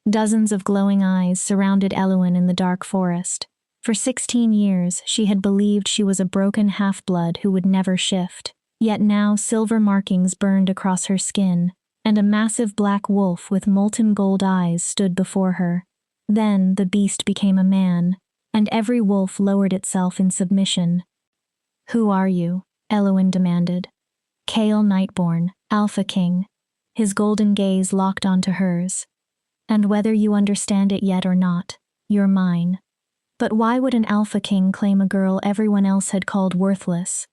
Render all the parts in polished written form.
Dozens of glowing eyes surrounded Elwyn in the dark forest. For 16 years, she had believed she was a broken half-blood who would never shift. Yet now silver markings burned across her skin, and a massive black wolf with molten gold eyes stood before her. Then the beast became a man, and every wolf lowered itself in submission. "Who are you?" Elwyn demanded. "Chaol Nightborn, Alpha King." His golden gaze locked onto hers. "And whether you understand it yet or not, you're mine." But why would an Alpha King claim a girl everyone else had called worthless?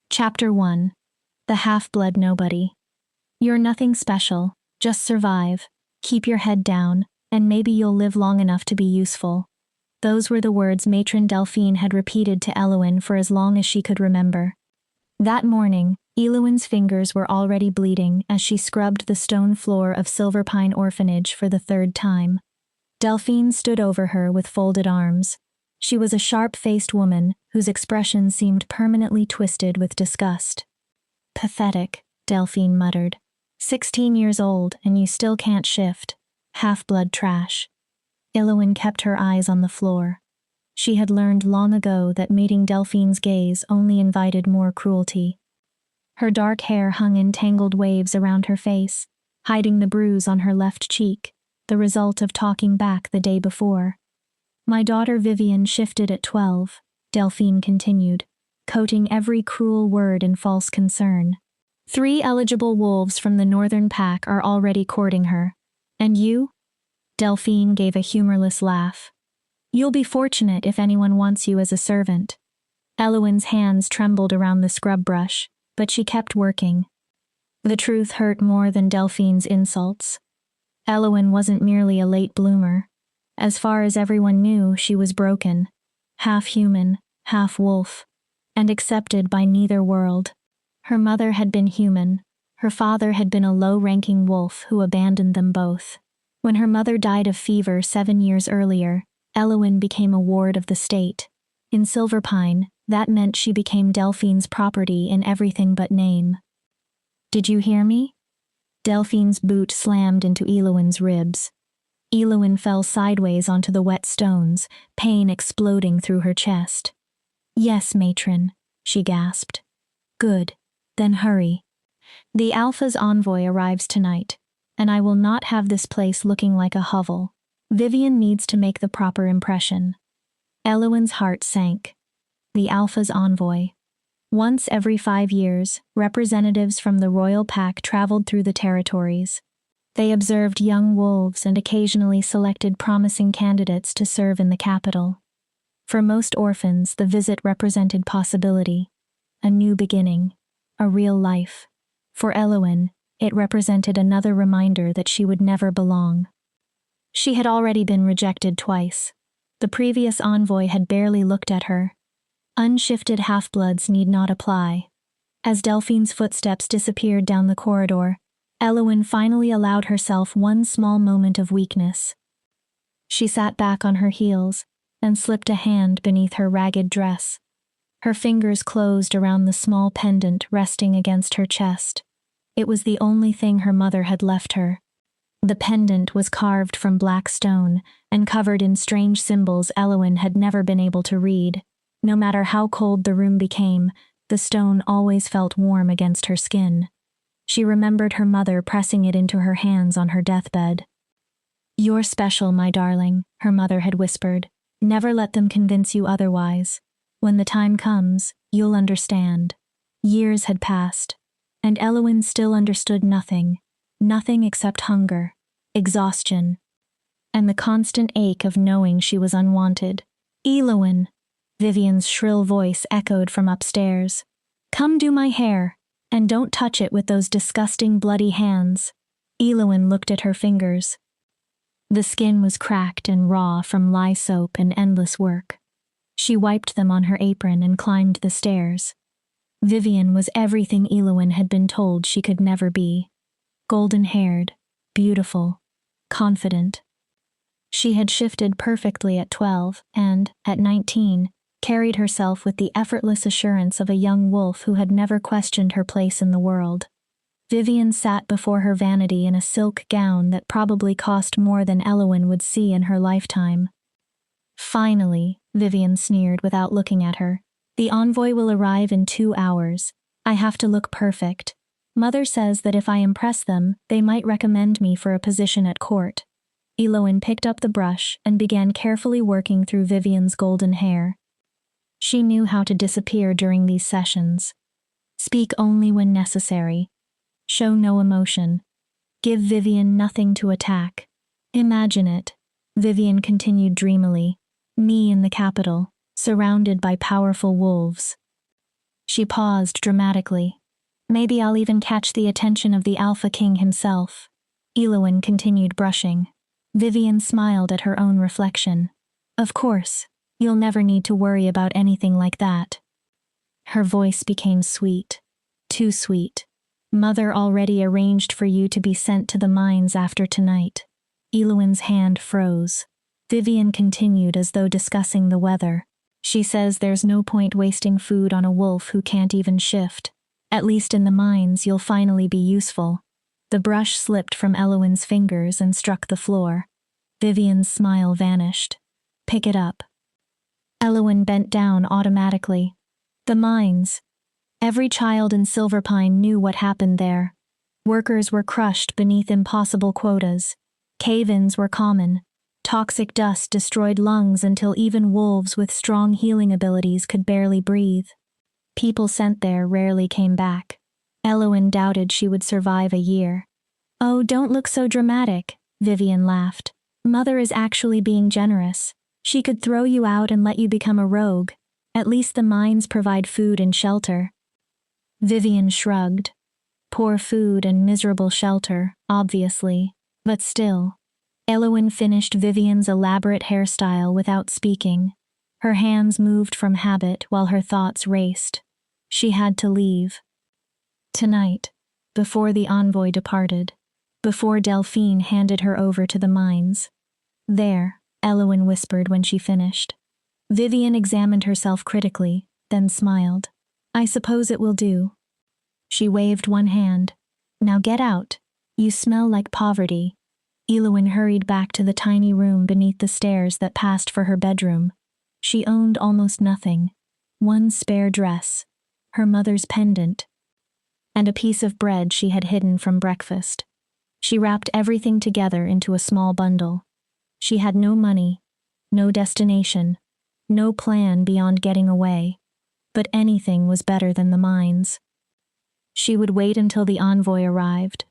Chapter 1. The Half-Blood Nobody. You're nothing special, just survive, keep your head down, and maybe you'll live long enough to be useful. Those were the words Matron Delphine had repeated to Elwyn for as long as she could remember. That morning, Elwyn's fingers were already bleeding as she scrubbed the stone floor of Silverpine Orphanage for the third time. Delphine stood over her with folded arms. She was a sharp-faced woman whose expression seemed permanently twisted with disgust. "Pathetic," Delphine muttered. 16 years old and you still can't shift. Half-blood trash. Elwyn kept her eyes on the floor. She had learned long ago that meeting Delphine's gaze only invited more cruelty. Her dark hair hung in tangled waves around her face, hiding the bruise on her left cheek, the result of talking back the day before. "My daughter Vivian shifted at 12, Delphine continued, coating every cruel word in false concern. 3 eligible wolves from the northern pack are already courting her. And you?" Delphine gave a humorless laugh. "You'll be fortunate if anyone wants you as a servant." Elwyn's hands trembled around the scrub brush, but she kept working. The truth hurt more than Delphine's insults. Elwyn wasn't merely a late bloomer. As far as everyone knew, she was broken, half human, half wolf, and accepted by neither world. Her mother had been human. Her father had been a low-ranking wolf who abandoned them both. When her mother died of fever 7 years earlier, Elwyn became a ward of the state. In Silverpine, that meant she became Delphine's property in everything but name. "Did you hear me?" Delphine's boot slammed into Elwyn's ribs. Elwyn fell sideways onto the wet stones, pain exploding through her chest. "Yes, matron," she gasped. "Good. Then hurry. The Alpha's envoy arrives tonight, and I will not have this place looking like a hovel. Vivian needs to make the proper impression." Elwyn's heart sank. The Alpha's envoy. Once every 5 years, representatives from the royal pack traveled through the territories. They observed young wolves and occasionally selected promising candidates to serve in the capital. For most orphans, the visit represented possibility, a new beginning, a real life. For Elwyn, it represented another reminder that she would never belong. She had already been rejected twice. The previous envoy had barely looked at her. Unshifted half-bloods need not apply. As Delphine's footsteps disappeared down the corridor, Elwyn finally allowed herself one small moment of weakness. She sat back on her heels and slipped a hand beneath her ragged dress. Her fingers closed around the small pendant resting against her chest. It was the only thing her mother had left her. The pendant was carved from black stone and covered in strange symbols Elwyn had never been able to read. No matter how cold the room became, the stone always felt warm against her skin. She remembered her mother pressing it into her hands on her deathbed. "You're special, my darling," her mother had whispered. "Never let them convince you otherwise. When the time comes, you'll understand." Years had passed, and Elwyn still understood nothing. Nothing except hunger, exhaustion, and the constant ache of knowing she was unwanted. "Elwyn!" Vivian's shrill voice echoed from upstairs. "Come do my hair, and don't touch it with those disgusting bloody hands." Elwyn looked at her fingers. The skin was cracked and raw from lye soap and endless work. She wiped them on her apron and climbed the stairs. Vivian was everything Elwyn had been told she could never be. Golden-haired, beautiful, confident. She had shifted perfectly at 12 and, at 19, carried herself with the effortless assurance of a young wolf who had never questioned her place in the world. Vivian sat before her vanity in a silk gown that probably cost more than Elowen would see in her lifetime. Finally, Vivian sneered without looking at her. The envoy will arrive in 2 hours. I have to look perfect. Mother says that if I impress them, they might recommend me for a position at court. Elowen picked up the brush and began carefully working through Vivian's golden hair. She knew how to disappear during these sessions. Speak only when necessary. Show no emotion. Give Vivian nothing to attack. Imagine it. Vivian continued dreamily. Me in the capital, surrounded by powerful wolves. She paused dramatically. Maybe I'll even catch the attention of the Alpha King himself. Elowen continued brushing. Vivian smiled at her own reflection. Of course, you'll never need to worry about anything like that. Her voice became sweet. Too sweet. Mother already arranged for you to be sent to the mines after tonight. Elowen's hand froze. Vivian continued as though discussing the weather. She says there's no point wasting food on a wolf who can't even shift. At least in the mines you'll finally be useful. The brush slipped from Elowen's fingers and struck the floor. Vivian's smile vanished. Pick it up. Elowen bent down automatically. The mines. Every child in Silverpine knew what happened there. Workers were crushed beneath impossible quotas. Cave-ins were common. Toxic dust destroyed lungs until even wolves with strong healing abilities could barely breathe. People sent there rarely came back. Elowen doubted she would survive a year. Oh, don't look so dramatic, Vivian laughed. Mother is actually being generous. She could throw you out and let you become a rogue. At least the mines provide food and shelter. Vivian shrugged. Poor food and miserable shelter, obviously, but still. Elowen finished Vivian's elaborate hairstyle without speaking. Her hands moved from habit while her thoughts raced. She had to leave. Tonight, before the envoy departed, before Delphine handed her over to the mines. There, Elowen whispered when she finished. Vivian examined herself critically, then smiled. I suppose it will do. She waved one hand. Now get out. You smell like poverty. Elowen hurried back to the tiny room beneath the stairs that passed for her bedroom. She owned almost nothing. One spare dress, her mother's pendant, and a piece of bread she had hidden from breakfast. She wrapped everything together into a small bundle. She had no money, no destination, no plan beyond getting away, but anything was better than the mines. She would wait until the envoy arrived.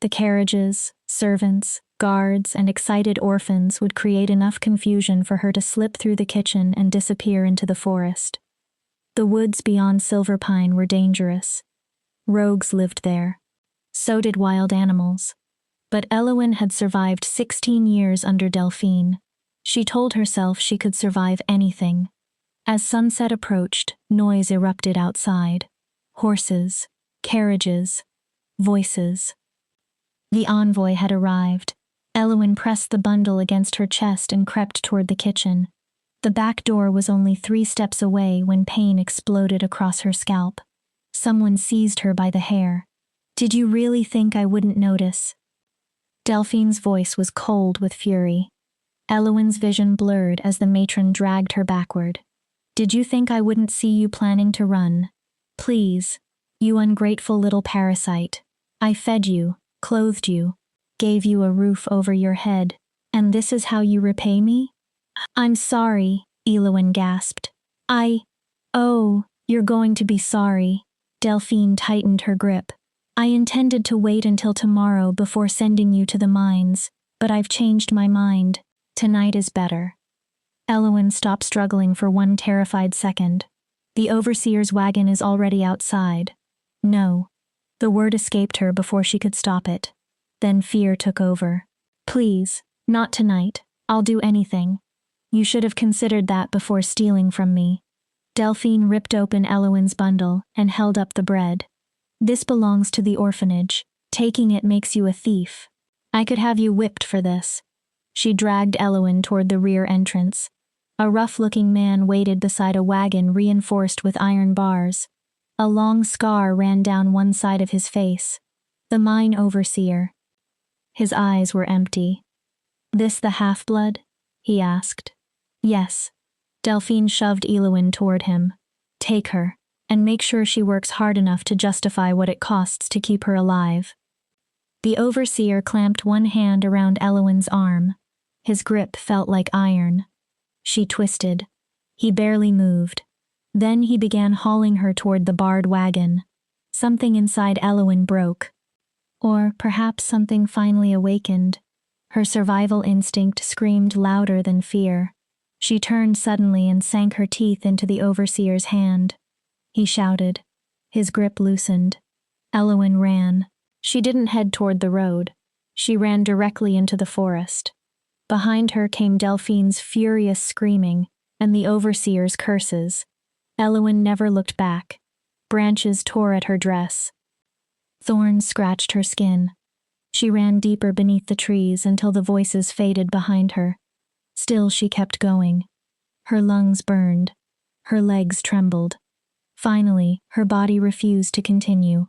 The carriages, servants, guards, and excited orphans would create enough confusion for her to slip through the kitchen and disappear into the forest. The woods beyond Silverpine were dangerous. Rogues lived there. So did wild animals. But Elowen had survived 16 years under Delphine. She told herself she could survive anything. As sunset approached, noise erupted outside. Horses, carriages, voices. The envoy had arrived. Elowen pressed the bundle against her chest and crept toward the kitchen. The back door was only 3 steps away when pain exploded across her scalp. Someone seized her by the hair. Did you really think I wouldn't notice? Delphine's voice was cold with fury. Elowen's vision blurred as the matron dragged her backward. Did you think I wouldn't see you planning to run? Please, you ungrateful little parasite. I fed you, clothed you, gave you a roof over your head, and this is how you repay me? I'm sorry, Elowen gasped. Oh, you're going to be sorry. Delphine tightened her grip. I intended to wait until tomorrow before sending you to the mines, but I've changed my mind. Tonight is better. Elowen stopped struggling for one terrified second. The overseer's wagon is already outside. No. The word escaped her before she could stop it. Then fear took over. Please, not tonight. I'll do anything. You should have considered that before stealing from me. Delphine ripped open Elowen's bundle and held up the bread. This belongs to the orphanage. Taking it makes you a thief. I could have you whipped for this. She dragged Elowen toward the rear entrance. A rough-looking man waited beside a wagon reinforced with iron bars. A long scar ran down one side of his face. The mine overseer. His eyes were empty. This the half-blood? He asked. Yes. Delphine shoved Elowin toward him. Take her, and make sure she works hard enough to justify what it costs to keep her alive. The overseer clamped one hand around Elowin's arm. His grip felt like iron. She twisted. He barely moved. Then he began hauling her toward the barred wagon. Something inside Elowin broke. Or perhaps something finally awakened. Her survival instinct screamed louder than fear. She turned suddenly and sank her teeth into the overseer's hand. He shouted. His grip loosened. Elowin ran. She didn't head toward the road. She ran directly into the forest. Behind her came Delphine's furious screaming and the overseer's curses. Elowin never looked back. Branches tore at her dress. Thorns scratched her skin. She ran deeper beneath the trees until the voices faded behind her. Still she kept going. Her lungs burned. Her legs trembled. Finally, her body refused to continue.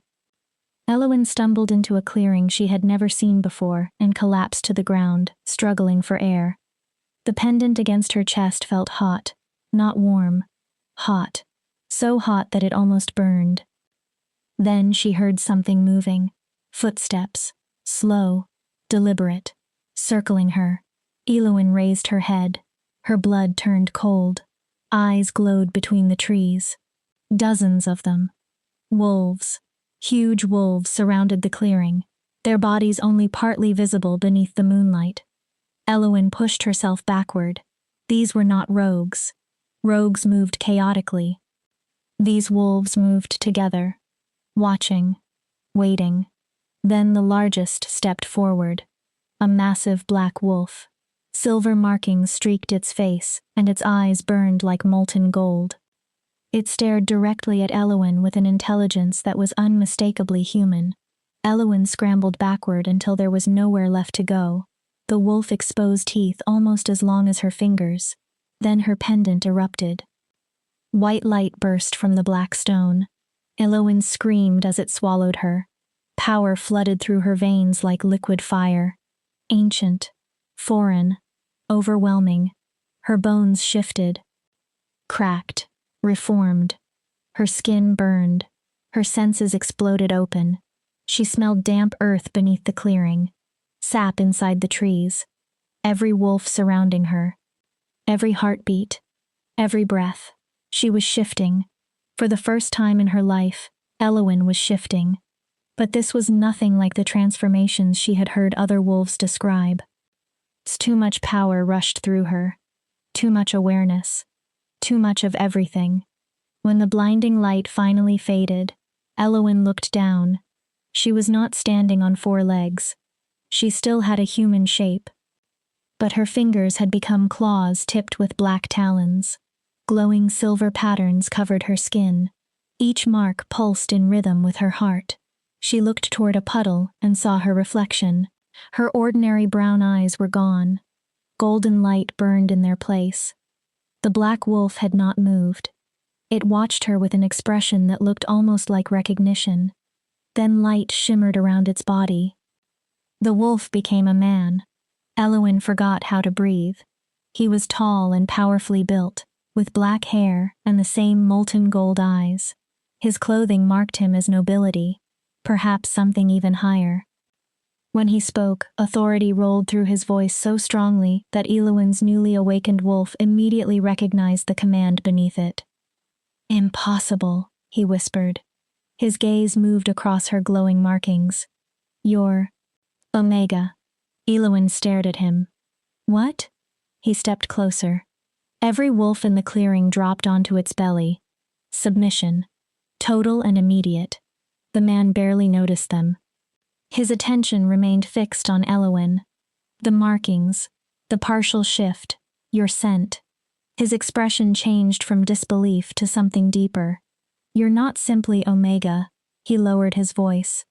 Elowin stumbled into a clearing she had never seen before and collapsed to the ground, struggling for air. The pendant against her chest felt hot, not warm. Hot. So hot that it almost burned. Then she heard something moving. Footsteps. Slow. Deliberate. Circling her. Elowin raised her head. Her blood turned cold. Eyes glowed between the trees. Dozens of them. Wolves. Huge wolves surrounded the clearing, their bodies only partly visible beneath the moonlight. Elowin pushed herself backward. These were not rogues. Rogues moved chaotically. These wolves moved together, watching, waiting. Then the largest stepped forward, a massive black wolf. Silver markings streaked its face, and its eyes burned like molten gold. It stared directly at Elowin with an intelligence that was unmistakably human. Elowin scrambled backward until there was nowhere left to go. The wolf exposed teeth almost as long as her fingers. Then her pendant erupted. White light burst from the black stone. Elowin screamed as it swallowed her. Power flooded through her veins like liquid fire. Ancient, foreign, overwhelming. Her bones shifted. Cracked. Reformed. Her skin burned. Her senses exploded open. She smelled damp earth beneath the clearing, sap inside the trees, every wolf surrounding her, every heartbeat, every breath. She was shifting. For the first time in her life, Elowin was shifting. But this was nothing like the transformations she had heard other wolves describe. Too much power rushed through her. Too much awareness. Too much of everything. When the blinding light finally faded, Elowin looked down. She was not standing on 4 legs. She still had a human shape. But her fingers had become claws tipped with black talons. Glowing silver patterns covered her skin. Each mark pulsed in rhythm with her heart. She looked toward a puddle and saw her reflection. Her ordinary brown eyes were gone. Golden light burned in their place. The black wolf had not moved. It watched her with an expression that looked almost like recognition. Then light shimmered around its body. The wolf became a man. Elowin forgot how to breathe. He was tall and powerfully built, with black hair and the same molten gold eyes. His clothing marked him as nobility, perhaps something even higher. When he spoke, authority rolled through his voice so strongly that Elowin's newly awakened wolf immediately recognized the command beneath it. "Impossible," he whispered. His gaze moved across her glowing markings. "You're Omega." Elowin stared at him. "What?" He stepped closer. Every wolf in the clearing dropped onto its belly. Submission. Total and immediate. The man barely noticed them. His attention remained fixed on Elowin. The markings, the partial shift, your scent. His expression changed from disbelief to something deeper. "You're not simply Omega," he lowered his voice.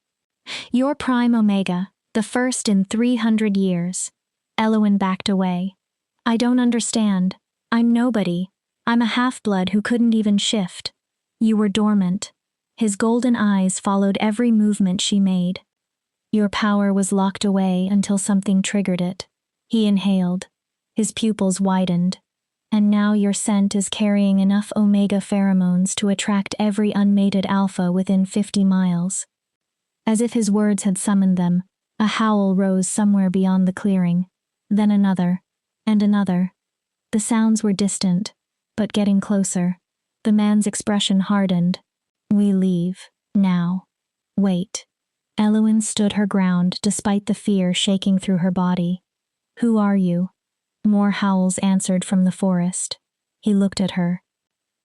"You're Prime Omega, the first in 300 years. Elowin backed away. "I don't understand. I'm nobody. I'm a half-blood who couldn't even shift." "You were dormant." His golden eyes followed every movement she made. Your power was locked away until something triggered it. He inhaled. His pupils widened. And now your scent is carrying enough omega pheromones to attract every unmated alpha within 50 miles. As if his words had summoned them, a howl rose somewhere beyond the clearing, then another, and another. The sounds were distant, but getting closer. The man's expression hardened. We leave, now. Wait. Elowen stood her ground despite the fear shaking through her body. Who are you? More howls answered from the forest. He looked at her.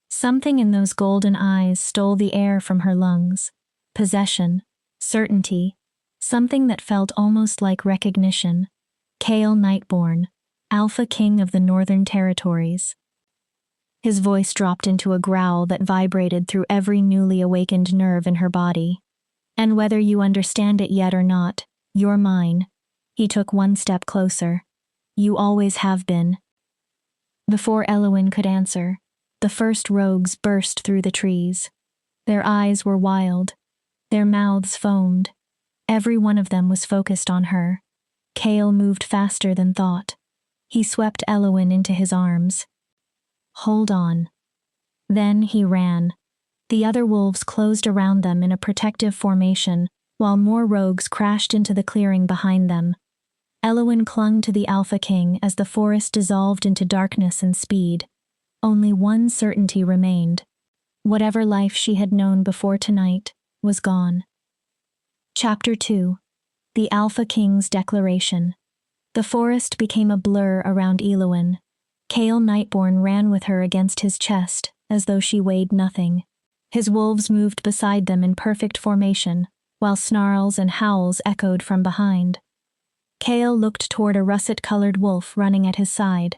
Something in those golden eyes stole the air from her lungs. Possession, certainty, something that felt almost like recognition. Chaol Nightborn, Alpha King of the Northern Territories. His voice dropped into a growl that vibrated through every newly awakened nerve in her body. And whether you understand it yet or not, you're mine. He took one step closer. You always have been. Before Elowen could answer, the first rogues burst through the trees. Their eyes were wild. Their mouths foamed. Every one of them was focused on her. Chaol moved faster than thought. He swept Elowen into his arms. Hold on. Then he ran. The other wolves closed around them in a protective formation, while more rogues crashed into the clearing behind them. Elowen clung to the Alpha King as the forest dissolved into darkness and speed. Only one certainty remained. Whatever life she had known before tonight was gone. Chapter 2. The Alpha King's Declaration. The forest became a blur around Elowen. Chaol Nightborn ran with her against his chest, as though she weighed nothing. His wolves moved beside them in perfect formation, while snarls and howls echoed from behind. Chaol looked toward a russet-colored wolf running at his side.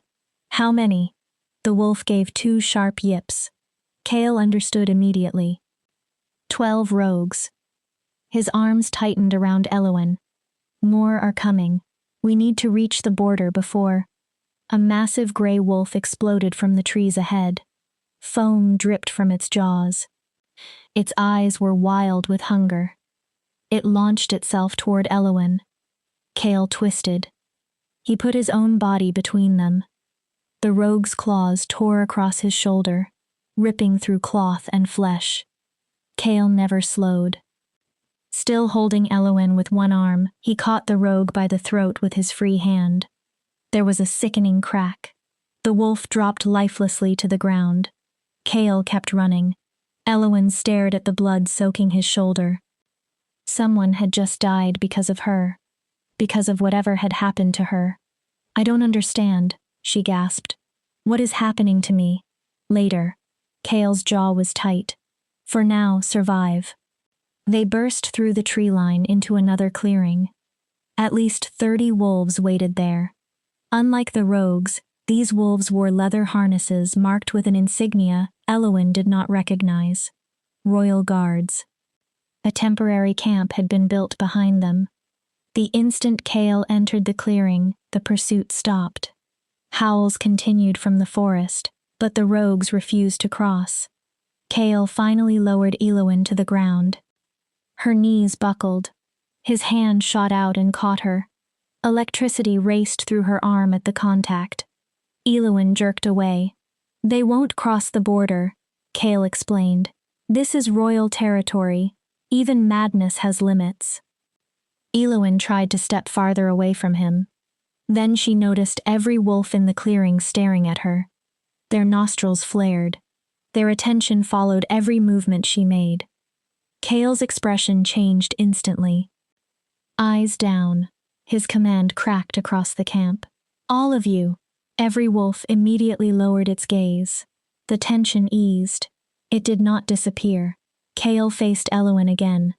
How many? The wolf gave 2 sharp yips. Chaol understood immediately. 12 rogues. His arms tightened around Elowen. More are coming. We need to reach the border before... A massive gray wolf exploded from the trees ahead. Foam dripped from its jaws. Its eyes were wild with hunger. It launched itself toward Elowen. Chaol twisted. He put his own body between them. The rogue's claws tore across his shoulder, ripping through cloth and flesh. Chaol never slowed. Still holding Elowen with one arm, he caught the rogue by the throat with his free hand. There was a sickening crack. The wolf dropped lifelessly to the ground. Chaol kept running. Elowen stared at the blood soaking his shoulder. Someone had just died because of her. Because of whatever had happened to her. I don't understand, she gasped. What is happening to me? Later. Chaol's jaw was tight. For now, survive. They burst through the tree line into another clearing. At least 30 wolves waited there. Unlike the rogues, these wolves wore leather harnesses marked with an insignia Elowen did not recognize. Royal Guards. A temporary camp had been built behind them. The instant Chaol entered the clearing, the pursuit stopped. Howls continued from the forest, but the rogues refused to cross. Chaol finally lowered Elowen to the ground. Her knees buckled. His hand shot out and caught her. Electricity raced through her arm at the contact. Elowen jerked away. They won't cross the border, Chaol explained. This is royal territory. Even madness has limits. Elowen tried to step farther away from him. Then she noticed every wolf in the clearing staring at her. Their nostrils flared. Their attention followed every movement she made. Chaol's expression changed instantly. Eyes down. His command cracked across the camp. All of you. Every wolf immediately lowered its gaze. The tension eased. It did not disappear. Chaol faced Elowen again.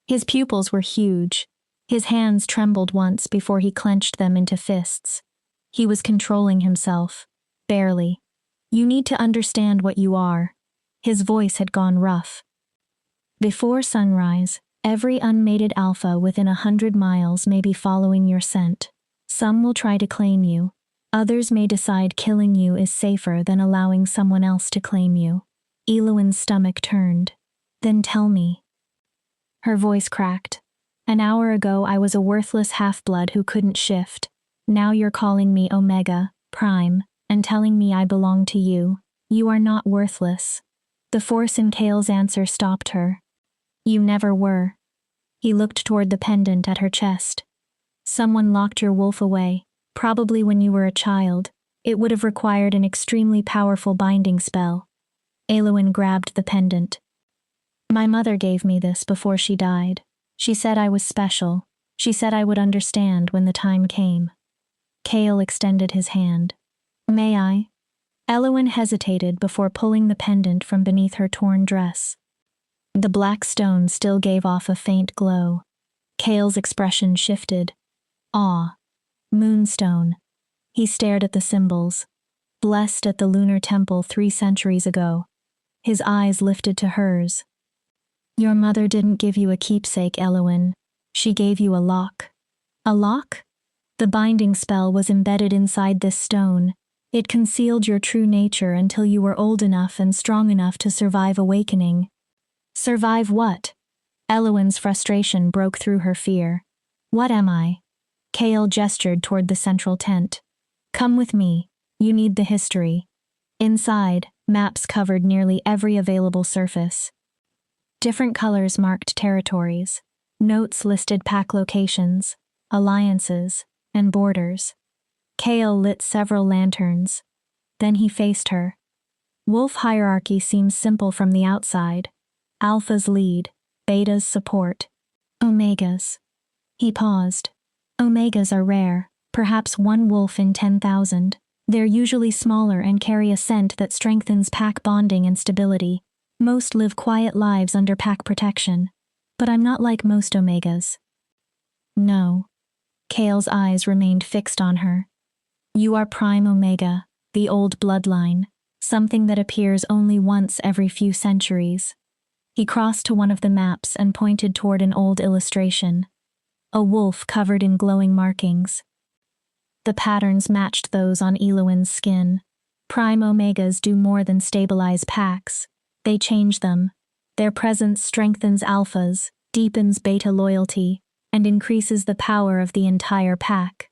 His pupils were huge. His hands trembled once before he clenched them into fists. He was controlling himself. Barely. You need to understand what you are. His voice had gone rough. Before sunrise, every unmated alpha within 100 miles may be following your scent. Some will try to claim you. Others may decide killing you is safer than allowing someone else to claim you. Elowen's stomach turned. Then tell me. Her voice cracked. An hour ago I was a worthless half-blood who couldn't shift. Now you're calling me Omega, Prime, and telling me I belong to you. You are not worthless. The force in Kale's answer stopped her. You never were. He looked toward the pendant at her chest. Someone locked your wolf away, probably when you were a child. It would have required an extremely powerful binding spell. Eowyn grabbed the pendant. My mother gave me this before she died. She said I was special. She said I would understand when the time came. Chaol extended his hand. May I? Eowyn hesitated before pulling the pendant from beneath her torn dress. The black stone still gave off a faint glow. Chaol's expression shifted. Awe. Moonstone. He stared at the symbols. Blessed at the lunar temple 3 centuries ago. His eyes lifted to hers. Your mother didn't give you a keepsake, Eowyn. She gave you a lock. A lock? The binding spell was embedded inside this stone. It concealed your true nature until you were old enough and strong enough to survive awakening. Survive what? Eowyn's frustration broke through her fear. What am I? Chaol gestured toward the central tent. Come with me. You need the history. Inside, maps covered nearly every available surface. Different colors marked territories. Notes listed pack locations, alliances, and borders. Chaol lit several lanterns. Then he faced her. Wolf hierarchy seems simple from the outside. Alphas lead, betas support. Omegas. He paused. Omegas are rare, perhaps 1 wolf in 10,000. They're usually smaller and carry a scent that strengthens pack bonding and stability. Most live quiet lives under pack protection. But I'm not like most Omegas. No. Chaol's eyes remained fixed on her. You are Prime Omega, the old bloodline, something that appears only once every few centuries. He crossed to one of the maps and pointed toward an old illustration. A wolf covered in glowing markings. The patterns matched those on Eowyn's skin. Prime Omegas do more than stabilize packs. They change them. Their presence strengthens alphas, deepens beta loyalty, and increases the power of the entire pack.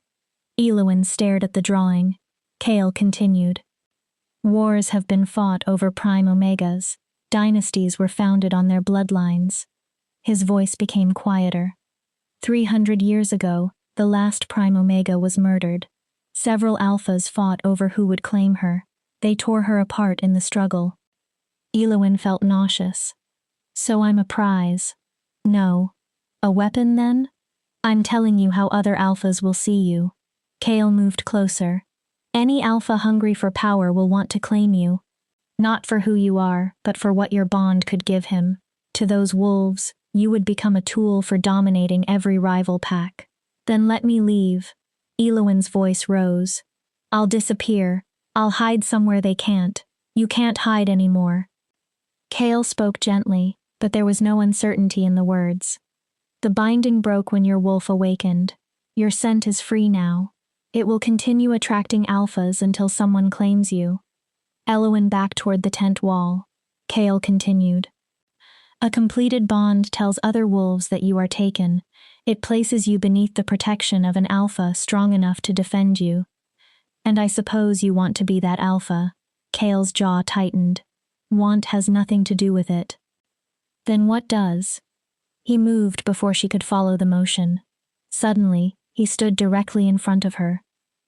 Eowyn stared at the drawing. Chaol continued. Wars have been fought over Prime Omegas. Dynasties were founded on their bloodlines. His voice became quieter. 300 years ago, the last Prime Omega was murdered. Several alphas fought over who would claim her. They tore her apart in the struggle. Eowyn felt nauseous. So I'm a prize. No. A weapon, then? I'm telling you how other alphas will see you. Chaol moved closer. Any alpha hungry for power will want to claim you. Not for who you are, but for what your bond could give him. To those wolves, you would become a tool for dominating every rival pack. Then let me leave. Eowyn's voice rose. I'll disappear. I'll hide somewhere they can't. You can't hide anymore. Chaol spoke gently, but there was no uncertainty in the words. The binding broke when your wolf awakened. Your scent is free now. It will continue attracting alphas until someone claims you. Eowyn backed toward the tent wall. Chaol continued. A completed bond tells other wolves that you are taken. It places you beneath the protection of an alpha strong enough to defend you. And I suppose you want to be that alpha. Chaol's jaw tightened. Want has nothing to do with it. Then what does? He moved before she could follow the motion. Suddenly, he stood directly in front of her.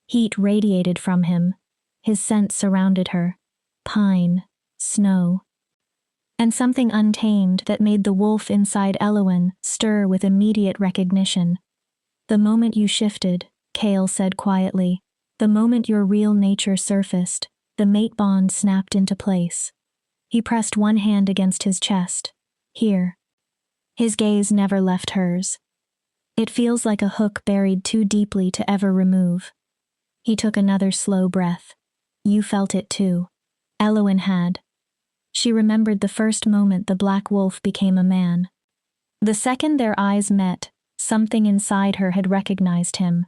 Heat radiated from him. His scent surrounded her. Pine, snow, and something untamed that made the wolf inside Eowyn stir with immediate recognition. The moment you shifted, Chaol said quietly, the moment your real nature surfaced, the mate bond snapped into place. He pressed one hand against his chest. Here. His gaze never left hers. It feels like a hook buried too deeply to ever remove. He took another slow breath. You felt it too. Eowyn had. She remembered the first moment the black wolf became a man. The second their eyes met, something inside her had recognized him.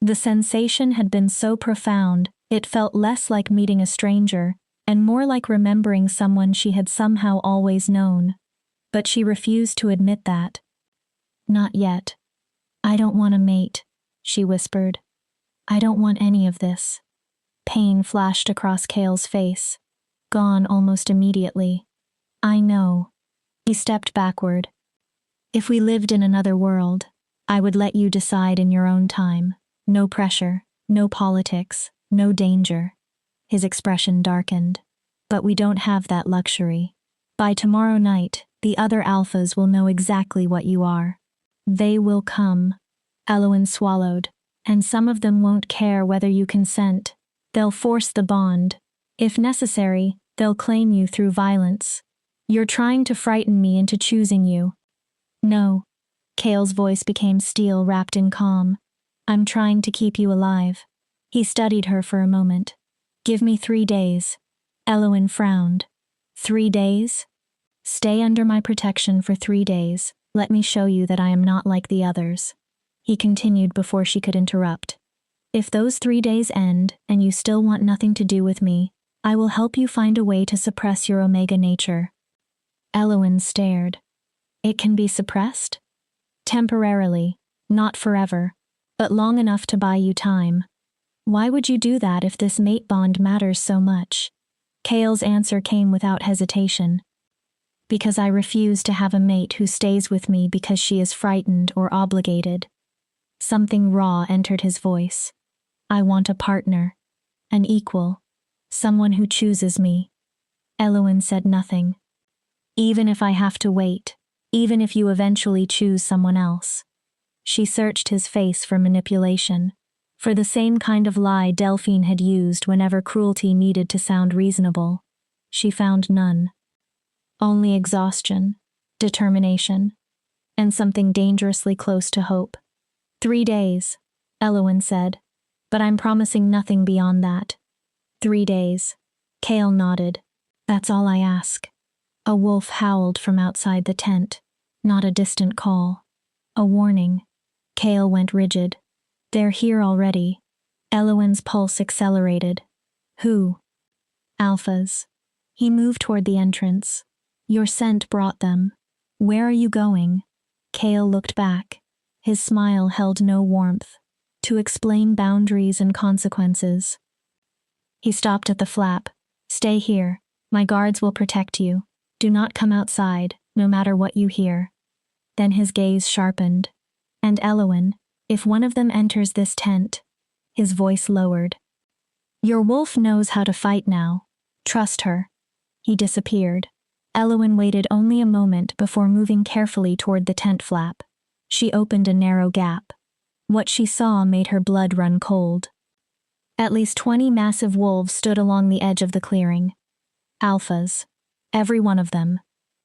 The sensation had been so profound, it felt less like meeting a stranger, and more like remembering someone she had somehow always known. But she refused to admit that. Not yet. I don't want a mate, she whispered. I don't want any of this. Pain flashed across Kale's face, gone almost immediately. I know. He stepped backward. If we lived in another world, I would let you decide in your own time. No pressure, no politics, no danger. His expression darkened. But we don't have that luxury. By tomorrow night, the other alphas will know exactly what you are. They will come. Eloin swallowed. And some of them won't care whether you consent. They'll force the bond. If necessary, they'll claim you through violence. You're trying to frighten me into choosing you. No. Kale's voice became steel wrapped in calm. I'm trying to keep you alive. He studied her for a moment. Give me 3 days. Eloin frowned. 3 days? Stay under my protection for 3 days. Let me show you that I am not like the others. He continued before she could interrupt. If those 3 days end and you still want nothing to do with me, I will help you find a way to suppress your Omega nature. Eloin stared. It can be suppressed? Temporarily, not forever, but long enough to buy you time. Why would you do that if this mate bond matters so much? Kale's answer came without hesitation. Because I refuse to have a mate who stays with me because she is frightened or obligated. Something raw entered his voice. I want a partner, an equal, someone who chooses me. Eloin said nothing. Even if I have to wait, even if you eventually choose someone else. She searched his face for manipulation, for the same kind of lie Delphine had used whenever cruelty needed to sound reasonable. She found none. Only exhaustion, determination, and something dangerously close to hope. 3 days, Eloin said, but I'm promising nothing beyond that. 3 days. Kale nodded. That's all I ask. A wolf howled from outside the tent, not a distant call. A warning. Kale went rigid. They're here already. Eloin's pulse accelerated. Who? Alphas. He moved toward the entrance. Your scent brought them. Where are you going? Kale looked back. His smile held no warmth. To explain boundaries and consequences. He stopped at the flap. Stay here. My guards will protect you. Do not come outside, no matter what you hear. Then his gaze sharpened. And Eloin, if one of them enters this tent. His voice lowered. Your wolf knows how to fight now. Trust her. He disappeared. Eloin waited only a moment before moving carefully toward the tent flap. She opened a narrow gap. What she saw made her blood run cold. At least 20 massive wolves stood along the edge of the clearing. Alphas. Every one of them.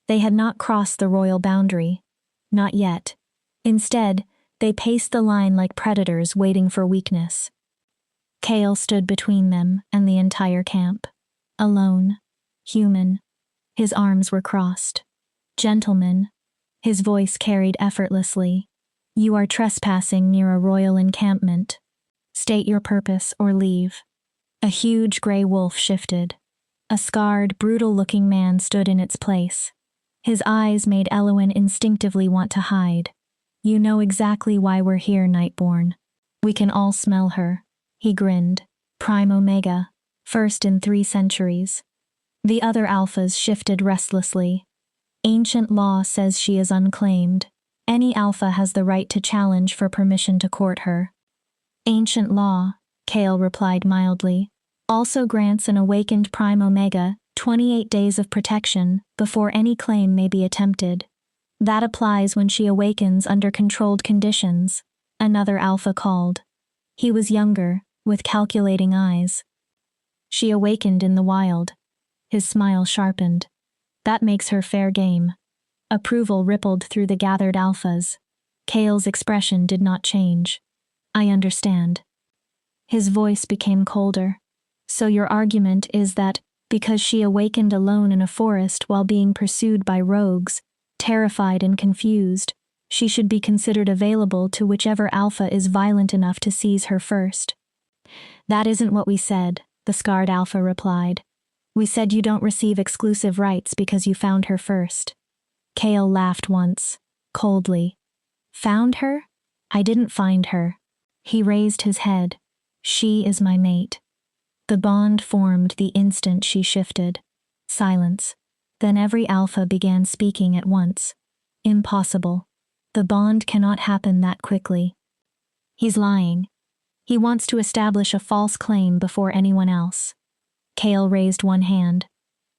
They had not crossed the royal boundary. Not yet. Instead, they paced the line like predators waiting for weakness. Kale stood between them and the entire camp. Alone. Human. His arms were crossed. Gentlemen. His voice carried effortlessly. You are trespassing near a royal encampment. State your purpose or leave. A huge gray wolf shifted. A scarred, brutal-looking man stood in its place. His eyes made Eloin instinctively want to hide. You know exactly why we're here, Nightborn. We can all smell her. He grinned. Prime Omega. First in 3 centuries. The other alphas shifted restlessly. Ancient law says she is unclaimed. Any alpha has the right to challenge for permission to court her. Ancient law, Kale replied mildly, also grants an awakened Prime Omega 28 days of protection before any claim may be attempted. That applies when she awakens under controlled conditions, another alpha called. He was younger, with calculating eyes. She awakened in the wild. His smile sharpened. That makes her fair game. Approval rippled through the gathered alphas. Kale's expression did not change. I understand. His voice became colder. So your argument is that, because she awakened alone in a forest while being pursued by rogues, terrified and confused, she should be considered available to whichever alpha is violent enough to seize her first. That isn't what we said, the scarred alpha replied. We said you don't receive exclusive rights because you found her first. Kale laughed once, coldly. Found her? I didn't find her. He raised his head. She is my mate. The bond formed the instant she shifted. Silence. Then every alpha began speaking at once. Impossible. The bond cannot happen that quickly. He's lying. He wants to establish a false claim before anyone else. Kale raised one hand.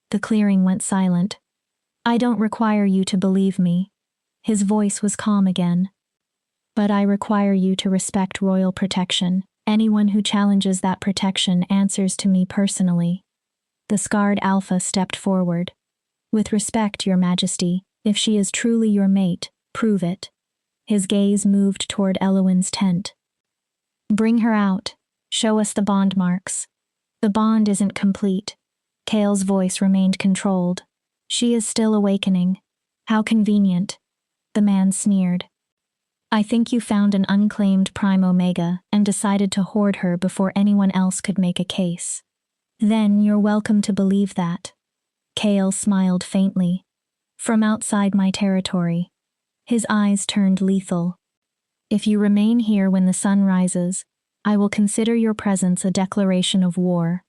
The clearing went silent. I don't require you to believe me. His voice was calm again. But I require you to respect royal protection. Anyone who challenges that protection answers to me personally. The scarred alpha stepped forward. With respect, Your Majesty, if she is truly your mate, prove it. His gaze moved toward Elowen's tent. Bring her out. Show us the bond marks. The bond isn't complete. Kale's voice remained controlled. She is still awakening. How convenient. The man sneered. I think you found an unclaimed Prime Omega and decided to hoard her before anyone else could make a case. Then you're welcome to believe that. Kale smiled faintly. From outside my territory. His eyes turned lethal. If you remain here when the sun rises, I will consider your presence a declaration of war.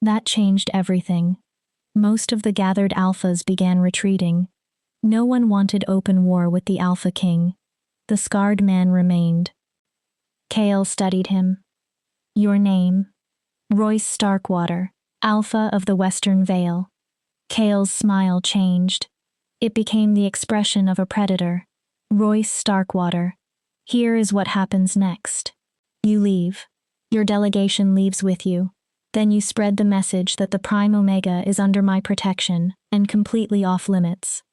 That changed everything. Most of the gathered alphas began retreating. No one wanted open war with the Alpha King. The scarred man remained. Kale studied him. Your name? Royce Starkwater, Alpha of the Western Vale. Kale's smile changed. It became the expression of a predator. Royce Starkwater. Here is what happens next. You leave. Your delegation leaves with you. Then you spread the message that the Prime Omega is under my protection and completely off limits.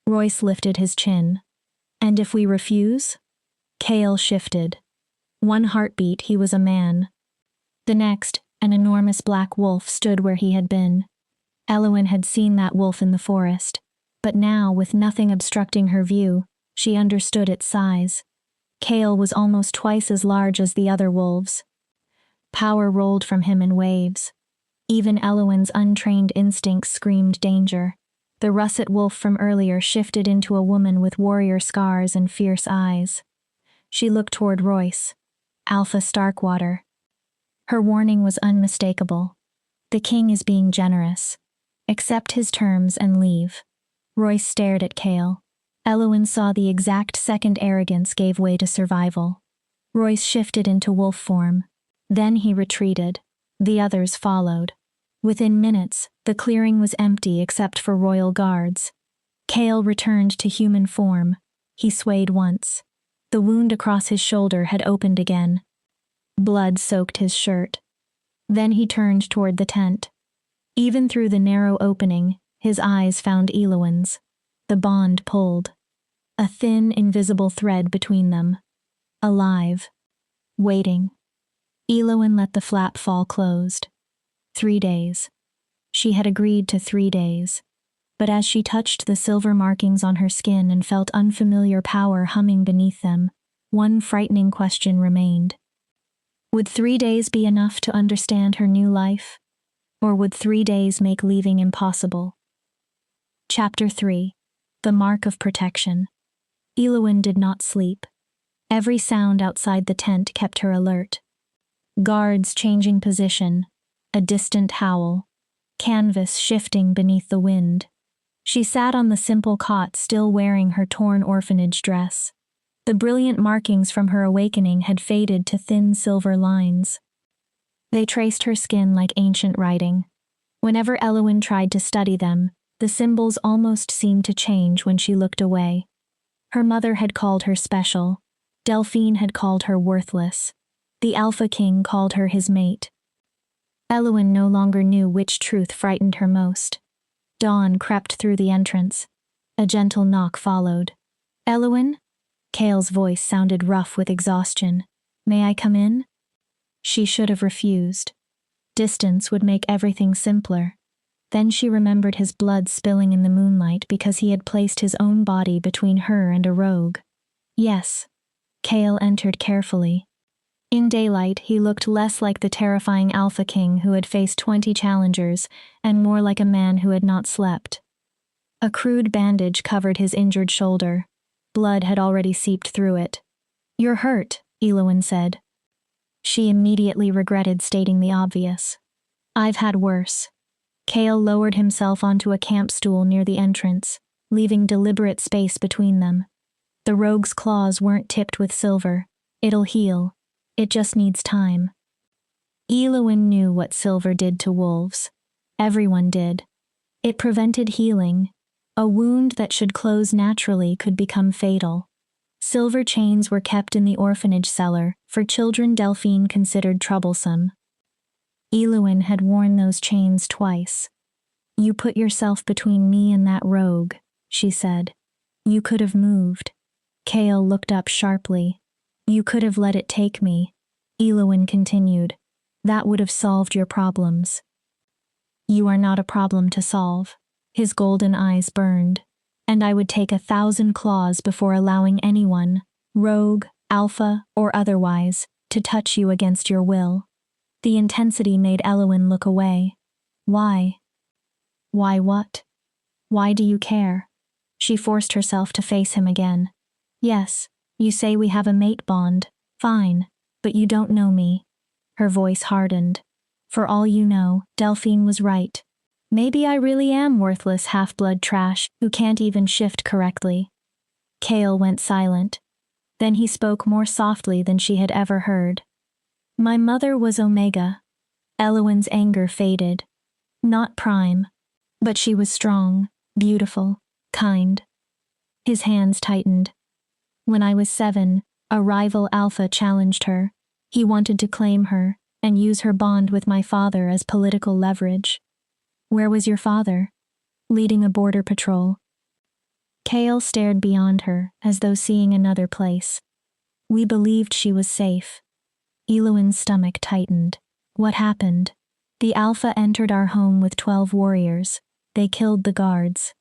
Royce lifted his chin. And if we refuse? Kale shifted. One heartbeat, he was a man. The next, an enormous black wolf stood where he had been. Elowen had seen that wolf in the forest, but now, with nothing obstructing her view, she understood its size. Kale was almost twice as large as the other wolves. Power rolled from him in waves. Even Elowen's untrained instincts screamed danger. The russet wolf from earlier shifted into a woman with warrior scars and fierce eyes. She looked toward Royce, Alpha Starkwater. Her warning was unmistakable. The king is being generous. Accept his terms and leave. Royce stared at Kale. Elowen saw the exact second arrogance gave way to survival. Royce shifted into wolf form. Then he retreated. The others followed. Within minutes, the clearing was empty except for royal guards. Kale returned to human form. He swayed once. The wound across his shoulder had opened again. Blood soaked his shirt. Then he turned toward the tent. Even through the narrow opening, his eyes found Elowen's. The bond pulled. A thin, invisible thread between them. Alive. Waiting. Elowen let the flap fall closed. 3 days. She had agreed to 3 days. But as she touched the silver markings on her skin and felt unfamiliar power humming beneath them, one frightening question remained. Would 3 days be enough to understand her new life? Or would 3 days make leaving impossible? Chapter 3. The Mark of Protection. Elowen did not sleep. Every sound outside the tent kept her alert. Guards changing position, a distant howl, canvas shifting beneath the wind. She sat on the simple cot still wearing her torn orphanage dress. The brilliant markings from her awakening had faded to thin silver lines. They traced her skin like ancient writing. Whenever Elowen tried to study them, the symbols almost seemed to change when she looked away. Her mother had called her special. Delphine had called her worthless. The Alpha King called her his mate. Elowen no longer knew which truth frightened her most. Dawn crept through the entrance. A gentle knock followed. Elowen? Kale's voice sounded rough with exhaustion. May I come in? She should have refused. Distance would make everything simpler. Then she remembered his blood spilling in the moonlight because he had placed his own body between her and a rogue. Yes. Kale entered carefully. In daylight, he looked less like the terrifying Alpha King who had faced 20 challengers and more like a man who had not slept. A crude bandage covered his injured shoulder. Blood had already seeped through it. "You're hurt," Elowyn said. She immediately regretted stating the obvious. "I've had worse." Kale lowered himself onto a camp stool near the entrance, leaving deliberate space between them. The rogue's claws weren't tipped with silver. "It'll heal. It just needs time." Elowyn knew what silver did to wolves. Everyone did. It prevented healing. A wound that should close naturally could become fatal. Silver chains were kept in the orphanage cellar for children Delphine considered troublesome. Elowyn had worn those chains twice. "You put yourself between me and that rogue," she said. "You could have moved." Kale looked up sharply. "You could have let it take me," Elowyn continued. "That would have solved your problems." "You are not a problem to solve." His golden eyes burned. "And I would take 1,000 claws before allowing anyone, rogue, alpha, or otherwise, to touch you against your will." The intensity made Elowyn look away. "Why?" "Why what? Why do you care?" She forced herself to face him again. "Yes, you say we have a mate bond. Fine. But you don't know me." Her voice hardened. "For all you know, Delphine was right. Maybe I really am worthless half-blood trash who can't even shift correctly." Kale went silent. Then he spoke more softly than she had ever heard. "My mother was Omega." Elowyn's anger faded. "Not Prime. But she was strong, beautiful, kind." His hands tightened. "When I was 7, a rival Alpha challenged her. He wanted to claim her and use her bond with my father as political leverage." "Where was your father?" "Leading a border patrol." Kale stared beyond her, as though seeing another place. "We believed she was safe." Elowyn's stomach tightened. "What happened?" "The Alpha entered our home with 12 warriors. They killed the guards."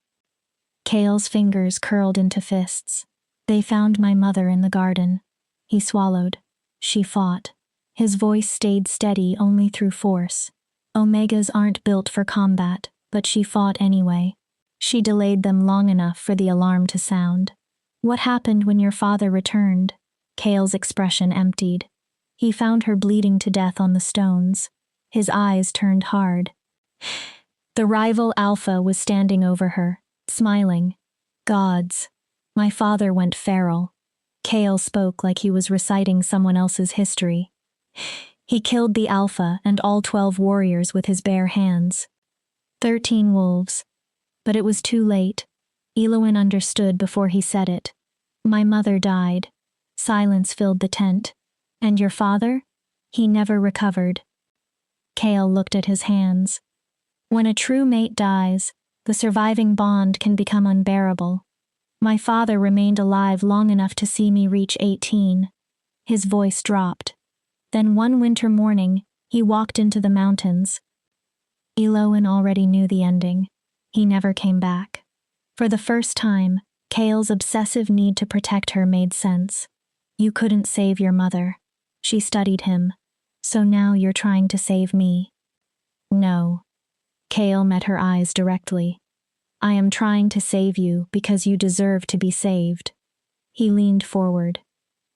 Kale's fingers curled into fists. "They found my mother in the garden." He swallowed. "She fought." His voice stayed steady only through force. "Omegas aren't built for combat, but she fought anyway. She delayed them long enough for the alarm to sound." "What happened when your father returned?" Kale's expression emptied. "He found her bleeding to death on the stones." His eyes turned hard. The rival Alpha was standing over her, smiling. "Gods. My father went feral." Kale spoke like he was reciting someone else's history. "He killed the Alpha and all 12 warriors with his bare hands. 13 wolves. But it was too late." Elowyn understood before he said it. "My mother died." Silence filled the tent. "And your father?" "He never recovered." Kale looked at his hands. "When a true mate dies, the surviving bond can become unbearable. My father remained alive long enough to see me reach 18. His voice dropped. Then one winter morning, he walked into the mountains. Elowyn already knew the ending. He never came back. For the first time, Kale's obsessive need to protect her made sense. "You couldn't save your mother." She studied him. "So now you're trying to save me." "No." Kale met her eyes directly. "I am trying to save you because you deserve to be saved." He leaned forward.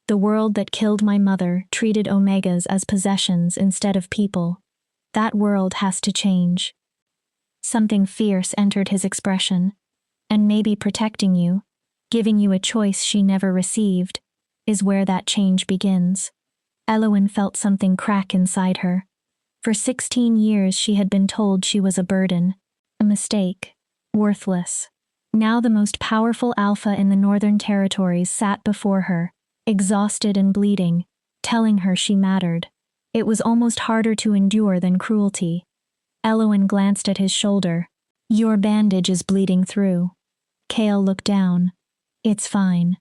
"The world that killed my mother treated Omegas as possessions instead of people. That world has to change." Something fierce entered his expression. "And maybe protecting you, giving you a choice she never received, is where that change begins." Elowyn felt something crack inside her. For 16 years she had been told she was a burden, a mistake, worthless. Now the most powerful Alpha in the Northern Territories sat before her, exhausted and bleeding, telling her she mattered. It was almost harder to endure than cruelty. Elowyn glanced at his shoulder. "Your bandage is bleeding through." Kale looked down. "It's fine."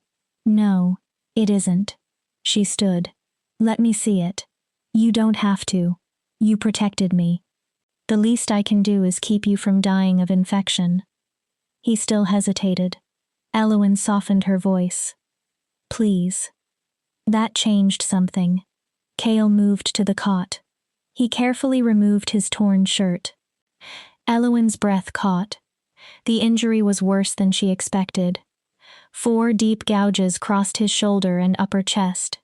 "No, it isn't." She stood. "Let me see it." "You don't have to. You protected me. The least I can do is keep you from dying of infection." He still hesitated. Elowyn softened her voice. "Please." That changed something. Kale moved to the cot. He carefully removed his torn shirt. Elowyn's breath caught. The injury was worse than she expected. 4 deep gouges crossed his shoulder and upper chest.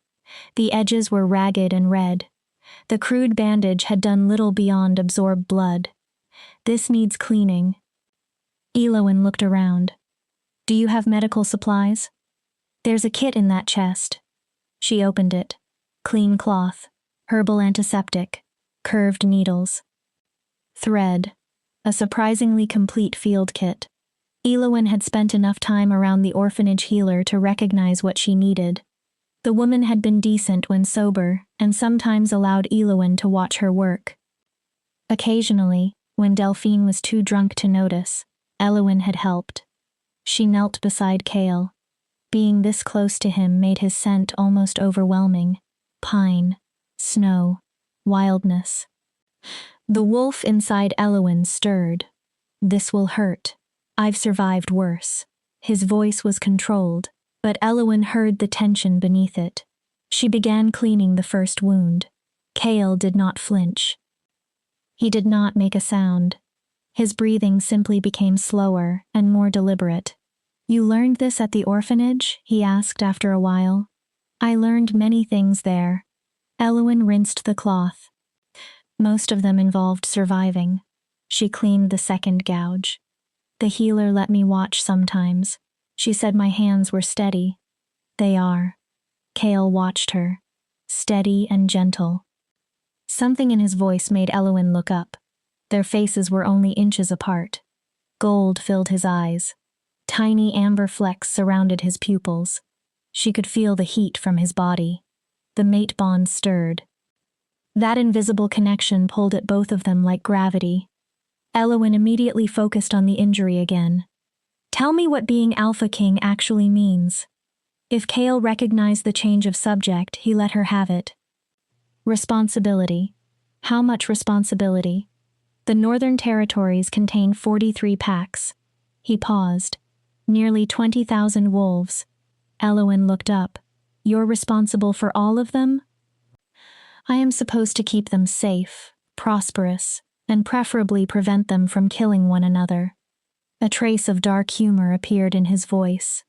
The edges were ragged and red. The crude bandage had done little beyond absorb blood. This needs cleaning. Elowen looked around. Do you have medical supplies? There's a kit in that chest. She opened it. Clean cloth, herbal antiseptic, curved needles. Thread. A surprisingly complete field kit. Elowen had spent enough time around the orphanage healer to recognize what she needed. The woman had been decent when sober, and sometimes allowed Elowen to watch her work. Occasionally, when Delphine was too drunk to notice, Elowen had helped. She knelt beside Cale. Being this close to him made his scent almost overwhelming. Pine, snow, wildness. The wolf inside Elowen stirred. This will hurt. I've survived worse. His voice was controlled, but Elowen heard the tension beneath it. She began cleaning the first wound. Cale did not flinch. He did not make a sound. His breathing simply became slower and more deliberate. You learned this at the orphanage? He asked after a while. I learned many things there. Elowen rinsed the cloth. Most of them involved surviving. She cleaned the second gouge. The healer let me watch sometimes. She said my hands were steady. They are. Cale watched her. Steady and gentle. Something in his voice made Elowen look up. Their faces were only inches apart. Gold filled his eyes. Tiny amber flecks surrounded his pupils. She could feel the heat from his body. The mate bond stirred. That invisible connection pulled at both of them like gravity. Elowen immediately focused on the injury again. Tell me what being Alpha King actually means. If Cale recognized the change of subject, he let her have it. Responsibility. How much responsibility? The Northern Territories contain 43 packs. He paused. Nearly 20,000 wolves. Elowen looked up. You're responsible for all of them? I am supposed to keep them safe, prosperous, and preferably prevent them from killing one another. A trace of dark humor appeared in his voice.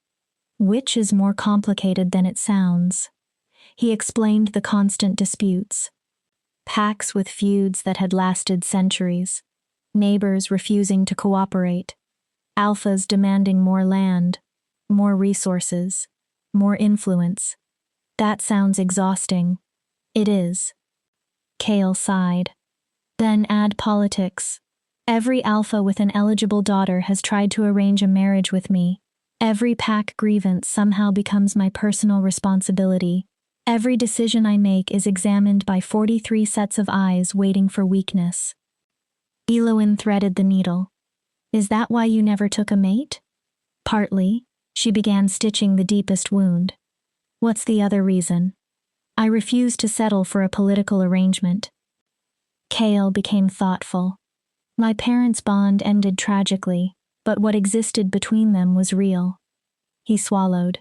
Which is more complicated than it sounds? He explained the constant disputes. Packs with feuds that had lasted centuries. Neighbors refusing to cooperate. Alphas demanding more land, more resources, more influence. That sounds exhausting. It is. Cale sighed. Then add politics. Every alpha with an eligible daughter has tried to arrange a marriage with me. Every pack grievance somehow becomes my personal responsibility. Every decision I make is examined by 43 sets of eyes waiting for weakness. Elowen threaded the needle. Is that why you never took a mate? Partly. She began stitching the deepest wound. What's the other reason? I refused to settle for a political arrangement. Cale became thoughtful. My parents' bond ended tragically, but what existed between them was real. He swallowed.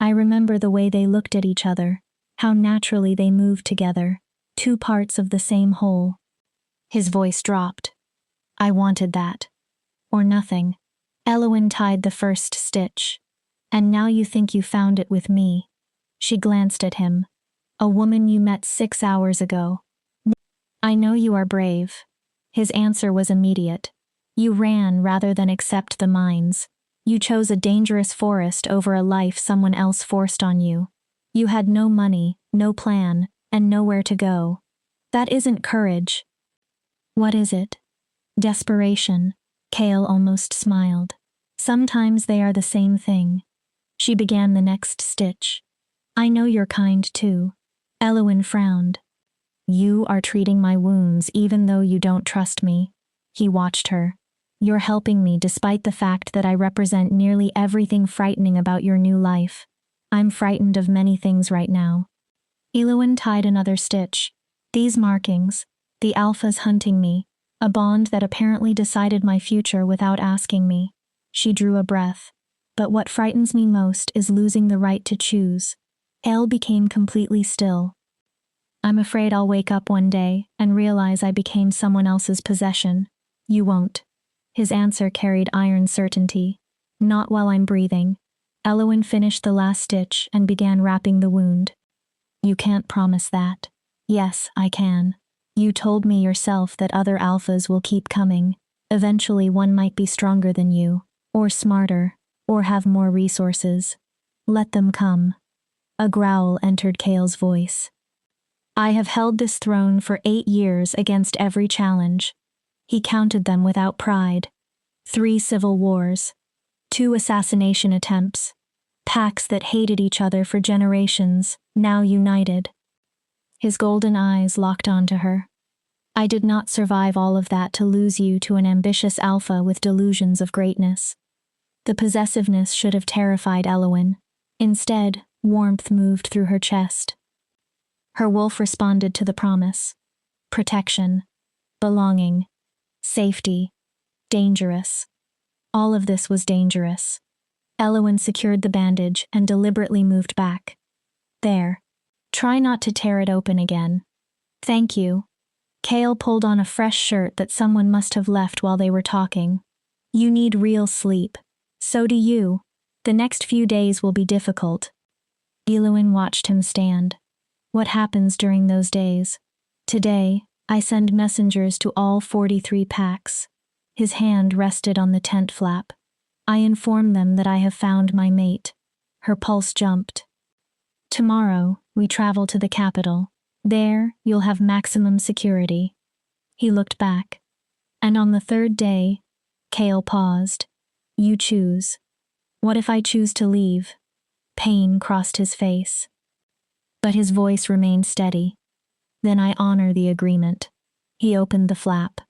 I remember the way they looked at each other, how naturally they moved together, two parts of the same whole. His voice dropped. I wanted that. Or nothing. Elowen tied the first stitch. And now you think you found it with me. She glanced at him. A woman you met 6 hours ago. I know you are brave. His answer was immediate. You ran rather than accept the mines. You chose a dangerous forest over a life someone else forced on you. You had no money, no plan, and nowhere to go. That isn't courage. What is it? Desperation. Cale almost smiled. Sometimes they are the same thing. She began the next stitch. I know you're kind too. Elowen frowned. You are treating my wounds even though you don't trust me. He watched her. You're helping me despite the fact that I represent nearly everything frightening about your new life. I'm frightened of many things right now. Elowen tied another stitch. These markings, the alphas hunting me, a bond that apparently decided my future without asking me. She drew a breath. But what frightens me most is losing the right to choose. Cale became completely still. I'm afraid I'll wake up one day and realize I became someone else's possession. You won't. His answer carried iron certainty. Not while I'm breathing. Elowen finished the last stitch and began wrapping the wound. You can't promise that. Yes, I can. You told me yourself that other alphas will keep coming. Eventually one might be stronger than you, or smarter, or have more resources. Let them come. A growl entered Kale's voice. I have held this throne for 8 years against every challenge. He counted them without pride. 3 civil wars. 2 assassination attempts. Packs that hated each other for generations, now united. His golden eyes locked onto her. I did not survive all of that to lose you to an ambitious alpha with delusions of greatness. The possessiveness should have terrified Elowen. Instead, warmth moved through her chest. Her wolf responded to the promise. Protection. Belonging. Safety. Dangerous. All of this was dangerous. Elowen secured the bandage and deliberately moved back. There. Try not to tear it open again. Thank you. Kale pulled on a fresh shirt that someone must have left while they were talking. You need real sleep. So do you. The next few days will be difficult. Elowen watched him stand. What happens during those days? Today, I send messengers to all 43 packs. His hand rested on the tent flap. I inform them that I have found my mate. Her pulse jumped. Tomorrow, we travel to the capital. There, you'll have maximum security. He looked back. And on the 3rd day, Kale paused. You choose. What if I choose to leave? Pain crossed his face. But his voice remained steady. Then I honor the agreement. He opened the flap.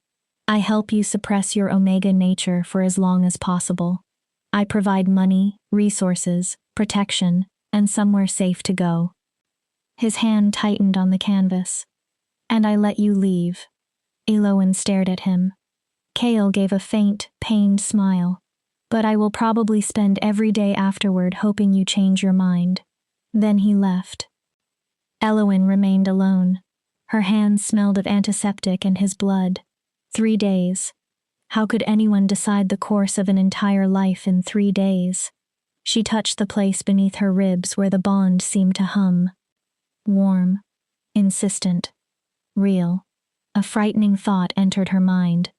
I help you suppress your Omega nature for as long as possible. I provide money, resources, protection, and somewhere safe to go. His hand tightened on the canvas. And I let you leave. Elowen stared at him. Kale gave a faint, pained smile. But I will probably spend every day afterward hoping you change your mind. Then he left. Elowen remained alone. Her hands smelled of antiseptic and his blood. 3 days. How could anyone decide the course of an entire life in 3 days? She touched the place beneath her ribs where the bond seemed to hum. Warm. Insistent. Real. A frightening thought entered her mind.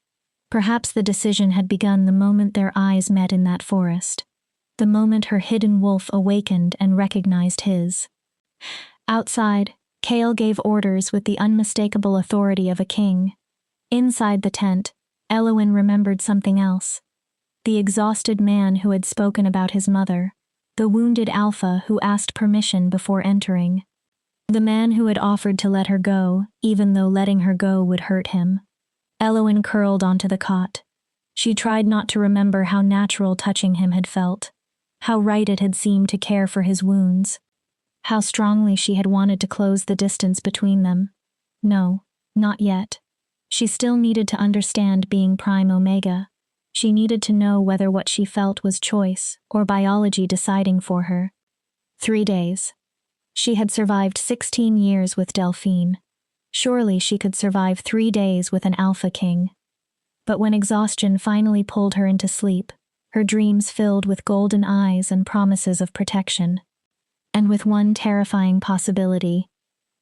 Perhaps the decision had begun the moment their eyes met in that forest. The moment her hidden wolf awakened and recognized his. Outside, Kale gave orders with the unmistakable authority of a king. Inside the tent, Elowen remembered something else. The exhausted man who had spoken about his mother. The wounded alpha who asked permission before entering. The man who had offered to let her go, even though letting her go would hurt him. Elowen curled onto the cot. She tried not to remember how natural touching him had felt. How right it had seemed to care for his wounds. How strongly she had wanted to close the distance between them. No, not yet. She still needed to understand being Prime Omega. She needed to know whether what she felt was choice or biology deciding for her. 3 days. She had survived 16 years with Delphine. Surely she could survive 3 days with an Alpha King. But when exhaustion finally pulled her into sleep, her dreams filled with golden eyes and promises of protection. And with one terrifying possibility,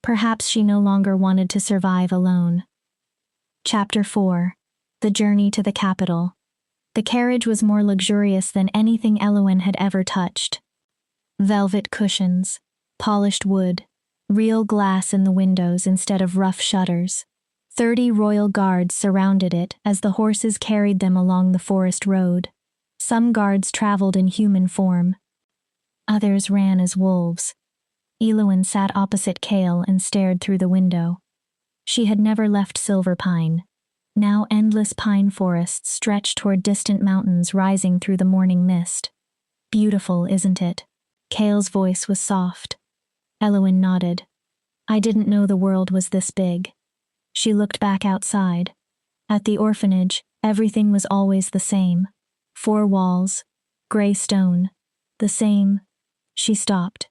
perhaps she no longer wanted to survive alone. Chapter 4. The Journey to the Capital. The carriage was more luxurious than anything Elowen had ever touched. Velvet cushions, polished wood, real glass in the windows instead of rough shutters. 30 royal guards surrounded it as the horses carried them along the forest road. Some guards traveled in human form. Others ran as wolves. Elowen sat opposite Kale and stared through the window. She had never left Silverpine. Now endless pine forests stretched toward distant mountains rising through the morning mist. Beautiful, isn't it? Kale's voice was soft. Elowen nodded. I didn't know the world was this big. She looked back outside. At the orphanage, everything was always the same. 4 walls, gray stone, the same. She stopped.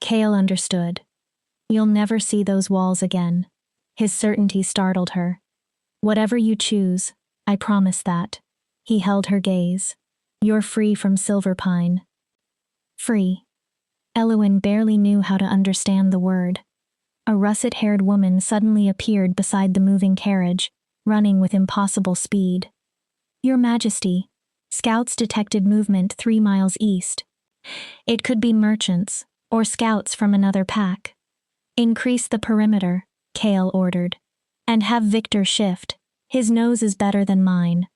Kale understood. You'll never see those walls again. His certainty startled her. Whatever you choose, I promise that. He held her gaze. You're free from Silverpine. Free. Eowyn barely knew how to understand the word. A russet-haired woman suddenly appeared beside the moving carriage, running with impossible speed. Your Majesty, scouts detected movement 3 miles east. It could be merchants, or scouts from another pack. Increase the perimeter, Chaol ordered. And have Victor shift. His nose is better than mine.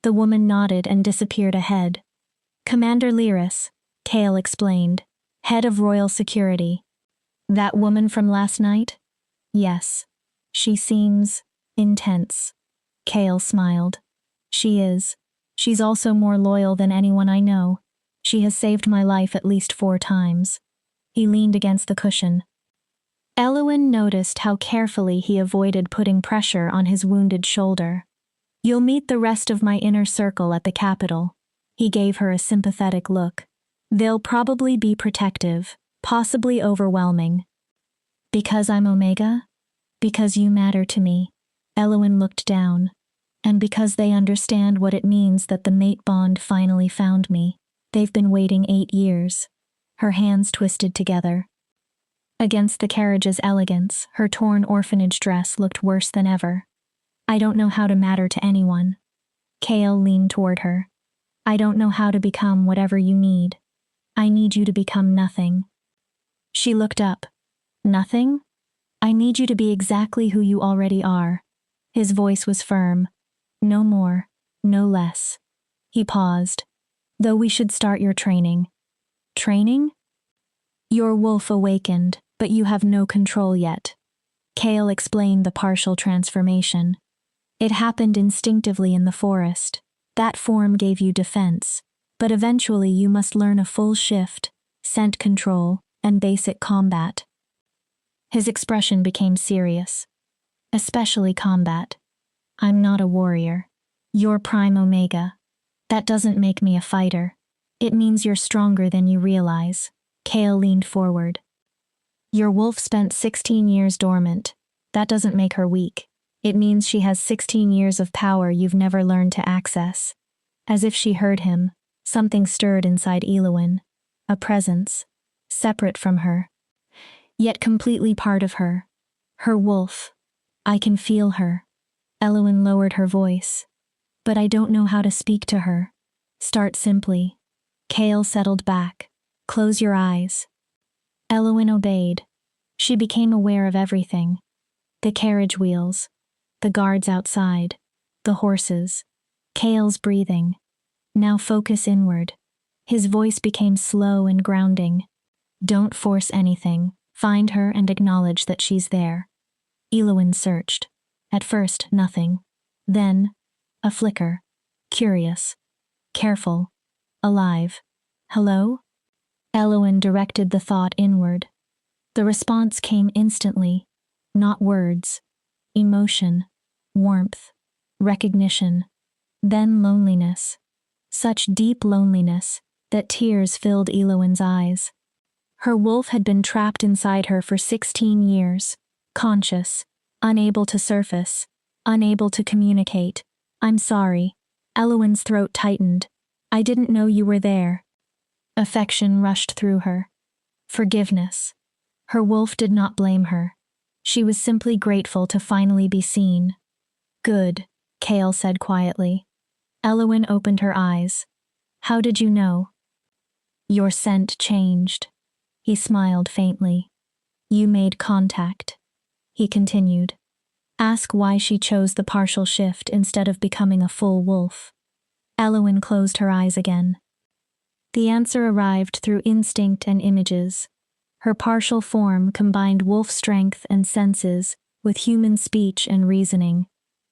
The woman nodded and disappeared ahead. Commander Lyris, Chaol explained, head of royal security. That woman from last night? Yes. She seems intense. Chaol smiled. She is. She's also more loyal than anyone I know. She has saved my life at least 4 times. He leaned against the cushion. Eowyn noticed how carefully he avoided putting pressure on his wounded shoulder. You'll meet the rest of my inner circle at the capital. He gave her a sympathetic look. They'll probably be protective, possibly overwhelming. Because I'm Omega? Because you matter to me. Eowyn looked down. And because they understand what it means that the mate bond finally found me. They've been waiting 8 years. Her hands twisted together. Against the carriage's elegance, her torn orphanage dress looked worse than ever. I don't know how to matter to anyone. Chaol leaned toward her. I don't know how to become whatever you need. I need you to become nothing. She looked up. Nothing? I need you to be exactly who you already are. His voice was firm. No more, no less. He paused. Though we should start your training. Training? Your wolf awakened, but you have no control yet. Chaol explained the partial transformation. It happened instinctively in the forest. That form gave you defense, but eventually you must learn a full shift, scent control, and basic combat. His expression became serious. Especially combat. I'm not a warrior. You're Prime Omega. That doesn't make me a fighter. It means you're stronger than you realize. Chaol leaned forward. Your wolf spent 16 years dormant. That doesn't make her weak. It means she has 16 years of power you've never learned to access. As if she heard him, something stirred inside Eowyn. A presence. Separate from her. Yet completely part of her. Her wolf. I can feel her. Eowyn lowered her voice. But I don't know how to speak to her. Start simply. Chaol settled back. Close your eyes. Eowyn obeyed. She became aware of everything. The carriage wheels. The guards outside. The horses. Chaol's breathing. Now focus inward. His voice became slow and grounding. Don't force anything. Find her and acknowledge that she's there. Eowyn searched. At first, nothing. Then, a flicker. Curious. Careful. Alive. Hello? Eowyn directed the thought inward. The response came instantly. Not words. Emotion. Warmth. Recognition. Then loneliness. Such deep loneliness that tears filled Eowyn's eyes. Her wolf had been trapped inside her for 16 years, conscious, unable to surface, unable to communicate. I'm sorry. Eowyn's throat tightened. I didn't know you were there. Affection rushed through her. Forgiveness. Her wolf did not blame her. She was simply grateful to finally be seen. Good, Chaol said quietly. Eowyn opened her eyes. How did you know? Your scent changed. He smiled faintly. You made contact. He continued. Ask why she chose the partial shift instead of becoming a full wolf. Eowyn closed her eyes again. The answer arrived through instinct and images. Her partial form combined wolf strength and senses with human speech and reasoning.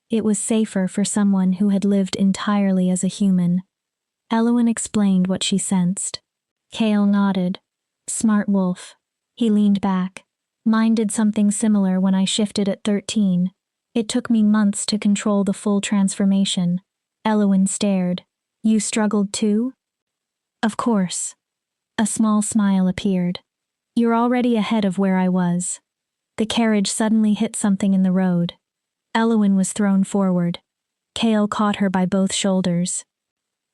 It was safer for someone who had lived entirely as a human. Eowyn explained what she sensed. Chaol nodded. Smart wolf. He leaned back. Mine did something similar when I shifted at 13. It took me months to control the full transformation. Eowyn stared. You struggled too? Of course. A small smile appeared. You're already ahead of where I was. The carriage suddenly hit something in the road. Eowyn was thrown forward. Chaol caught her by both shoulders.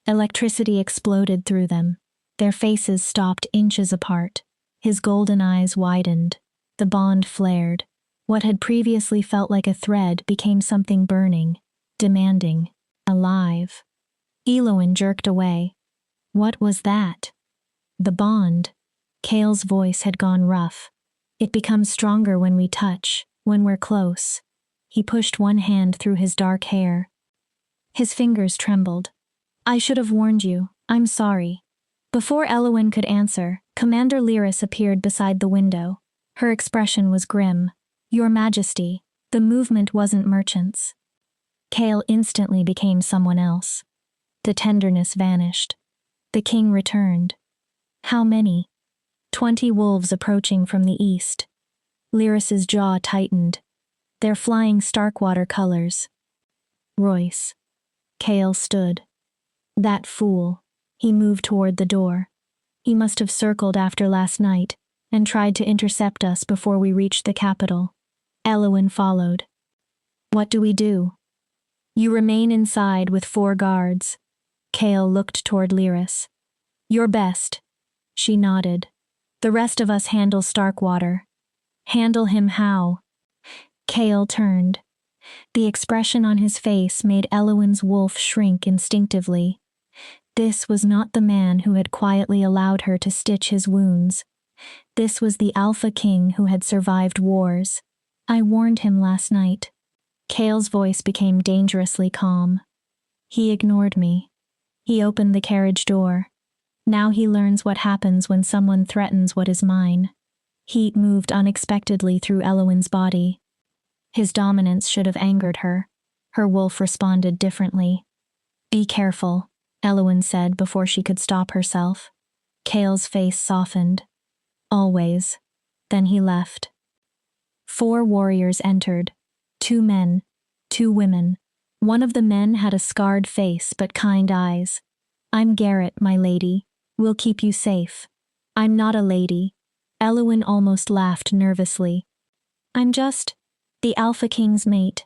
Electricity exploded through them. Their faces stopped inches apart. His golden eyes widened. The bond flared. What had previously felt like a thread became something burning, demanding, alive. Eloin jerked away. What was that? The bond. Kale's voice had gone rough. It becomes stronger when we touch, when we're close. He pushed one hand through his dark hair. His fingers trembled. I should have warned you. I'm sorry. Before Eloin could answer, Commander Lyris appeared beside the window. Her expression was grim. Your Majesty, the movement wasn't merchants. Kale instantly became someone else. The tenderness vanished. The king returned. How many? 20 wolves approaching from the east. Lyris's jaw tightened. They're flying Starkwater colors. Royce. Kale stood. That fool. He moved toward the door. He must have circled after last night and tried to intercept us before we reached the capital. Eloin followed. What do we do? You remain inside with 4 guards. Kale looked toward Lyris. Your best. She nodded. The rest of us handle Starkwater. Handle him how? Kale turned. The expression on his face made Eloin's wolf shrink instinctively. This was not the man who had quietly allowed her to stitch his wounds. This was the Alpha King who had survived wars. I warned him last night. Kale's voice became dangerously calm. He ignored me. He opened the carriage door. Now he learns what happens when someone threatens what is mine. Heat moved unexpectedly through Eloin's body. His dominance should have angered her. Her wolf responded differently. Be careful, Eloin said before she could stop herself. Kale's face softened. Always. Then he left. 4 warriors entered. 2 men, 2 women. One of the men had a scarred face but kind eyes. I'm Garrett, my lady. We'll keep you safe. I'm not a lady. Eloin almost laughed nervously. I'm just the Alpha King's mate.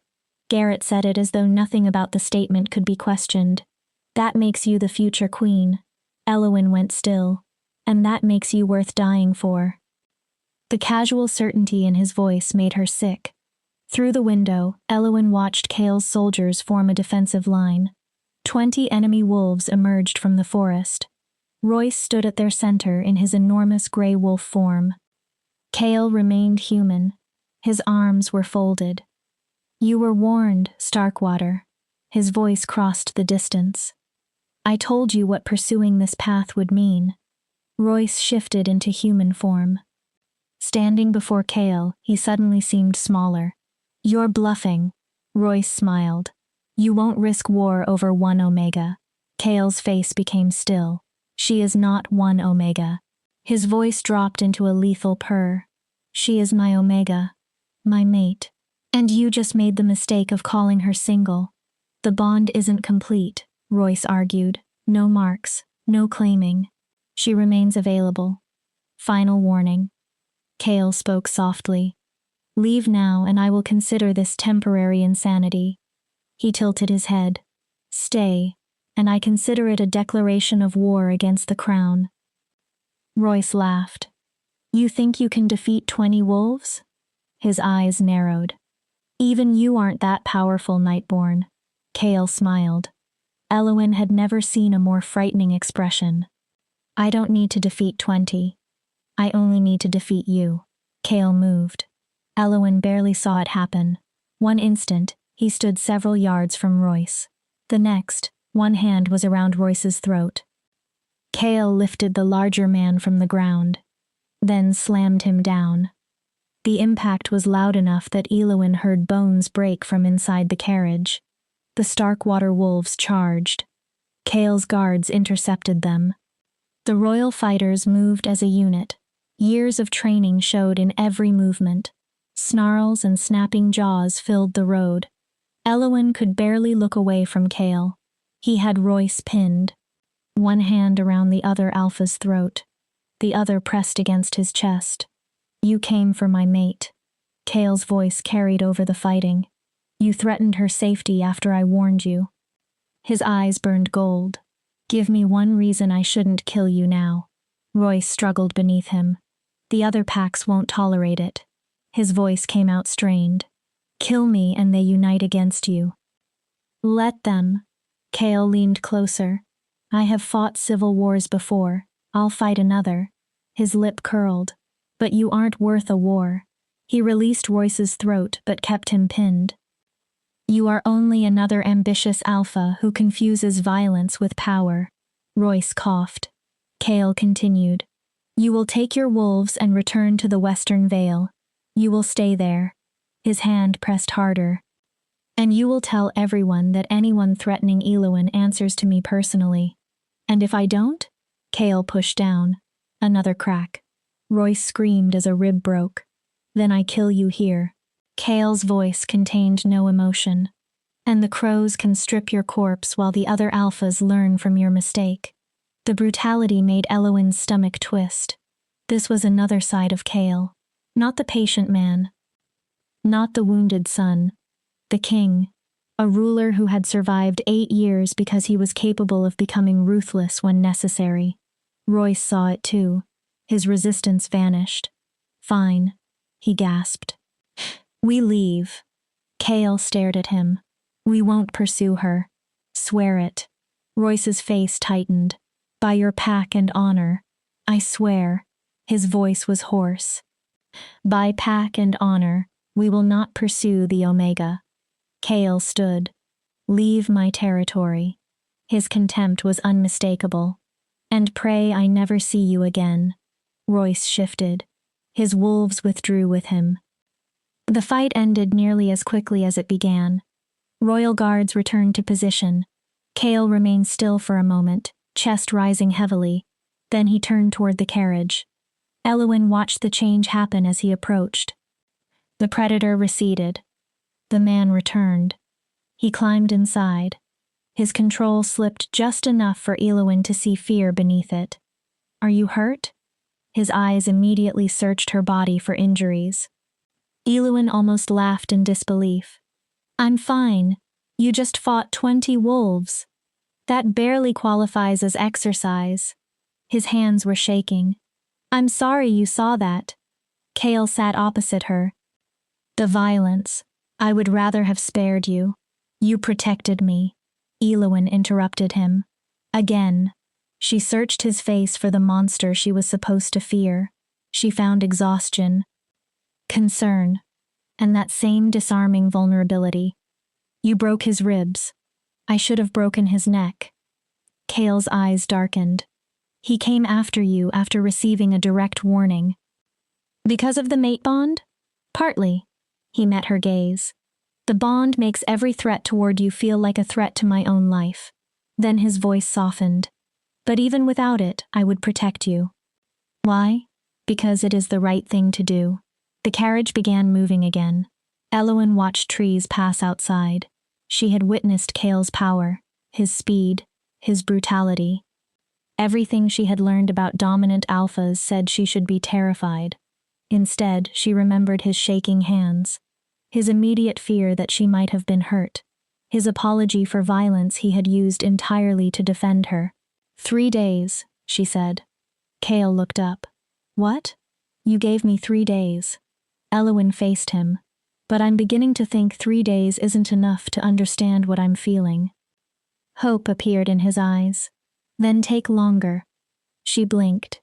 Garrett said it as though nothing about the statement could be questioned. That makes you the future queen. Eloin went still. And that makes you worth dying for. The casual certainty in his voice made her sick. Through the window, Eloin watched Kale's soldiers form a defensive line. 20 enemy wolves emerged from the forest. Royce stood at their center in his enormous gray wolf form. Kale remained human. His arms were folded. You were warned, Starkwater. His voice crossed the distance. I told you what pursuing this path would mean. Royce shifted into human form. Standing before Kale, he suddenly seemed smaller. You're bluffing. Royce smiled. You won't risk war over 1 Omega. Kale's face became still. She is not 1 Omega. His voice dropped into a lethal purr. She is my Omega. My mate. And you just made the mistake of calling her single. The bond isn't complete, Royce argued. No marks, no claiming. She remains available. Final warning. Kale spoke softly. Leave now and I will consider this temporary insanity. He tilted his head. Stay, and I consider it a declaration of war against the crown. Royce laughed. You think you can defeat 20 wolves? His eyes narrowed. Even you aren't that powerful, Nightborn. Kale smiled. Eloin had never seen a more frightening expression. I don't need to defeat 20. I only need to defeat you. Kale moved. Eloin barely saw it happen. One instant, he stood several yards from Royce. The next, one hand was around Royce's throat. Kale lifted the larger man from the ground, then slammed him down. The impact was loud enough that Eloin heard bones break from inside the carriage. The Starkwater wolves charged. Kale's guards intercepted them. The royal fighters moved as a unit. Years of training showed in every movement. Snarls and snapping jaws filled the road. Eloin could barely look away from Kale. He had Royce pinned. One hand around the other Alpha's throat. The other pressed against his chest. You came for my mate. Kale's voice carried over the fighting. You threatened her safety after I warned you. His eyes burned gold. Give me one reason I shouldn't kill you now. Royce struggled beneath him. The other packs won't tolerate it. His voice came out strained. Kill me and they unite against you. Let them. Kale leaned closer. I have fought civil wars before. I'll fight another. His lip curled. But you aren't worth a war. He released Royce's throat but kept him pinned. You are only another ambitious alpha who confuses violence with power. Royce coughed. Kale continued. You will take your wolves and return to the Western Vale. You will stay there. His hand pressed harder. And you will tell everyone that anyone threatening Elwyn answers to me personally. And if I don't? Kale pushed down. Another crack. Royce screamed as a rib broke. Then I kill you here. Kale's voice contained no emotion. And the crows can strip your corpse while the other alphas learn from your mistake. The brutality made Elwyn's stomach twist. This was another side of Kale. Not the patient man. Not the wounded son. The king. A ruler who had survived 8 years because he was capable of becoming ruthless when necessary. Royce saw it too. His resistance vanished. Fine, he gasped. We leave. Kale stared at him. We won't pursue her. Swear it. Royce's face tightened. By your pack and honor. I swear. His voice was hoarse. By pack and honor, we will not pursue the Omega. Kale stood. Leave my territory. His contempt was unmistakable. And pray I never see you again. Royce shifted. His wolves withdrew with him. The fight ended nearly as quickly as it began. Royal guards returned to position. Kale remained still for a moment, chest rising heavily. Then he turned toward the carriage. Elwyn watched the change happen as he approached. The predator receded. The man returned. He climbed inside. His control slipped just enough for Elwyn to see fear beneath it. Are you hurt? His eyes immediately searched her body for injuries. Elwyn almost laughed in disbelief. I'm fine. You just fought 20 wolves. That barely qualifies as exercise. His hands were shaking. I'm sorry you saw that. Kale sat opposite her. The violence. I would rather have spared you. You protected me. Elwyn interrupted him. Again. She searched his face for the monster she was supposed to fear. She found exhaustion, concern, and that same disarming vulnerability. You broke his ribs. I should have broken his neck. Kale's eyes darkened. He came after you after receiving a direct warning. Because of the mate bond? Partly. He met her gaze. The bond makes every threat toward you feel like a threat to my own life. Then his voice softened. But even without it, I would protect you. Why? Because it is the right thing to do. The carriage began moving again. Elwyn watched trees pass outside. She had witnessed Kale's power, his speed, his brutality. Everything she had learned about dominant alphas said she should be terrified. Instead, she remembered his shaking hands, his immediate fear that she might have been hurt, his apology for violence he had used entirely to defend her. 3 days, she said. Kale looked up. What? You gave me 3 days. Elwyn faced him. But I'm beginning to think 3 days isn't enough to understand what I'm feeling. Hope appeared in his eyes. Then take longer. She blinked.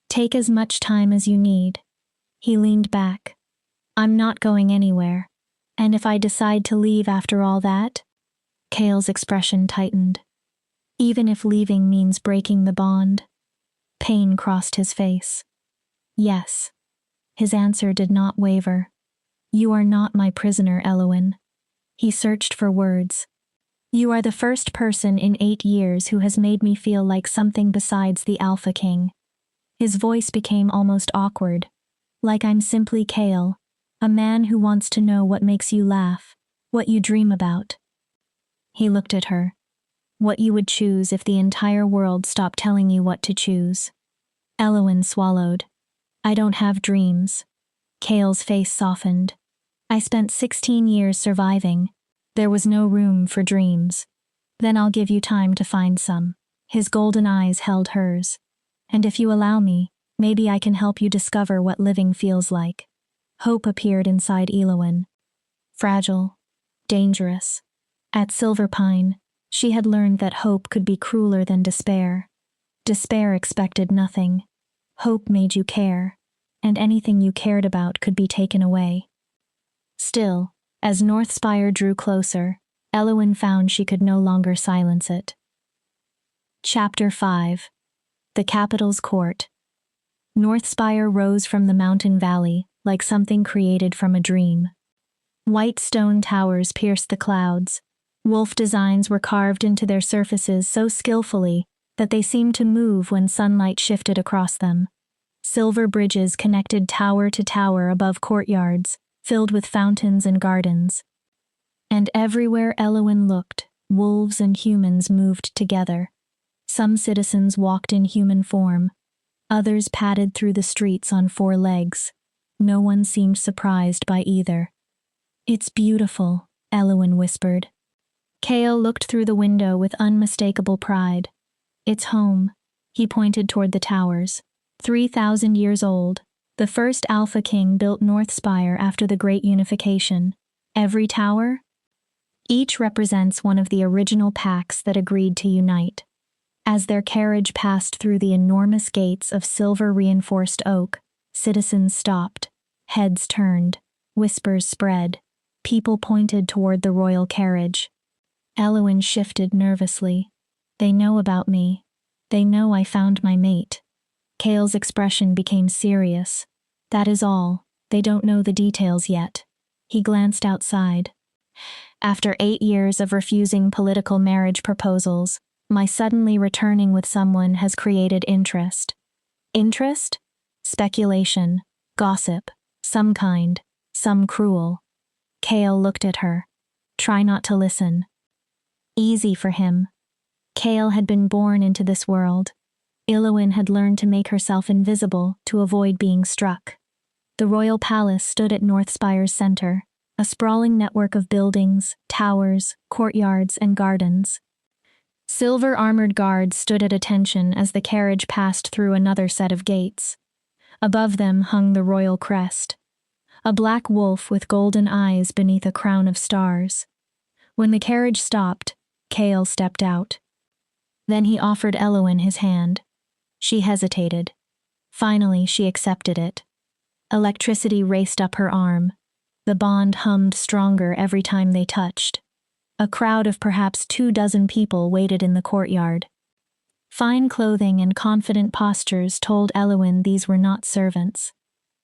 Take as much time as you need. He leaned back. I'm not going anywhere. And if I decide to leave after all that? Kale's expression tightened. Even if leaving means breaking the bond? Pain crossed his face. Yes. His answer did not waver. You are not my prisoner, Elwyn. He searched for words. You are the first person in 8 years who has made me feel like something besides the Alpha King. His voice became almost awkward. Like I'm simply Kale, a man who wants to know what makes you laugh, what you dream about. He looked at her. What you would choose if the entire world stopped telling you what to choose. Elwyn swallowed. I don't have dreams. Kale's face softened. I spent 16 years surviving. There was no room for dreams. Then I'll give you time to find some. His golden eyes held hers. And if you allow me, maybe I can help you discover what living feels like. Hope appeared inside Elowyn. Fragile. Dangerous. At Silverpine, she had learned that hope could be crueler than despair. Despair expected nothing. Hope made you care, and anything you cared about could be taken away. Still, as Northspire drew closer, Elowyn found she could no longer silence it. Chapter 5. The Capital's Court. Northspire rose from the mountain valley like something created from a dream. White stone towers pierced the clouds. Wolf designs were carved into their surfaces so skillfully that they seemed to move when sunlight shifted across them. Silver bridges connected tower to tower above courtyards, filled with fountains and gardens. And everywhere Elowyn looked, wolves and humans moved together. Some citizens walked in human form. Others padded through the streets on 4 legs. No one seemed surprised by either. "It's beautiful," Elowyn whispered. Chaol looked through the window with unmistakable pride. "It's home." He pointed toward the towers. 3,000 years old, the first Alpha King built Northspire after the Great Unification. Every tower? Each represents one of the original packs that agreed to unite. As their carriage passed through the enormous gates of silver-reinforced oak, citizens stopped, heads turned, whispers spread. People pointed toward the royal carriage. Elowyn shifted nervously. "They know about me. They know I found my mate." Chaol's expression became serious. "That is all. They don't know the details yet." He glanced outside. "After 8 years of refusing political marriage proposals, my suddenly returning with someone has created interest." Interest? Speculation. Gossip. Some kind. Some cruel. Chaol looked at her. "Try not to listen." Easy for him. Chaol had been born into this world. Elowyn had learned to make herself invisible to avoid being struck. The royal palace stood at Northspire's center, a sprawling network of buildings, towers, courtyards, and gardens. Silver-armored guards stood at attention as the carriage passed through another set of gates. Above them hung the royal crest, a black wolf with golden eyes beneath a crown of stars. When the carriage stopped, Chaol stepped out. Then he offered Elowyn his hand. She hesitated. Finally, she accepted it. Electricity raced up her arm. The bond hummed stronger every time they touched. A crowd of perhaps 24 people waited in the courtyard. Fine clothing and confident postures told Elowyn these were not servants.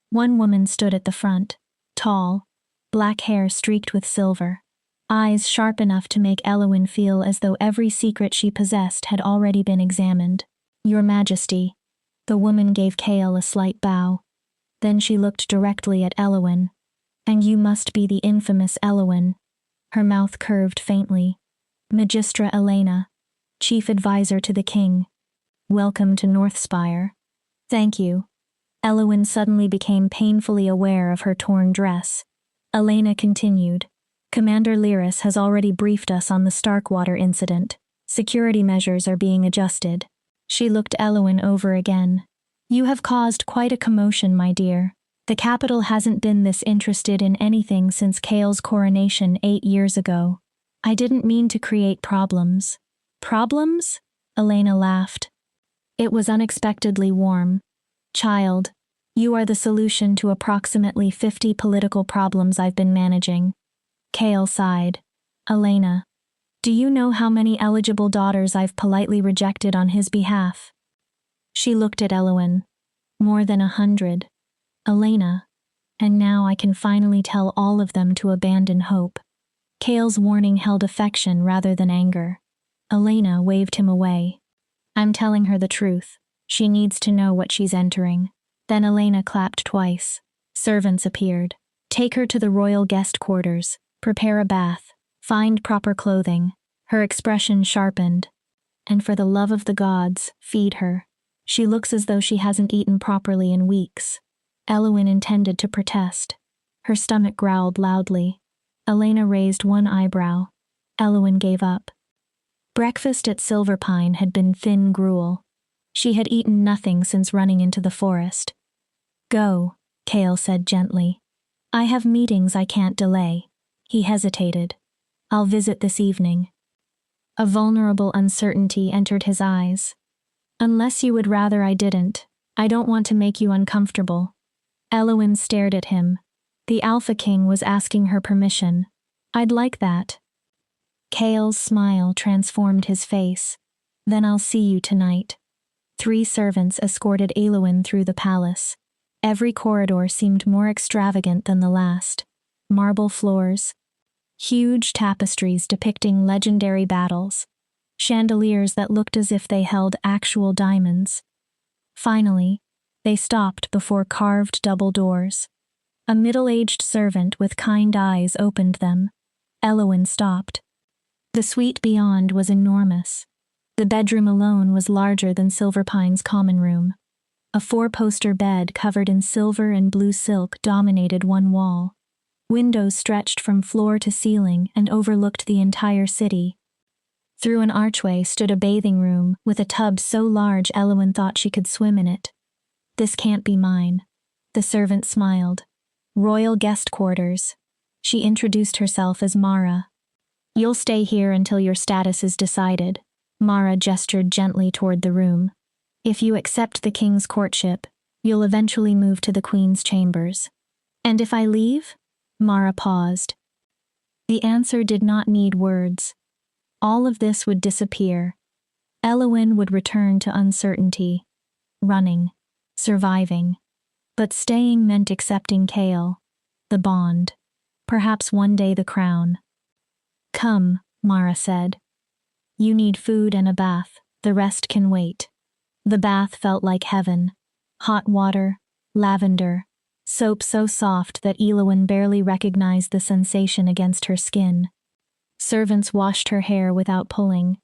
One woman stood at the front, tall, black hair streaked with silver, eyes sharp enough to make Elowyn feel as though every secret she possessed had already been examined. "Your Majesty." The woman gave Chaol a slight bow. Then she looked directly at Elowyn. "And you must be the infamous Elowyn." Her mouth curved faintly. "Magistra Elena, Chief Advisor to the King. Welcome to Northspire." "Thank you." Elowyn suddenly became painfully aware of her torn dress. Elena continued. "Commander Lyris has already briefed us on the Starkwater incident. Security measures are being adjusted." She looked Elowyn over again. "You have caused quite a commotion, my dear. The capital hasn't been this interested in anything since Chaol's coronation 8 years ago. I didn't mean to create problems." "Problems?" Elena laughed. It was unexpectedly warm. "Child, you are the solution to approximately 50 political problems I've been managing." Chaol sighed. "Elena, do you know how many eligible daughters I've politely rejected on his behalf?" She looked at Elowyn. "More than 100. Elena, and now I can finally tell all of them to abandon hope." Chaol's warning held affection rather than anger. Elena waved him away. "I'm telling her the truth. She needs to know what she's entering." Then Elena clapped twice. Servants appeared. "Take her to the royal guest quarters. Prepare a bath. Find proper clothing." Her expression sharpened. "And for the love of the gods, feed her. She looks as though she hasn't eaten properly in weeks." Elowyn intended to protest. Her stomach growled loudly. Elena raised one eyebrow. Elowyn gave up. Breakfast at Silverpine had been thin gruel. She had eaten nothing since running into the forest. Go, Kale said gently. I have meetings I can't delay. He hesitated. I'll visit this evening. A vulnerable uncertainty entered his eyes. Unless you would rather I didn't, I don't want to make you uncomfortable. Eowyn stared at him. The Alpha King was asking her permission. I'd like that. Kale's smile transformed his face. Then I'll see you tonight. 3 servants escorted Eowyn through the palace. Every corridor seemed more extravagant than the last. Marble floors, huge tapestries depicting legendary battles, chandeliers that looked as if they held actual diamonds. Finally, they stopped before carved double doors. A middle-aged servant with kind eyes opened them. Eowyn stopped. The suite beyond was enormous. The bedroom alone was larger than Silverpine's common room. A 4-poster bed covered in silver and blue silk dominated one wall. Windows stretched from floor to ceiling and overlooked the entire city. Through an archway stood a bathing room with a tub so large Eowyn thought she could swim in it. This can't be mine. The servant smiled. Royal guest quarters. She introduced herself as Mara. You'll stay here until your status is decided. Mara gestured gently toward the room. If you accept the king's courtship, you'll eventually move to the queen's chambers. And if I leave? Mara paused. The answer did not need words. All of this would disappear. Eowyn would return to uncertainty. Running. Surviving. But staying meant accepting Kale. The bond. Perhaps one day the crown. Come, Mara said. You need food and a bath, the rest can wait. The bath felt like heaven. Hot water, lavender, soap so soft that Eowyn barely recognized the sensation against her skin. Servants washed her hair without pulling.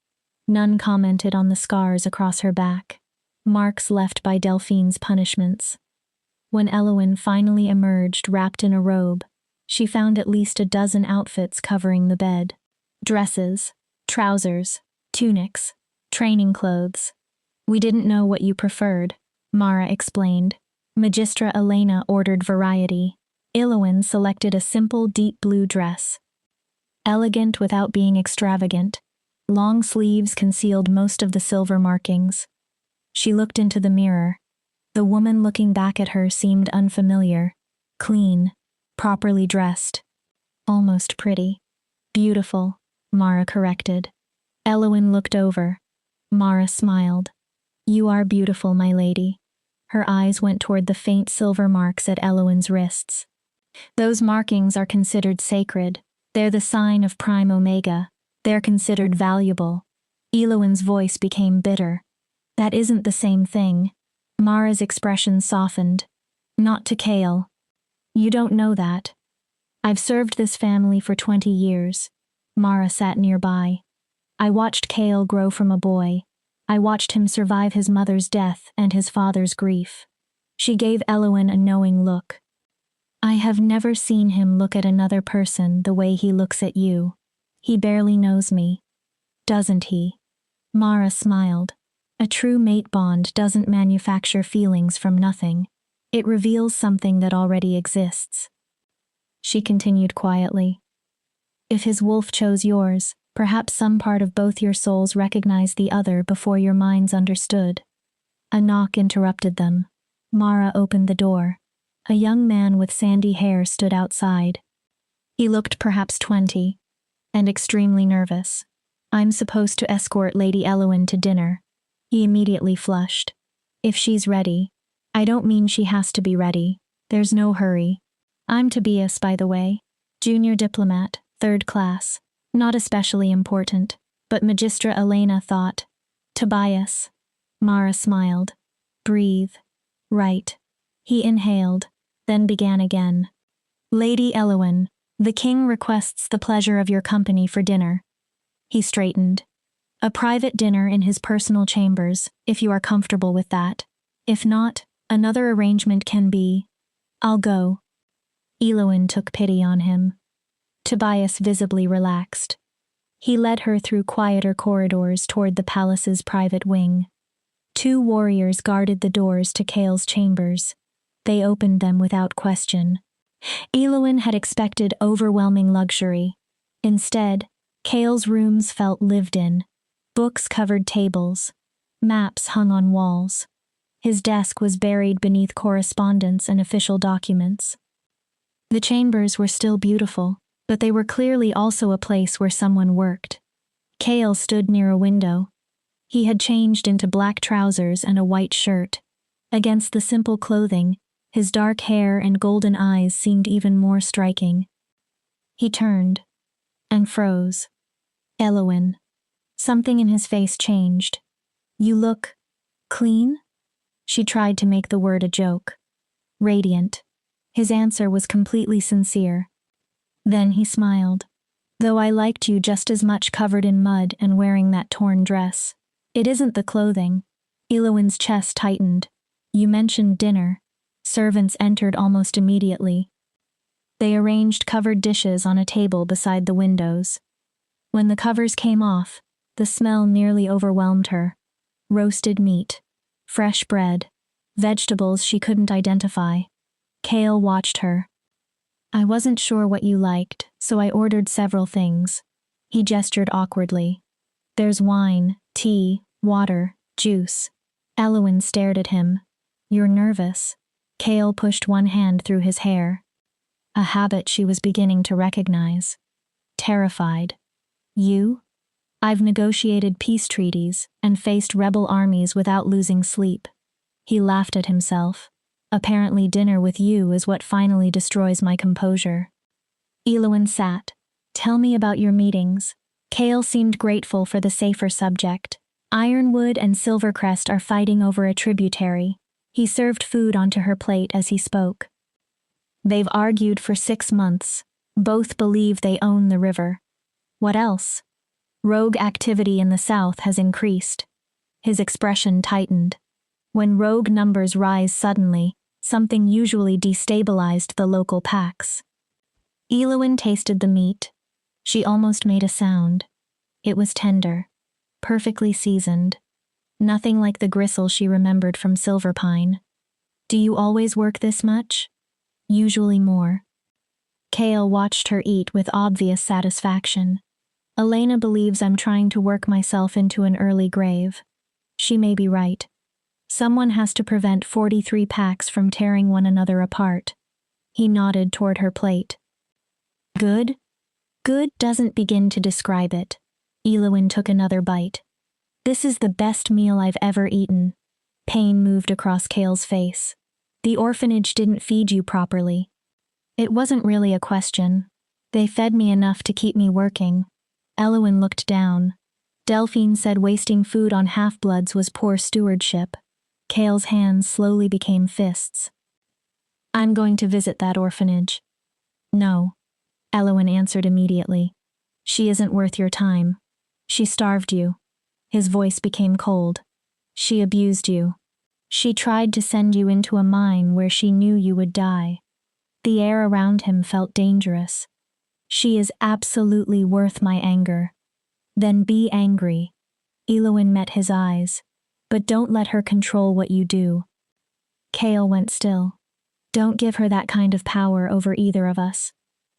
None commented on the scars across her back, marks left by Delphine's punishments. When Eowyn finally emerged wrapped in a robe, she found at least a dozen outfits covering the bed. Dresses, trousers, tunics, training clothes. We didn't know what you preferred, Mara explained. Magistra Elena ordered variety. Eowyn selected a simple deep blue dress. Elegant without being extravagant, long sleeves concealed most of the silver markings. She looked into the mirror. The woman looking back at her seemed unfamiliar. Clean, properly dressed. Almost pretty. Beautiful, Mara corrected. Eowyn looked over. Mara smiled. You are beautiful, my lady. Her eyes went toward the faint silver marks at Eowyn's wrists. Those markings are considered sacred. They're the sign of Prime Omega. They're considered valuable. Eowyn's voice became bitter. That isn't the same thing. Mara's expression softened. Not to Kale. You don't know that. I've served this family for 20 years. Mara sat nearby. I watched Kale grow from a boy. I watched him survive his mother's death and his father's grief. She gave Eowyn a knowing look. I have never seen him look at another person the way he looks at you. He barely knows me. Doesn't he? Mara smiled. A true mate bond doesn't manufacture feelings from nothing. It reveals something that already exists. She continued quietly. If his wolf chose yours, perhaps some part of both your souls recognized the other before your minds understood. A knock interrupted them. Mara opened the door. A young man with sandy hair stood outside. He looked perhaps 20, and extremely nervous. I'm supposed to escort Lady Eowyn to dinner. He immediately flushed. If she's ready. I don't mean she has to be ready. There's no hurry. I'm Tobias, by the way. Junior diplomat, 3rd class. Not especially important, but Magistra Elena thought. Tobias. Mara smiled. Breathe. Right. He inhaled, then began again. Lady Eowyn, the king requests the pleasure of your company for dinner. He straightened. A private dinner in his personal chambers, if you are comfortable with that. If not, another arrangement can be. I'll go. Eowyn took pity on him. Tobias visibly relaxed. He led her through quieter corridors toward the palace's private wing. 2 warriors guarded the doors to Kale's chambers. They opened them without question. Elowyn had expected overwhelming luxury. Instead, Kale's rooms felt lived in. Books covered tables. Maps hung on walls. His desk was buried beneath correspondence and official documents. The chambers were still beautiful, but they were clearly also a place where someone worked. Kale stood near a window. He had changed into black trousers and a white shirt. Against the simple clothing, his dark hair and golden eyes seemed even more striking. He turned and froze. Elowyn. Something in his face changed. You look clean? She tried to make the word a joke. Radiant. His answer was completely sincere. Then he smiled. Though I liked you just as much covered in mud and wearing that torn dress. It isn't the clothing. Elowyn's chest tightened. You mentioned dinner. Servants entered almost immediately. They arranged covered dishes on a table beside the windows. When the covers came off, the smell nearly overwhelmed her. Roasted meat, fresh bread, vegetables she couldn't identify. Kale watched her. I wasn't sure what you liked, so I ordered several things. He gestured awkwardly. There's wine, tea, water, juice. Elowyn stared at him. You're nervous. Kale pushed one hand through his hair. A habit she was beginning to recognize. Terrified. You? I've negotiated peace treaties and faced rebel armies without losing sleep. He laughed at himself. Apparently dinner with you is what finally destroys my composure. Elowyn sat. Tell me about your meetings. Kale seemed grateful for the safer subject. Ironwood and Silvercrest are fighting over a tributary. He served food onto her plate as he spoke. They've argued for 6 months. Both believe they own the river. What else? Rogue activity in the south has increased. His expression tightened. When rogue numbers rise suddenly, something usually destabilized the local packs. Elowyn tasted the meat. She almost made a sound. It was tender, perfectly seasoned. Nothing like the gristle she remembered from Silverpine. Do you always work this much? Usually more. Kale watched her eat with obvious satisfaction. Elena believes I'm trying to work myself into an early grave. She may be right. Someone has to prevent 43 packs from tearing one another apart. He nodded toward her plate. Good? Good doesn't begin to describe it. Elowyn took another bite. This is the best meal I've ever eaten. Pain moved across Kale's face. The orphanage didn't feed you properly. It wasn't really a question. They fed me enough to keep me working. Elowyn looked down. Delphine said wasting food on half-bloods was poor stewardship. Kale's hands slowly became fists. I'm going to visit that orphanage. No. Elowyn answered immediately. She isn't worth your time. She starved you. His voice became cold. She abused you. She tried to send you into a mine where she knew you would die. The air around him felt dangerous. She is absolutely worth my anger. Then be angry. Elowyn met his eyes. But don't let her control what you do. Kale went still. Don't give her that kind of power over either of us.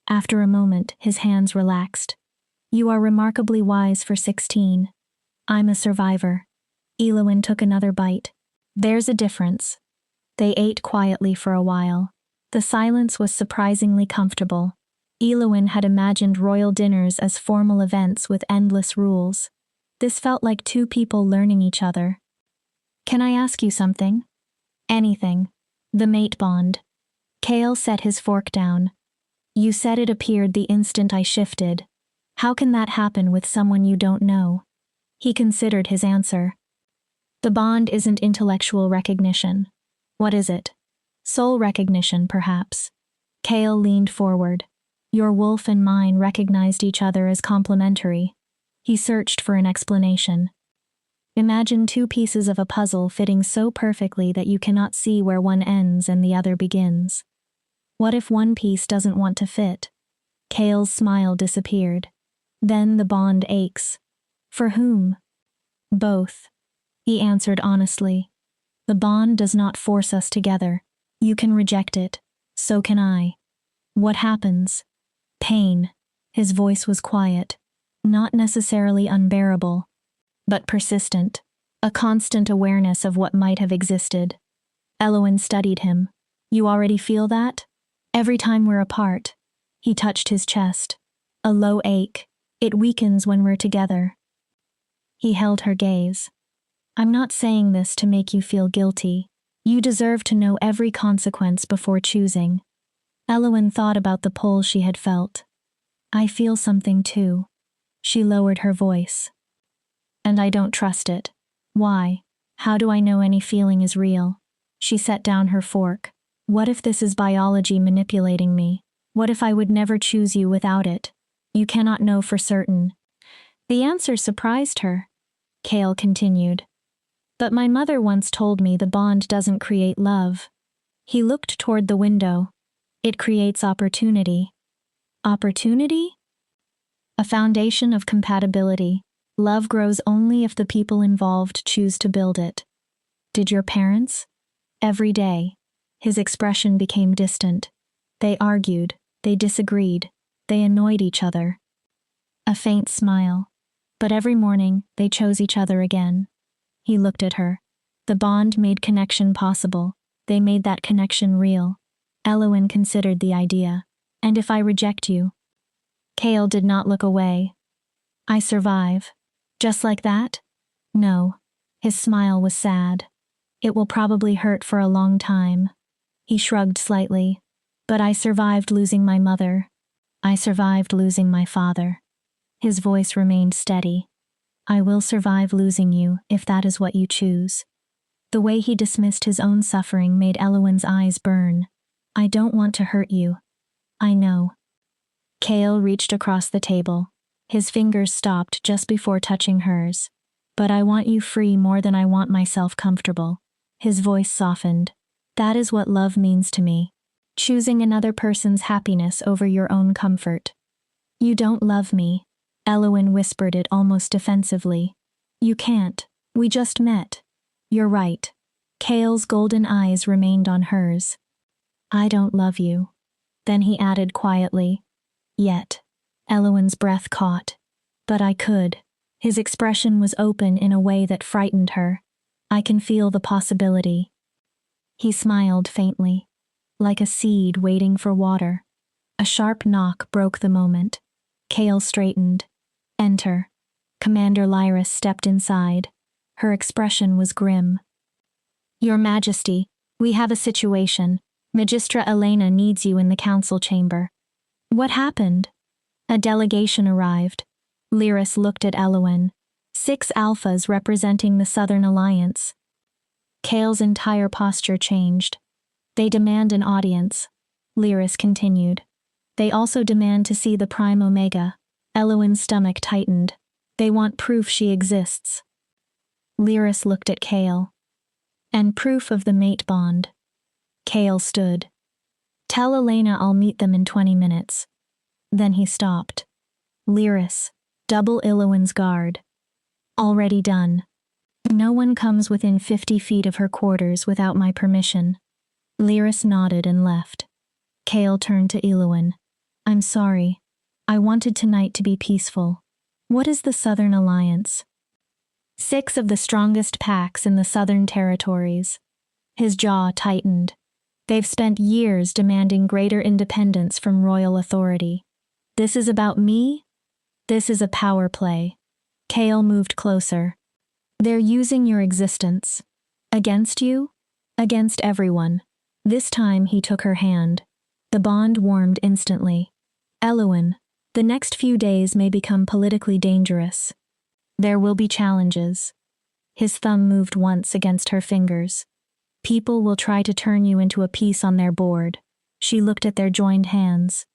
After a moment, his hands relaxed. You are remarkably wise for 16. I'm a survivor. Elowyn took another bite. There's a difference. They ate quietly for a while. The silence was surprisingly comfortable. Elowyn had imagined royal dinners as formal events with endless rules. This felt like 2 people learning each other. Can I ask you something? Anything. The mate bond. Kale set his fork down. You said it appeared the instant I shifted. How can that happen with someone you don't know? He considered his answer. The bond isn't intellectual recognition. What is it? Soul recognition, perhaps. Kale leaned forward. Your wolf and mine recognized each other as complementary. He searched for an explanation. Imagine 2 pieces of a puzzle fitting so perfectly that you cannot see where one ends and the other begins. What if one piece doesn't want to fit? Kale's smile disappeared. Then the bond aches. For whom? Both. He answered honestly. The bond does not force us together. You can reject it. So can I. What happens? Pain. His voice was quiet. Not necessarily unbearable, but persistent. A constant awareness of what might have existed. Eloin studied him. You already feel that? Every time we're apart. He touched his chest. A low ache. It weakens when we're together. He held her gaze. I'm not saying this to make you feel guilty. You deserve to know every consequence before choosing. Eloin thought about the pull she had felt. I feel something too. She lowered her voice. And I don't trust it. Why? How do I know any feeling is real? She set down her fork. What if this is biology manipulating me? What if I would never choose you without it? You cannot know for certain. The answer surprised her. Cale continued. But my mother once told me the bond doesn't create love. He looked toward the window. It creates opportunity. Opportunity? A foundation of compatibility. Love grows only if the people involved choose to build it. Did your parents? Every day. His expression became distant. They argued. They disagreed. They annoyed each other. A faint smile. But every morning, they chose each other again. He looked at her. The bond made connection possible. They made that connection real. Eloin considered the idea. And if I reject you? Cale did not look away. I survive. Just like that? No. His smile was sad. It will probably hurt for a long time. He shrugged slightly. But I survived losing my mother. I survived losing my father. His voice remained steady. I will survive losing you if that is what you choose. The way he dismissed his own suffering made Eloin's eyes burn. I don't want to hurt you. I know. Cale reached across the table. His fingers stopped just before touching hers. But I want you free more than I want myself comfortable. His voice softened. That is what love means to me. Choosing another person's happiness over your own comfort. You don't love me. Eloin whispered it almost defensively. You can't. We just met. You're right. Cale's golden eyes remained on hers. I don't love you. Then he added quietly. Yet. Eloin's breath caught. But I could. His expression was open in a way that frightened her. I can feel the possibility. He smiled faintly. Like a seed waiting for water. A sharp knock broke the moment. Cale straightened. Enter. Commander Lyris stepped inside. Her expression was grim. Your Majesty, we have a situation. Magistra Elena needs you in the council chamber. What happened? A delegation arrived. Lyris looked at Eloin. 6 alphas representing the Southern Alliance. Cale's entire posture changed. They demand an audience. Lyris continued. They also demand to see the Prime Omega. Eloin's stomach tightened. They want proof she exists. Lyris looked at Cale. And proof of the mate bond. Cale stood. Tell Elena I'll meet them in 20 minutes. Then he stopped. Lyris, double Eloin's guard. Already done. No one comes within 50 feet of her quarters without my permission. Lyris nodded and left. Cale turned to Eloin. I'm sorry. I wanted tonight to be peaceful. What is the Southern Alliance? 6 of the strongest packs in the Southern Territories. His jaw tightened. They've spent years demanding greater independence from royal authority. This is about me? This is a power play. Cale moved closer. They're using your existence. Against you? Against everyone. This time he took her hand. The bond warmed instantly. Eloin, the next few days may become politically dangerous. There will be challenges. His thumb moved once against her fingers. People will try to turn you into a piece on their board. She looked at their joined hands.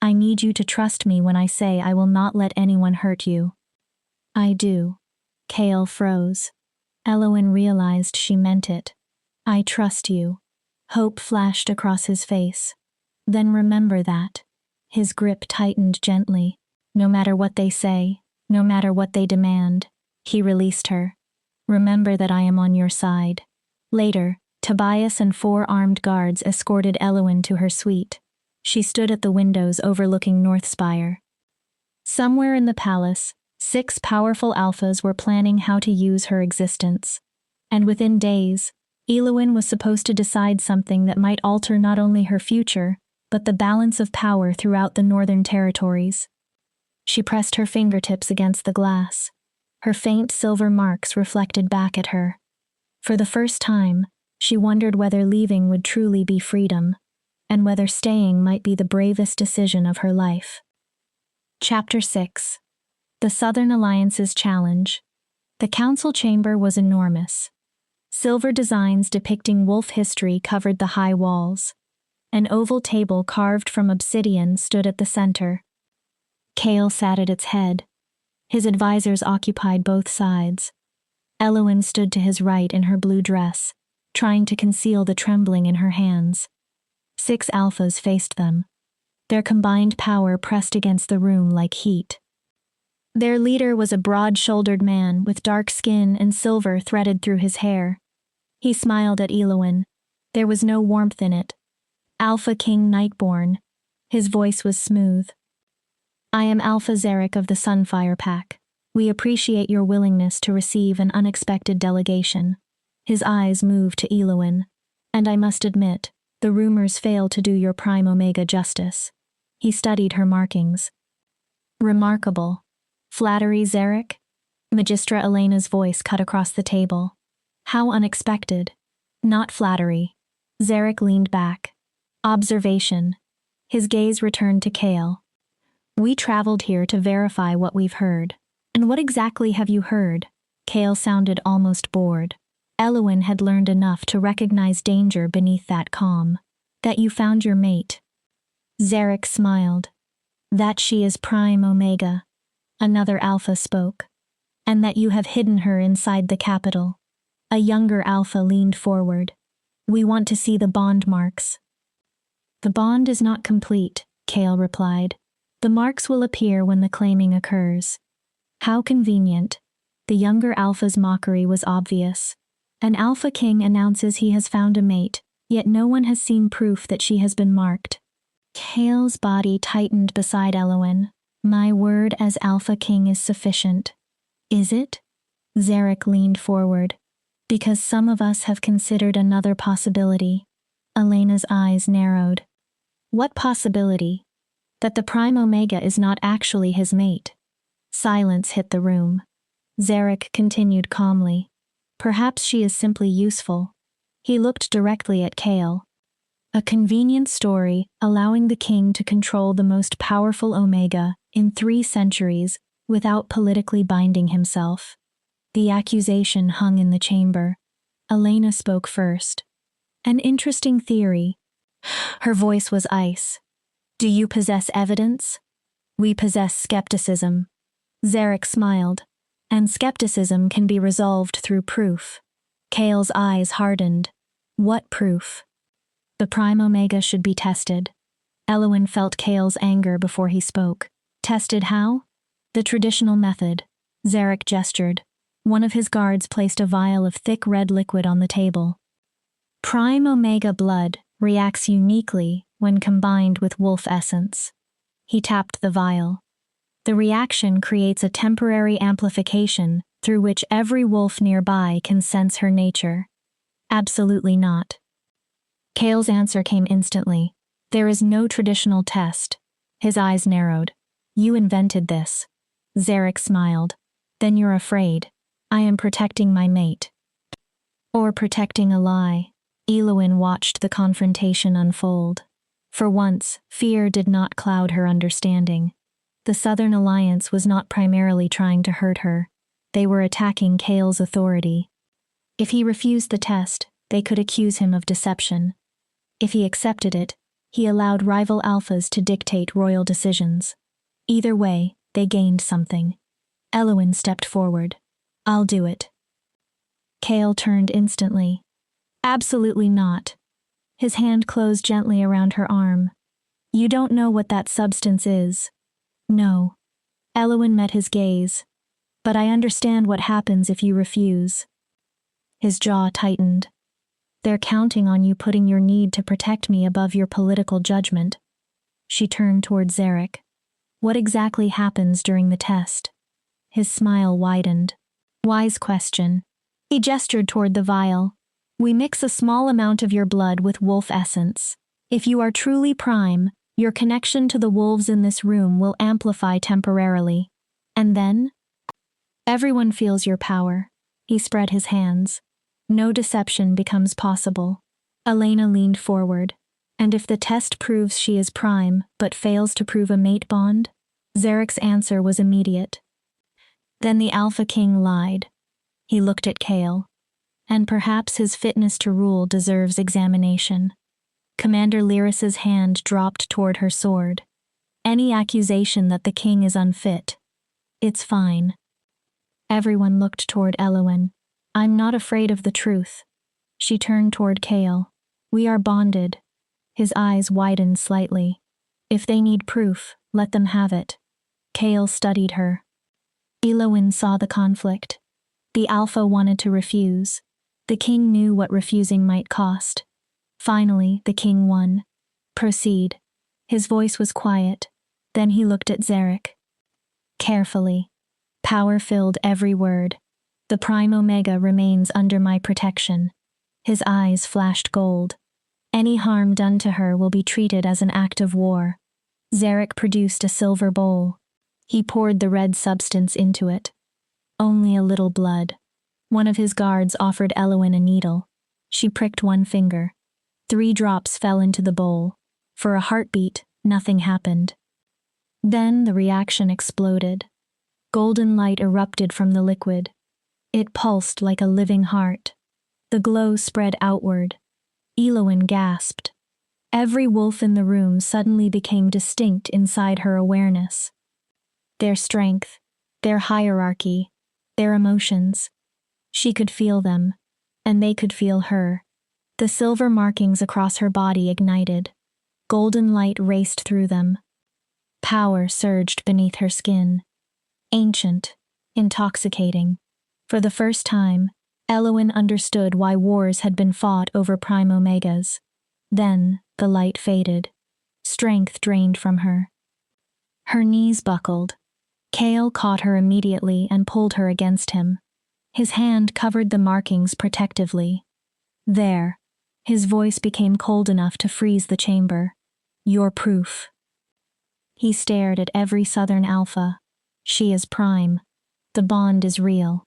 I need you to trust me when I say I will not let anyone hurt you. I do. Cale froze. Eloin realized she meant it. I trust you. Hope flashed across his face. Then remember that. His grip tightened gently. No matter what they say, no matter what they demand. He released her. Remember that I am on your side. Later, Tobias and 4 armed guards escorted Eowyn to her suite. She stood at the windows overlooking Northspire. Somewhere in the palace, 6 powerful alphas were planning how to use her existence. And within days, Eowyn was supposed to decide something that might alter not only her future, but the balance of power throughout the Northern Territories. She pressed her fingertips against the glass. Her faint silver marks reflected back at her. For the first time, she wondered whether leaving would truly be freedom, and whether staying might be the bravest decision of her life. Chapter 6. The Southern Alliance's Challenge. The council chamber was enormous. Silver designs depicting wolf history covered the high walls. An oval table carved from obsidian stood at the center. Chaol sat at its head. His advisors occupied both sides. Eowyn stood to his right in her blue dress, trying to conceal the trembling in her hands. 6 alphas faced them. Their combined power pressed against the room like heat. Their leader was a broad-shouldered man with dark skin and silver threaded through his hair. He smiled at Eowyn. There was no warmth in it. Alpha King Nightborn. His voice was smooth. I am Alpha Zarek of the Sunfire Pack. We appreciate your willingness to receive an unexpected delegation. His eyes moved to Eowyn. And I must admit, the rumors fail to do your Prime Omega justice. He studied her markings. Remarkable. Flattery, Zarek? Magistra Elena's voice cut across the table. How unexpected. Not flattery. Zarek leaned back. Observation. His gaze returned to Chaol. We traveled here to verify what we've heard. And what exactly have you heard? Chaol sounded almost bored. Eowyn had learned enough to recognize danger beneath that calm. That you found your mate. Zarek smiled. That she is Prime Omega. Another alpha spoke. And that you have hidden her inside the capital. A younger alpha leaned forward. We want to see the bond marks. The bond is not complete, Chaol replied. The marks will appear when the claiming occurs. How convenient. The younger alpha's mockery was obvious. An alpha king announces he has found a mate, yet no one has seen proof that she has been marked. Chaol's body tightened beside Eowyn. My word as alpha king is sufficient. Is it? Zarek leaned forward. Because some of us have considered another possibility. Elena's eyes narrowed. What possibility? That the Prime Omega is not actually his mate. Silence hit the room. Zarek continued calmly. Perhaps she is simply useful. He looked directly at Chaol. A convenient story allowing the king to control the most powerful Omega in 3 centuries without politically binding himself. The accusation hung in the chamber. Elena spoke first. An interesting theory. Her voice was ice. Do you possess evidence? We possess skepticism. Zarek smiled. And skepticism can be resolved through proof. Chaol's eyes hardened. What proof? The Prime Omega should be tested. Eowyn felt Chaol's anger before he spoke. Tested how? The traditional method. Zarek gestured. One of his guards placed a vial of thick red liquid on the table. Prime Omega blood reacts uniquely when combined with wolf essence. He tapped the vial. The reaction creates a temporary amplification through which every wolf nearby can sense her nature. Absolutely not. Chaol's answer came instantly. There is no traditional test. His eyes narrowed. You invented this. Zarek smiled. Then you're afraid. I am protecting my mate. Or protecting a lie. Eowyn watched the confrontation unfold. For once, fear did not cloud her understanding. The Southern Alliance was not primarily trying to hurt her. They were attacking Chaol's authority. If he refused the test, they could accuse him of deception. If he accepted it, he allowed rival alphas to dictate royal decisions. Either way, they gained something. Eowyn stepped forward. I'll do it. Chaol turned instantly. Absolutely not. His hand closed gently around her arm. You don't know what that substance is. No. Elowen met his gaze. But I understand what happens if you refuse. His jaw tightened. They're counting on you putting your need to protect me above your political judgment. She turned toward Zarek. What exactly happens during the test? His smile widened. Wise question. He gestured toward the vial. We mix a small amount of your blood with wolf essence. If you are truly prime, your connection to the wolves in this room will amplify temporarily. And then? Everyone feels your power. He spread his hands. No deception becomes possible. Elena leaned forward. And if the test proves she is prime, but fails to prove a mate bond? Zarek's answer was immediate. Then the Alpha King lied. He looked at Kale. And perhaps his fitness to rule deserves examination. Commander Lyris's hand dropped toward her sword. Any accusation that the king is unfit. It's fine. Everyone looked toward Elowen. I'm not afraid of the truth. She turned toward Kale. We are bonded. His eyes widened slightly. If they need proof, let them have it. Kale studied her. Elowen saw the conflict. The Alpha wanted to refuse. The king knew what refusing might cost. Finally, the king won. Proceed. His voice was quiet. Then he looked at Zarek. Carefully. Power filled every word. The Prime Omega remains under my protection. His eyes flashed gold. Any harm done to her will be treated as an act of war. Zarek produced a silver bowl. He poured the red substance into it. Only a little blood. One of his guards offered Elowen a needle. She pricked one finger. 3 drops fell into the bowl. For a heartbeat, nothing happened. Then the reaction exploded. Golden light erupted from the liquid. It pulsed like a living heart. The glow spread outward. Elowen gasped. Every wolf in the room suddenly became distinct inside her awareness. Their strength, their hierarchy, their emotions. She could feel them, and they could feel her. The silver markings across her body ignited. Golden light raced through them. Power surged beneath her skin. Ancient, intoxicating. For the first time, Elowen understood why wars had been fought over Prime Omegas. Then, the light faded. Strength drained from her. Her knees buckled. Kale caught her immediately and pulled her against him. His hand covered the markings protectively. There. His voice became cold enough to freeze the chamber. Your proof. He stared at every Southern Alpha. She is prime. The bond is real.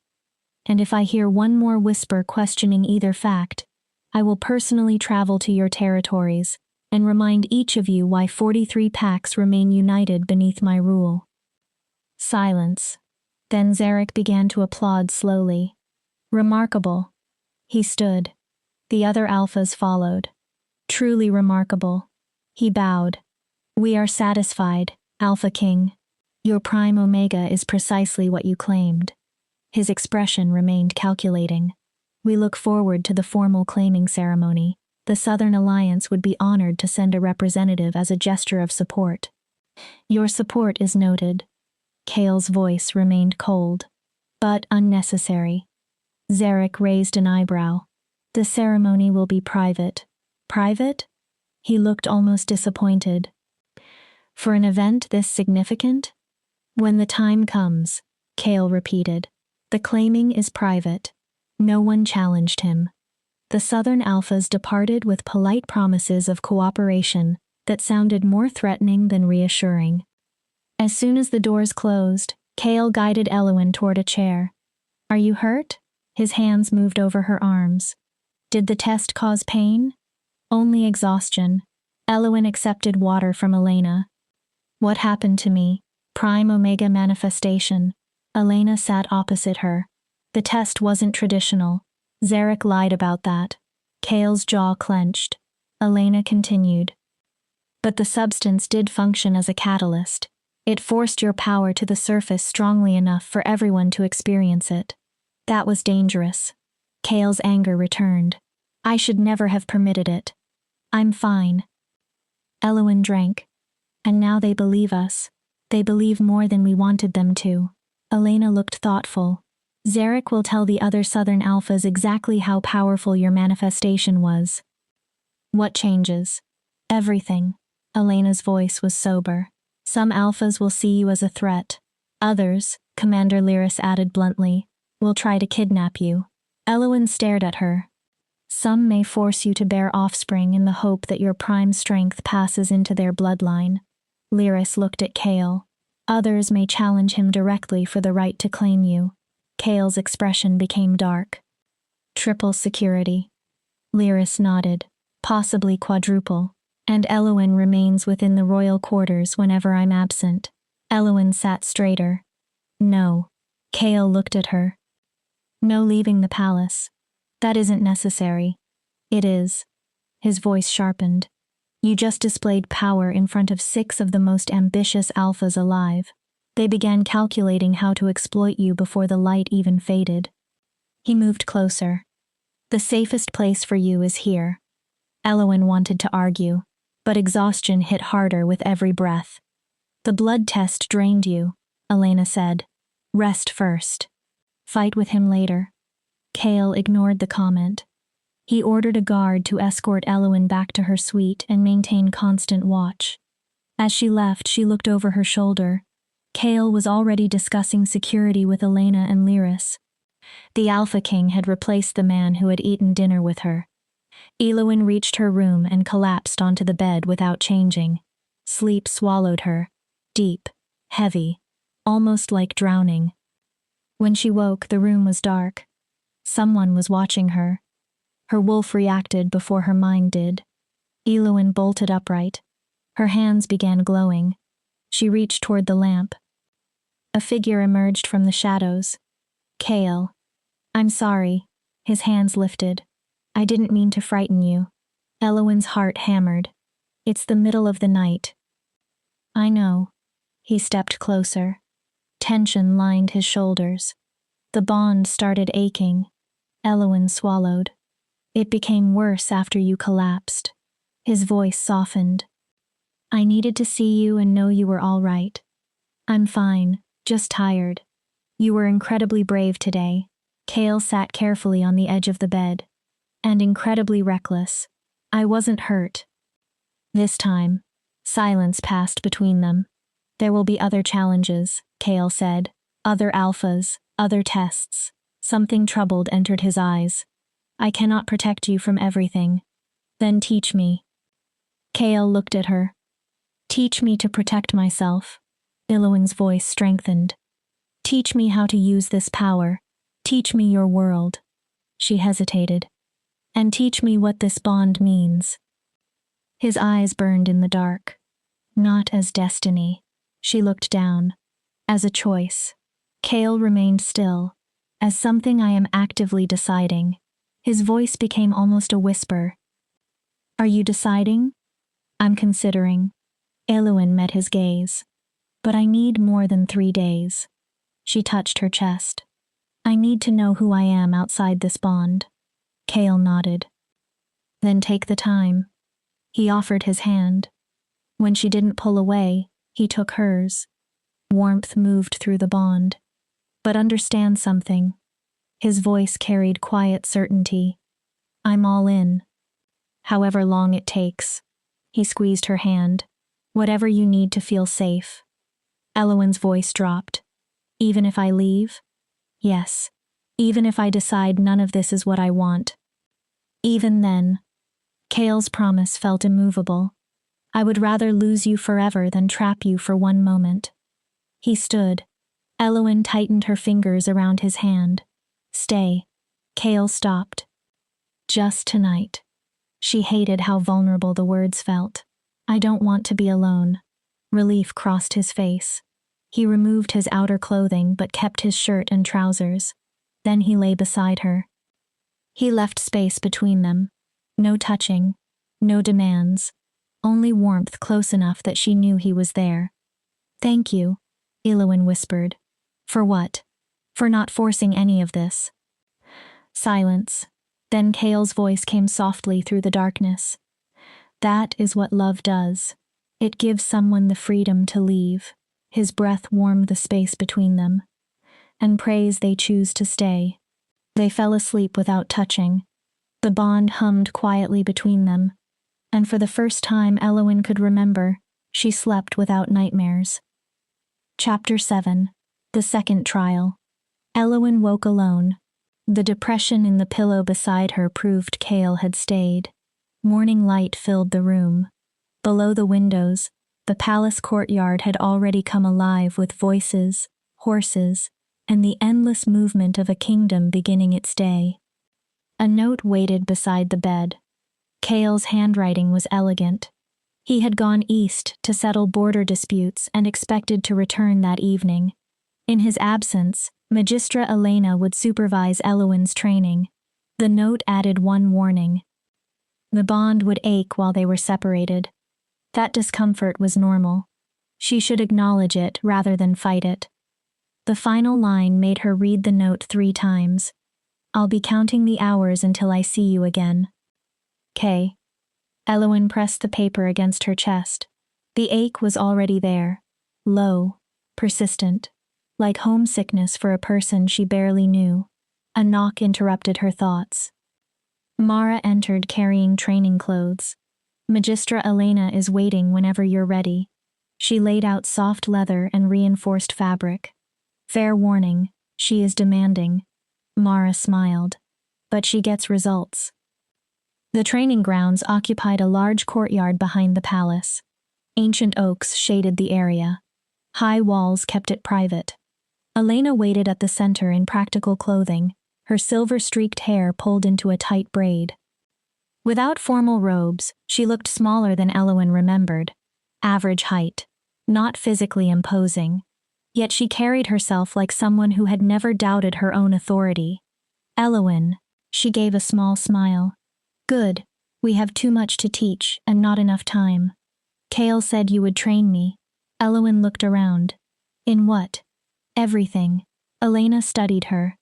And if I hear one more whisper questioning either fact, I will personally travel to your territories and remind each of you why 43 packs remain united beneath my rule. Silence. Then Zarek began to applaud slowly. Remarkable. He stood. The other Alphas followed. Truly remarkable. He bowed. We are satisfied, Alpha King. Your Prime Omega is precisely what you claimed. His expression remained calculating. We look forward to the formal claiming ceremony. The Southern Alliance would be honored to send a representative as a gesture of support. Your support is noted. Kale's voice remained cold, but unnecessary. Zarek raised an eyebrow. The ceremony will be private. Private? He looked almost disappointed. For an event this significant? When the time comes, Kale repeated. The claiming is private. No one challenged him. The Southern Alphas departed with polite promises of cooperation that sounded more threatening than reassuring. As soon as the doors closed, Kale guided Elowen toward a chair. Are you hurt? His hands moved over her arms. Did the test cause pain? Only exhaustion. Elowen accepted water from Elena. What happened to me? Prime Omega manifestation. Elena sat opposite her. The test wasn't traditional. Zarek lied about that. Kale's jaw clenched. Elena continued. But the substance did function as a catalyst. It forced your power to the surface strongly enough for everyone to experience it. That was dangerous. Kale's anger returned. I should never have permitted it. I'm fine. Elowen drank. And now they believe us. They believe more than we wanted them to. Elena looked thoughtful. Zarek will tell the other Southern Alphas exactly how powerful your manifestation was. What changes? Everything. Elena's voice was sober. Some Alphas will see you as a threat. Others, Commander Lyris added bluntly, will try to kidnap you. Elowen stared at her. Some may force you to bear offspring in the hope that your prime strength passes into their bloodline. Lyris looked at Kale. Others may challenge him directly for the right to claim you. Kale's expression became dark. Triple security. Lyris nodded. Possibly quadruple. And Elowen remains within the royal quarters whenever I'm absent. Elowen sat straighter. No. Kale looked at her. No leaving the palace. That isn't necessary. It is. His voice sharpened. You just displayed power in front of 6 of the most ambitious Alphas alive. They began calculating how to exploit you before the light even faded. He moved closer. The safest place for you is here. Elowen wanted to argue, but exhaustion hit harder with every breath. The blood test drained you, Elena said. Rest first. Fight with him later. Kale ignored the comment. He ordered a guard to escort Elowen back to her suite and maintain constant watch. As she left, she looked over her shoulder. Kale was already discussing security with Elena and Lyris. The Alpha King had replaced the man who had eaten dinner with her. Elowen reached her room and collapsed onto the bed without changing. Sleep swallowed her. Deep. Heavy. Almost like drowning. When she woke, the room was dark. Someone was watching her. Her wolf reacted before her mind did. Elowen bolted upright. Her hands began glowing. She reached toward the lamp. A figure emerged from the shadows. Kale. I'm sorry. His hands lifted. I didn't mean to frighten you. Elowen's heart hammered. It's the middle of the night. I know. He stepped closer. Tension lined his shoulders. The bond started aching. Elowen swallowed. It became worse after you collapsed. His voice softened. I needed to see you and know you were all right. I'm fine, just tired. You were incredibly brave today. Kale sat carefully on the edge of the bed. And incredibly reckless. I wasn't hurt. This time, silence passed between them. There will be other challenges, Kale said. Other alphas, other tests. Something troubled entered his eyes. I cannot protect you from everything. Then teach me. Kale looked at her. Teach me to protect myself. Elowen's voice strengthened. Teach me how to use this power. Teach me your world. She hesitated. And teach me what this bond means. His eyes burned in the dark. Not as destiny. She looked down. As a choice. Kale remained still. As something I am actively deciding. His voice became almost a whisper. Are you deciding? I'm considering. Elowen met his gaze. But I need more than 3 days. She touched her chest. I need to know who I am outside this bond. Kale nodded. Then take the time. He offered his hand. When she didn't pull away, he took hers. Warmth moved through the bond. But understand something. His voice carried quiet certainty. I'm all in. However long it takes. He squeezed her hand. Whatever you need to feel safe. Elowen's voice dropped. Even if I leave? Yes. Even if I decide none of this is what I want. Even then. Kale's promise felt immovable. I would rather lose you forever than trap you for one moment. He stood. Elowen tightened her fingers around his hand. Stay. Kale stopped. Just tonight. She hated how vulnerable the words felt. I don't want to be alone. Relief crossed his face. He removed his outer clothing but kept his shirt and trousers. Then he lay beside her. He left space between them. No touching. No demands. Only warmth close enough that she knew he was there. Thank you, Elowen whispered. For what? For not forcing any of this. Silence. Then Kale's voice came softly through the darkness. That is what love does. It gives someone the freedom to leave. His breath warmed the space between them. And prays they choose to stay. They fell asleep without touching. The bond hummed quietly between them. And for the first time Elowyn could remember, she slept without nightmares. Chapter 7. The Second Trial. Elowyn woke alone. The depression in the pillow beside her proved Chaol had stayed. Morning light filled the room. Below the windows, the palace courtyard had already come alive with voices, horses, and the endless movement of a kingdom beginning its day. A note waited beside the bed. Chaol's handwriting was elegant. He had gone east to settle border disputes and expected to return that evening. In his absence, Magistra Elena would supervise Elowyn's training. The note added one warning. The bond would ache while they were separated. That discomfort was normal. She should acknowledge it rather than fight it. The final line made her read the note 3 times. I'll be counting the hours until I see you again. K. Elowyn pressed the paper against her chest. The ache was already there. Low. Persistent. Like homesickness for a person she barely knew. A knock interrupted her thoughts. Mara entered carrying training clothes. Magistra Elena is waiting whenever you're ready. She laid out soft leather and reinforced fabric. Fair warning, she is demanding. Mara smiled. But she gets results. The training grounds occupied a large courtyard behind the palace. Ancient oaks shaded the area. High walls kept it private. Elena waited at the center in practical clothing, her silver-streaked hair pulled into a tight braid. Without formal robes, she looked smaller than Elowyn remembered. Average height. Not physically imposing. Yet she carried herself like someone who had never doubted her own authority. Elowyn, she gave a small smile. Good. We have too much to teach and not enough time. Chaol said you would train me. Elowyn looked around. In what? Everything. Elena studied her.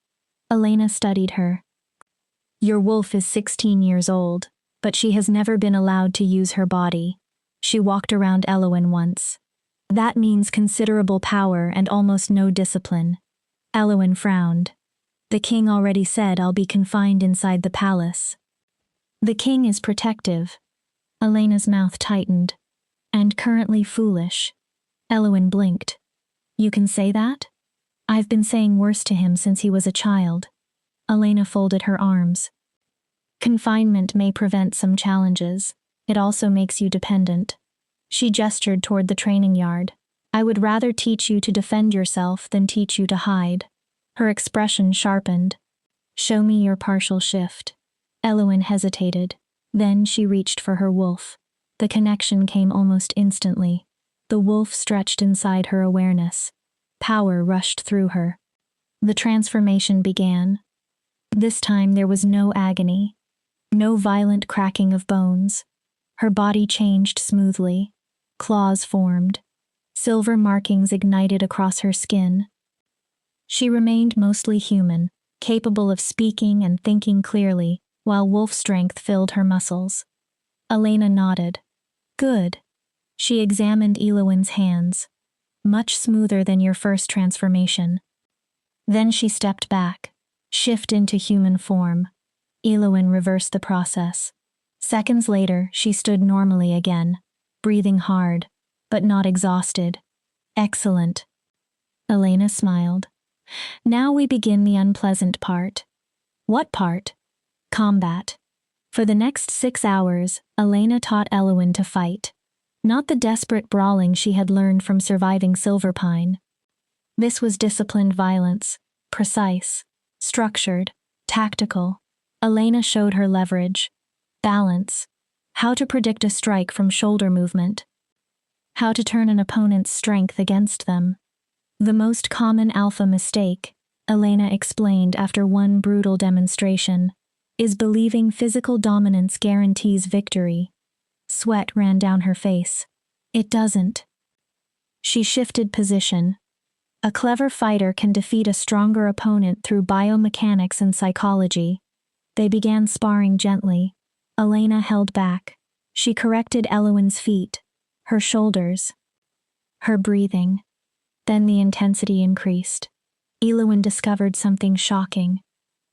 Your wolf is 16 years old, but she has never been allowed to use her body. She walked around Elowyn once. That means considerable power and almost no discipline. Elowyn frowned. The king already said I'll be confined inside the palace. The king is protective. Elena's mouth tightened. And currently foolish. Elowyn blinked. You can say that? I've been saying worse to him since he was a child. Elena folded her arms. Confinement may prevent some challenges. It also makes you dependent. She gestured toward the training yard. I would rather teach you to defend yourself than teach you to hide. Her expression sharpened. Show me your partial shift. Elowyn hesitated. Then she reached for her wolf. The connection came almost instantly. The wolf stretched inside her awareness. Power rushed through her. The transformation began. This time there was no agony. No violent cracking of bones. Her body changed smoothly. Claws formed. Silver markings ignited across her skin. She remained mostly human, capable of speaking and thinking clearly, while wolf strength filled her muscles. Elena nodded. Good. She examined Elowyn's hands. Much smoother than your first transformation. Then she stepped back. Shift into human form. Elowyn reversed the process. Seconds later, she stood normally again, breathing hard, but not exhausted. Excellent. Elena smiled. Now we begin the unpleasant part. What part? Combat. For the next 6 hours, Elena taught Elowyn to fight. Not the desperate brawling she had learned from surviving Silverpine. This was disciplined violence, precise, structured, tactical. Elena showed her leverage, balance, how to predict a strike from shoulder movement, how to turn an opponent's strength against them. The most common alpha mistake, Elena explained after one brutal demonstration, is believing physical dominance guarantees victory. Sweat ran down her face. It doesn't. She shifted position. A clever fighter can defeat a stronger opponent through biomechanics and psychology. They began sparring gently. Elena held back. She corrected Elowyn's feet, her shoulders, her breathing. Then the intensity increased. Elowyn discovered something shocking.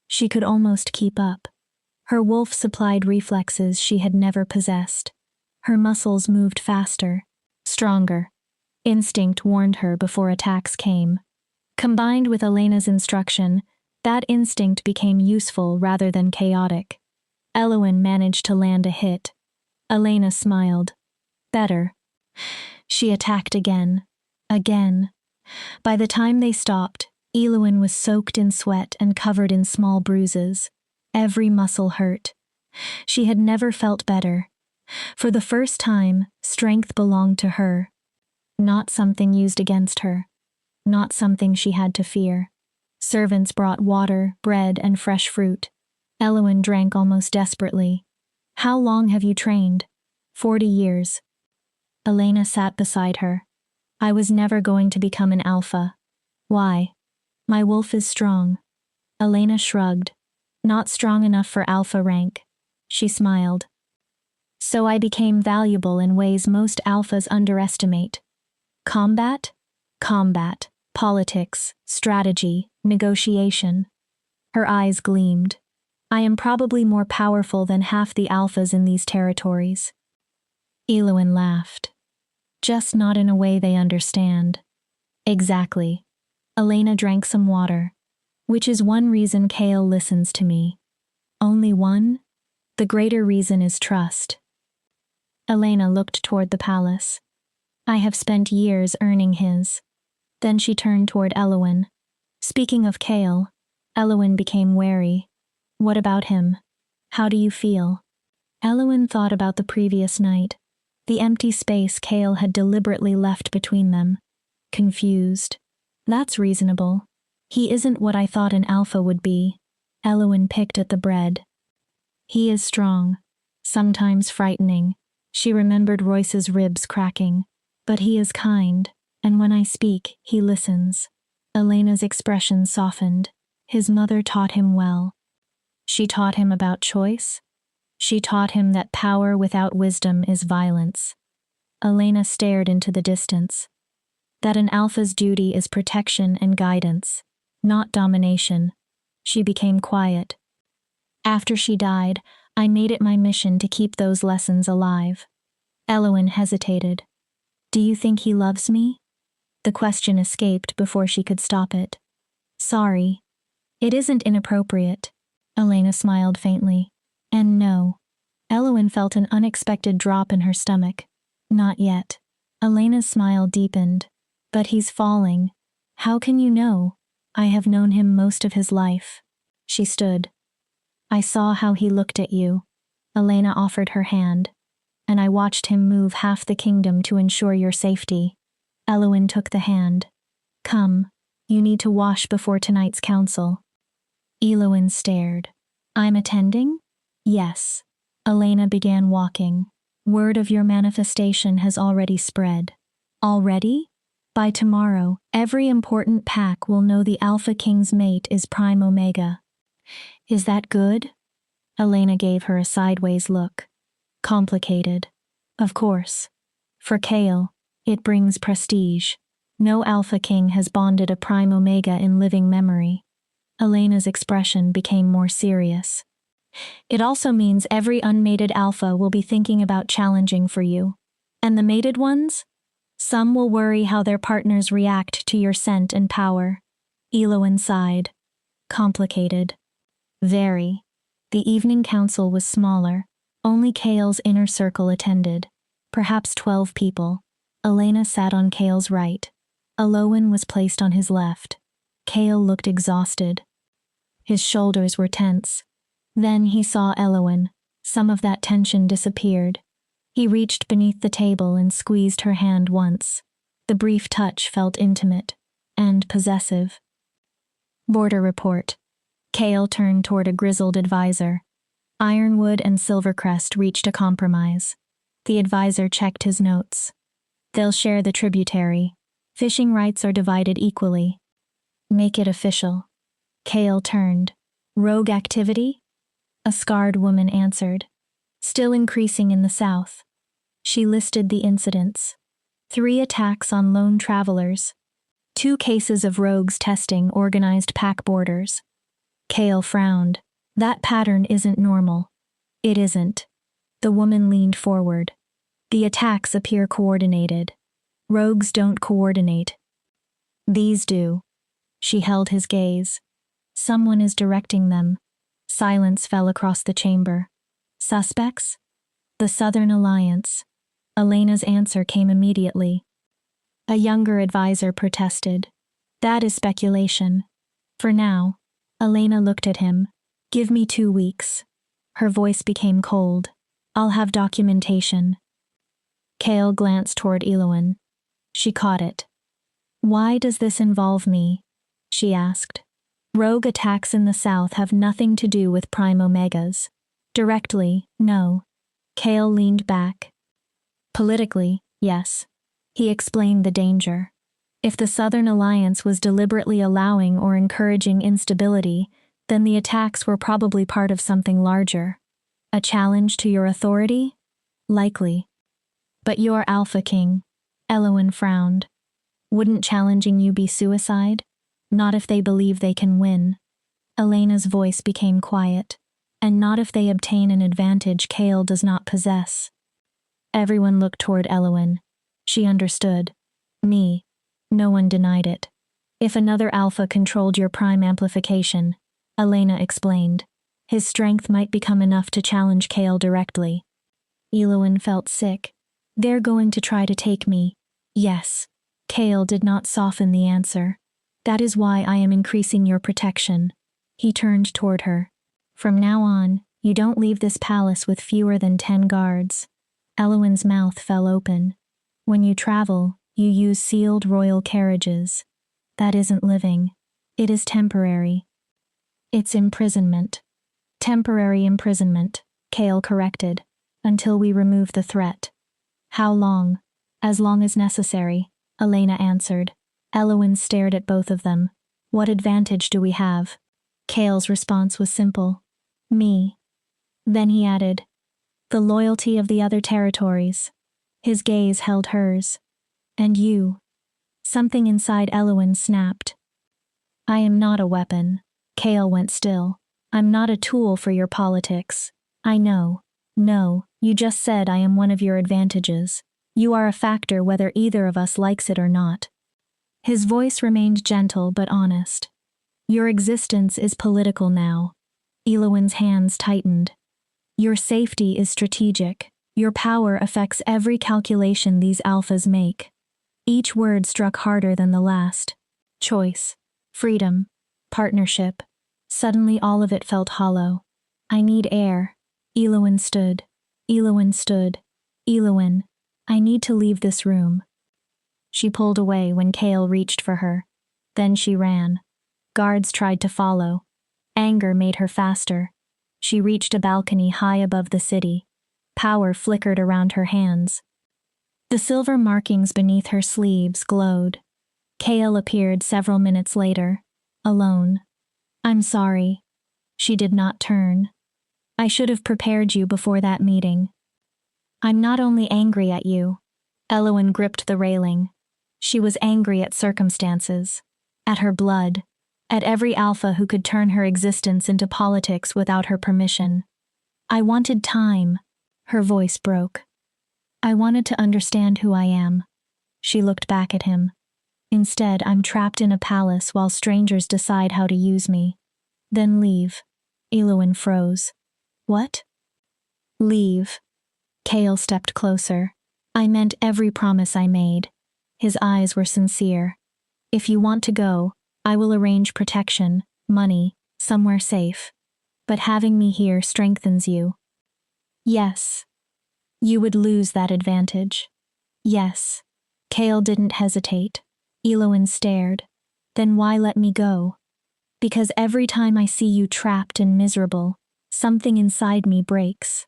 She could almost keep up. Her wolf-supplied reflexes she had never possessed. Her muscles moved faster, stronger. Instinct warned her before attacks came. Combined with Elena's instruction, that instinct became useful rather than chaotic. Elowyn managed to land a hit. Elena smiled. Better. She attacked again. Again. By the time they stopped, Elowyn was soaked in sweat and covered in small bruises. Every muscle hurt. She had never felt better. For the first time, strength belonged to her. Not something used against her. Not something she had to fear. Servants brought water, bread, and fresh fruit. Elowyn drank almost desperately. How long have you trained? 40 years. Elena sat beside her. I was never going to become an alpha. Why? My wolf is strong. Elena shrugged. Not strong enough for alpha rank. She smiled. So I became valuable in ways most alphas underestimate. Combat? Combat. Politics. Strategy. Negotiation. Her eyes gleamed. I am probably more powerful than half the alphas in these territories. Elowyn laughed. Just not in a way they understand. Exactly. Elena drank some water. Which is one reason Kale listens to me. Only one? The greater reason is trust. Elena looked toward the palace. I have spent years earning his. Then she turned toward Elowyn. Speaking of Kale, Elowyn became wary. What about him? How do you feel? Elowyn thought about the previous night, the empty space Kale had deliberately left between them. Confused. That's reasonable. He isn't what I thought an alpha would be. Elowyn picked at the bread. He is strong, sometimes frightening. She remembered Royce's ribs cracking. But he is kind, and when I speak, he listens. Elena's expression softened. His mother taught him well. She taught him about choice. She taught him that power without wisdom is violence. Elena stared into the distance. That an alpha's duty is protection and guidance, not domination. She became quiet. After she died, I made it my mission to keep those lessons alive. Elowyn hesitated. Do you think he loves me? The question escaped before she could stop it. Sorry. It isn't inappropriate. Elena smiled faintly. And no. Elowyn felt an unexpected drop in her stomach. Not yet. Elena's smile deepened. But he's falling. How can you know? I have known him most of his life. She stood. I saw how he looked at you. Elena offered her hand. And I watched him move half the kingdom to ensure your safety. Elowyn took the hand. Come, you need to wash before tonight's council. Elowyn stared. I'm attending? Yes. Elena began walking. Word of your manifestation has already spread. Already? By tomorrow, every important pack will know the Alpha King's mate is Prime Omega. Is that good? Elena gave her a sideways look. Complicated. Of course. For Kale, it brings prestige. No Alpha King has bonded a Prime Omega in living memory. Elena's expression became more serious. It also means every unmated Alpha will be thinking about challenging for you. And the mated ones? Some will worry how their partners react to your scent and power. Elowyn sighed. Complicated. Very. The evening council was smaller. Only Kale's inner circle attended. Perhaps 12 people. Elena sat on Kale's right. Elowyn was placed on his left. Kale looked exhausted. His shoulders were tense. Then he saw Elowyn. Some of that tension disappeared. He reached beneath the table and squeezed her hand once. The brief touch felt intimate and possessive. Border report. Kale turned toward a grizzled advisor. Ironwood and Silvercrest reached a compromise. The advisor checked his notes. They'll share the tributary. Fishing rights are divided equally. Make it official. Kale turned. Rogue activity? A scarred woman answered. Still increasing in the south. She listed the incidents. 3 attacks on lone travelers. 2 cases of rogues testing organized pack borders. Kale frowned. That pattern isn't normal. It isn't. The woman leaned forward. The attacks appear coordinated. Rogues don't coordinate. These do. She held his gaze. Someone is directing them. Silence fell across the chamber. Suspects? The Southern Alliance. Elena's answer came immediately. A younger advisor protested. That is speculation. For now. Elena looked at him. Give me 2 weeks. Her voice became cold. I'll have documentation. Kale glanced toward Elowen. She caught it. Why does this involve me? She asked. Rogue attacks in the South have nothing to do with Prime Omegas. Directly, no. Kale leaned back. Politically, yes. He explained the danger. If the Southern Alliance was deliberately allowing or encouraging instability, then the attacks were probably part of something larger. A challenge to your authority? Likely. But you're Alpha King. Elowen frowned. Wouldn't challenging you be suicide? Not if they believe they can win. Elena's voice became quiet. And not if they obtain an advantage Kale does not possess. Everyone looked toward Elowen. She understood. Me. No one denied it. If another Alpha controlled your prime amplification, Elena explained, his strength might become enough to challenge Kale directly. Elowen felt sick. They're going to try to take me. Yes. Kale did not soften the answer. That is why I am increasing your protection. He turned toward her. From now on, you don't leave this palace with fewer than 10 guards. Elowen's mouth fell open. When you travel, you use sealed royal carriages. That isn't living. It is temporary. It's imprisonment. Temporary imprisonment, Kale corrected, until we remove the threat. How long? As long as necessary, Elena answered. Elowen stared at both of them. What advantage do we have? Kale's response was simple. Me. Then he added, the loyalty of the other territories. His gaze held hers. And you. Something inside Elowen snapped. I am not a weapon. Kale went still. I'm not a tool for your politics. I know. No, you just said I am one of your advantages. You are a factor whether either of us likes it or not. His voice remained gentle but honest. Your existence is political now. Elowen's hands tightened. Your safety is strategic. Your power affects every calculation these alphas make. Each word struck harder than the last. Choice. Freedom. Partnership. Suddenly all of it felt hollow. I need air. Elowen stood. Elowen stood. Elowen. I need to leave this room. She pulled away when Kale reached for her. Then she ran. Guards tried to follow. Anger made her faster. She reached a balcony high above the city. Power flickered around her hands. The silver markings beneath her sleeves glowed. Kale appeared several minutes later, alone. I'm sorry. She did not turn. I should have prepared you before that meeting. I'm not only angry at you. Elowen gripped the railing. She was angry at circumstances, at her blood, at every alpha who could turn her existence into politics without her permission. I wanted time. Her voice broke. I wanted to understand who I am. She looked back at him. Instead, I'm trapped in a palace while strangers decide how to use me. Then leave. Elowen froze. What? Leave. Kale stepped closer. I meant every promise I made. His eyes were sincere. If you want to go, I will arrange protection, money, somewhere safe. But having me here strengthens you. Yes. You would lose that advantage. Yes. Kale didn't hesitate. Elowen stared. Then why let me go? Because every time I see you trapped and miserable, something inside me breaks.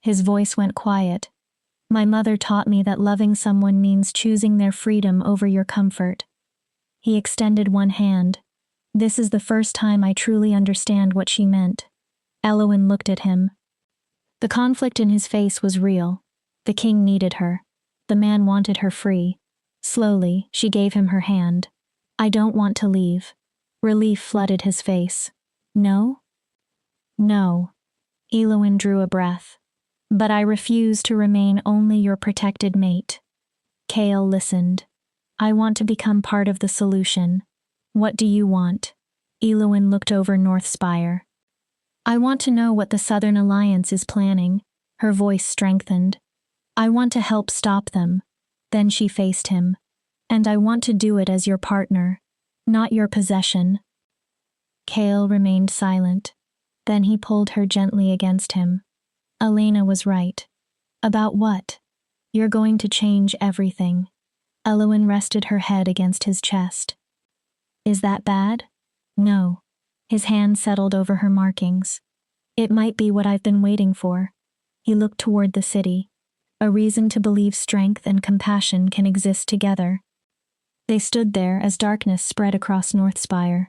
His voice went quiet. My mother taught me that loving someone means choosing their freedom over your comfort. He extended one hand. This is the first time I truly understand what she meant. Elowen looked at him. The conflict in his face was real. The king needed her. The man wanted her free. Slowly, she gave him her hand. I don't want to leave. Relief flooded his face. No? No. Elowyn drew a breath. But I refuse to remain only your protected mate. Chaol listened. I want to become part of the solution. What do you want? Elowyn looked over Northspire. I want to know what the Southern Alliance is planning. Her voice strengthened. I want to help stop them. Then she faced him. And I want to do it as your partner, not your possession. Chaol remained silent. Then he pulled her gently against him. Elena was right. About what? You're going to change everything. Elowyn rested her head against his chest. Is that bad? No. His hand settled over her markings. It might be what I've been waiting for. He looked toward the city. A reason to believe strength and compassion can exist together. They stood there as darkness spread across Northspire.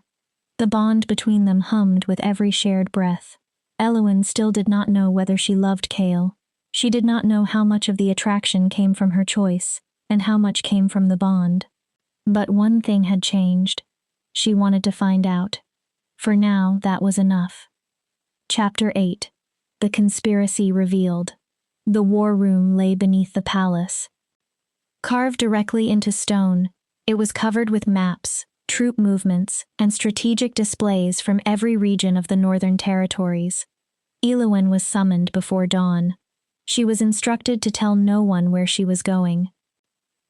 The bond between them hummed with every shared breath. Elowyn still did not know whether she loved Chaol. She did not know how much of the attraction came from her choice, and how much came from the bond. But one thing had changed. She wanted to find out. For now, that was enough. Chapter 8. The Conspiracy Revealed. The war room lay beneath the palace. Carved directly into stone, it was covered with maps, troop movements, and strategic displays from every region of the Northern Territories. Elowyn was summoned before dawn. She was instructed to tell no one where she was going.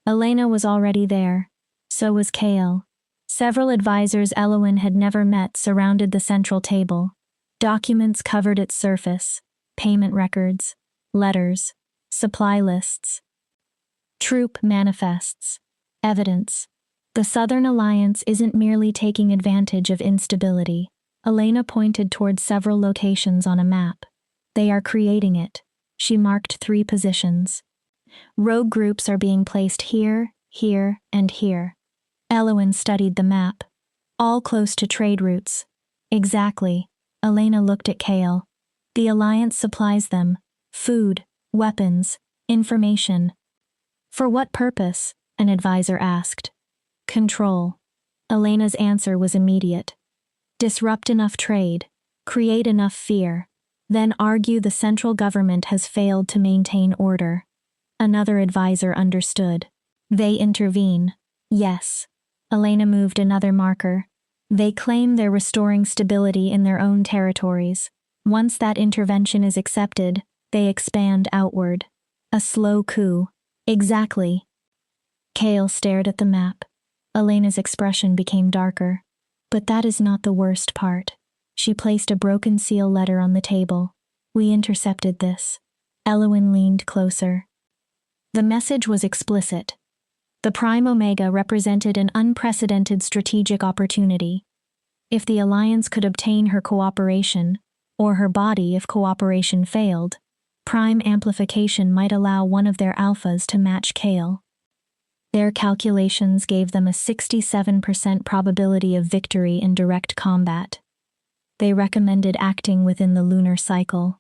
Elena was already there. So was Chaol. Several advisors Elowyn had never met surrounded the central table. Documents covered its surface, payment records, letters, supply lists, troop manifests, evidence. The Southern Alliance isn't merely taking advantage of instability. Elena pointed toward several locations on a map. They are creating it. She marked 3 positions. Rogue groups are being placed here, here, and here. Elowyn studied the map. All close to trade routes. Exactly. Elena looked at Chaol. The Alliance supplies them. Food, weapons, information. For what purpose? An advisor asked. Control. Elena's answer was immediate. Disrupt enough trade. Create enough fear. Then argue the central government has failed to maintain order. Another advisor understood. They intervene. Yes. Elena moved another marker. They claim they're restoring stability in their own territories. Once that intervention is accepted, they expand outward. A slow coup. Exactly. Chaol stared at the map. Elena's expression became darker. But that is not the worst part. She placed a broken seal letter on the table. We intercepted this. Elowyn leaned closer. The message was explicit. The Prime Omega represented an unprecedented strategic opportunity. If the Alliance could obtain her cooperation, or her body if cooperation failed, Prime amplification might allow one of their alphas to match Chaol. Their calculations gave them a 67% probability of victory in direct combat. They recommended acting within the lunar cycle.